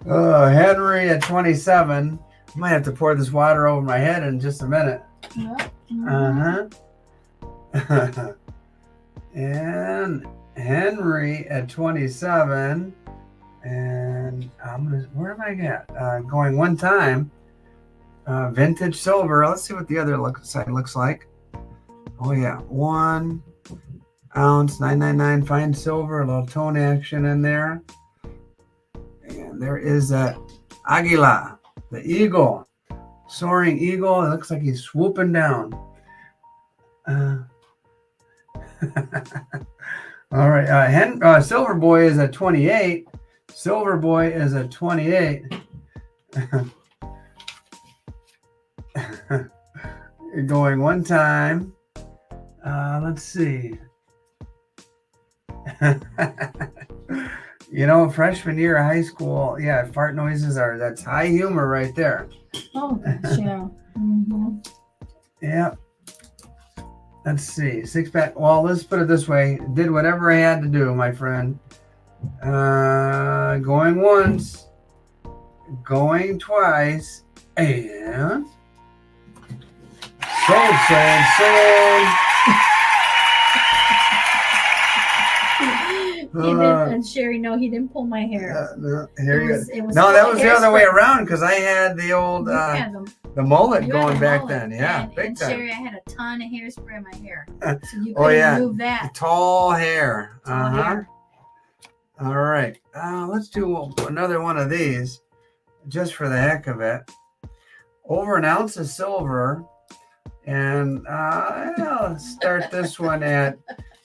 Henry at 27. I might have to pour this water over my head in just a minute. And Henry at 27. And where am I at? Going one time. Vintage silver. Let's see what the other side looks like. Oh yeah, 1 ounce, 999 fine silver, a little tone action in there. And there is that Águila, the eagle, soaring eagle. It looks like he's swooping down. All right, Silver Boy is at 28. Silver Boy is at 28. Going one time. Let's see. Freshman year of high school, yeah, fart noises that's high humor right there. Oh, gosh, yeah. Yeah. Let's see. 6-pack. Well, let's put it this way. Did whatever I had to do, my friend. Going once. Going twice. And sold. And Sherry, no, he didn't pull my hair. No, that was the other way around because I had the old the mullet going back then. Yeah, big time. Sherry, I had a ton of hairspray in my hair, so you couldn't move that. Tall hair. All right, let's do another one of these, just for the heck of it. Over an ounce of silver, and I'll start this one at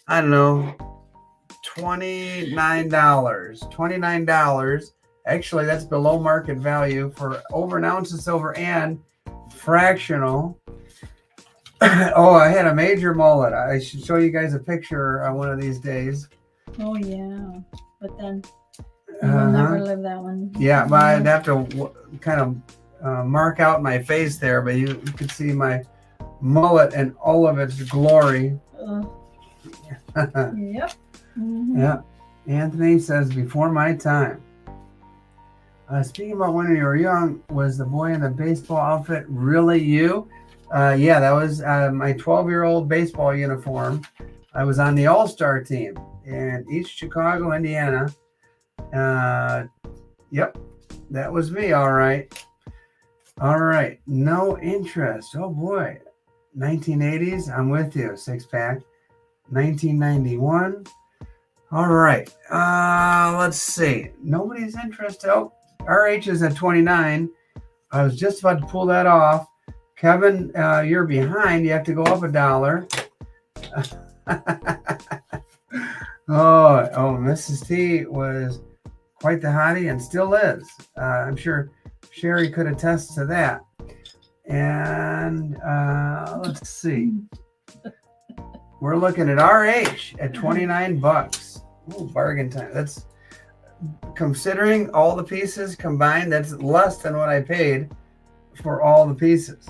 $29. Actually, that's below market value for over an ounce of silver and fractional. Oh, I had a major mullet. I should show you guys a picture one of these days. Oh, yeah. But then you'll never live that one. Yeah, but I'd have to kind of mark out my face there, but you could see my mullet and all of its glory. Yep. Yeah. Anthony says, before my time. Speaking about when you were young, was the boy in the baseball outfit really you? Yeah, that was my 12-year-old baseball uniform. I was on the All-Star team in East Chicago, Indiana. Yep, that was me, all right. All right, no interest. Oh, boy. 1980s, I'm with you, 6-pack. 1991. All right, let's see. Nobody's interested. Oh, RH is at 29. I was just about to pull that off. Kevin, you're behind. You have to go up $1. Oh, Mrs. T was quite the hottie and still is. I'm sure Sherry could attest to that. And let's see. We're looking at RH at $29. Ooh, bargain time. That's considering all the pieces combined. That's less than what I paid for all the pieces.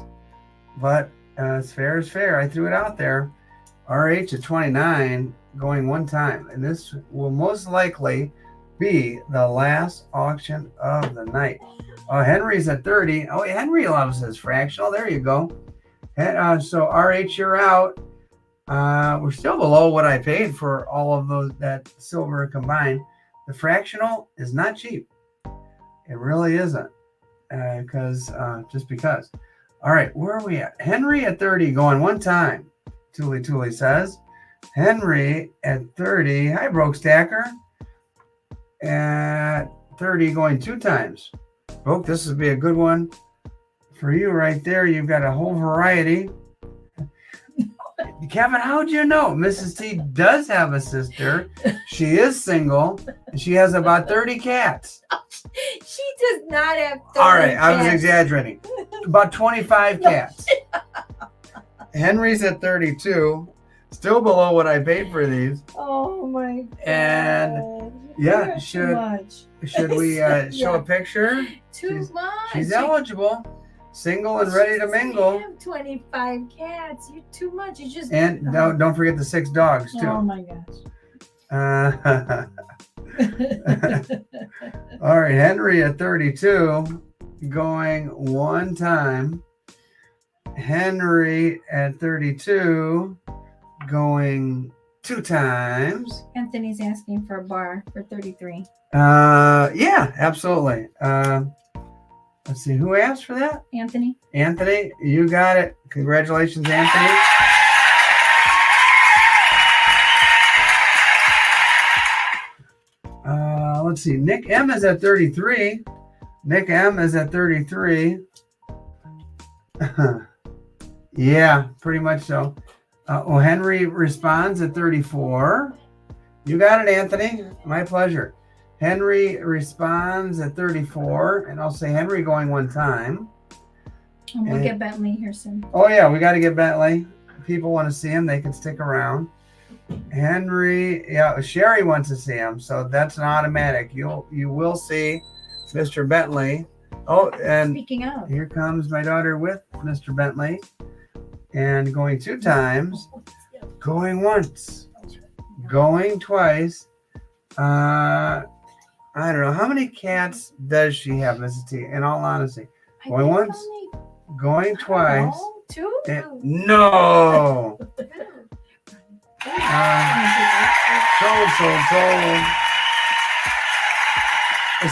But it's fair is fair. I threw it out there. RH at 29 going one time. And this will most likely be the last auction of the night. Henry's at 30. Oh, Henry loves his fractional. There you go. So RH, you're out. We're still below what I paid for all of those, that silver combined. The fractional is not cheap. It really isn't. Just because. All right, where are we at? Henry at 30 going one time. TuliTuli says. Henry at 30. Hi, Broke Stacker. At 30 going two times. Broke, this would be a good one for you right there. You've got a whole variety. Kevin, how'd you know? Mrs. T does have a sister. She is single. And she has about 30 cats. She does not have 30 All right, cats. I was exaggerating. About 25 cats. Henry's at 32. Still below what I paid for these. Oh my God. And yeah, should we show a picture? Too much. She's eligible. Single and ready to mingle. You have 25 cats. You're too much. You just And don't forget the 6 dogs too. Oh my gosh. All right, Henry at 32 going one time. Henry at 32 going two times. Anthony's asking for a bar for 33. Yeah, absolutely. Let's see, who asked for that? Anthony. Anthony, you got it. Congratulations, Anthony. Let's see, Nick M is at 33. Nick M is at 33. Yeah, pretty much so. Henry responds at 34. You got it, Anthony. My pleasure. Henry responds at 34, and I'll say Henry going one time. And we'll get Bentley here soon. Oh, yeah, we got to get Bentley. People want to see him. They can stick around. Henry, yeah, Sherry wants to see him, so that's an automatic. You will see Mr. Bentley. Oh, and speaking of, here comes my daughter with Mr. Bentley. And going two times, going once, going twice. I don't know. How many cats does she have, Mrs. T? In all honesty. Going once, going twice. Two? No. Sold.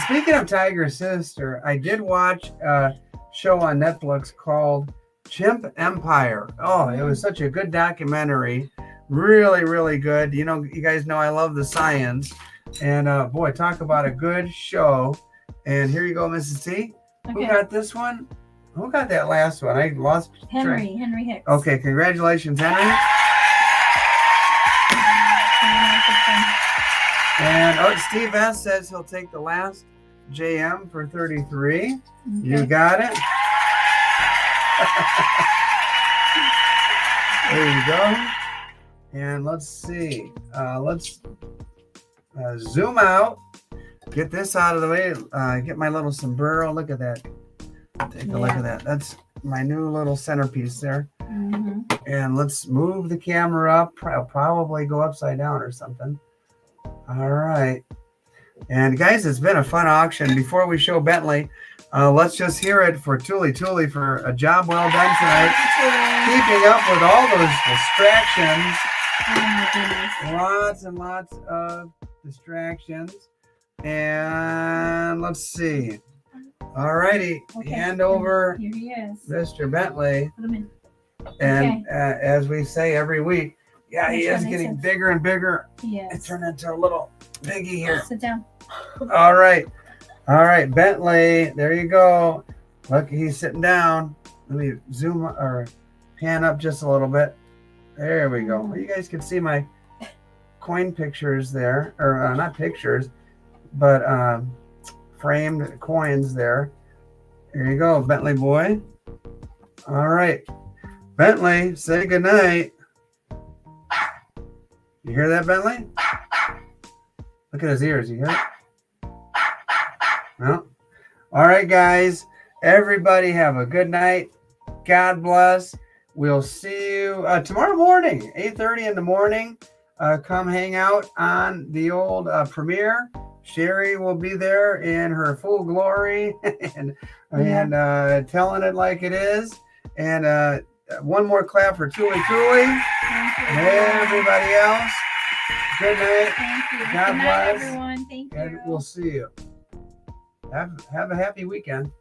Speaking of Tiger's sister, I did watch a show on Netflix called Chimp Empire. Oh, it was such a good documentary. Really, really good. You know, you guys know I love the science. And boy, talk about a good show. And here you go, Mrs. T. Okay. Who got this one? Who got that last one? I lost track. Henry Hicks. Okay, congratulations, Henry. And Steve S says he'll take the last JM for 33. Okay. You got it. There you go. And let's see. Let's zoom out. Get this out of the way. Get my little sombrero. Look at that. Take a look at that. That's my new little centerpiece there. Mm-hmm. And let's move the camera up. I'll probably go upside down or something. All right. And guys, it's been a fun auction. Before we show Bentley, let's just hear it for TuliTuli for a job well done tonight. Keeping up with all those distractions. Oh my goodness. Lots and lots of distractions. And let's see. All righty. Okay. Hand over here he is. Mr. Bentley. Put him in. And as we say every week, yeah, he is getting bigger and bigger. Yes. It turned into a little biggie here. Sit down. All right. Bentley. There you go. Look, he's sitting down. Let me zoom or pan up just a little bit. There we go. Well, you guys can see my coin pictures there, or not pictures, but framed coins there. There you go, Bentley boy. All right. Bentley, say goodnight. You hear that, Bentley? Look at his ears. You hear it? Well, all right, guys. Everybody have a good night. God bless. We'll see you tomorrow morning, 8:30 in the morning. Come hang out on the old premiere. Sherry will be there in her full glory and telling it like it is. And one more clap for TuliTuli and everybody else. Good night. Thank you. God Good night, bless. everyone. Thank you. And we'll see you. Have a happy weekend.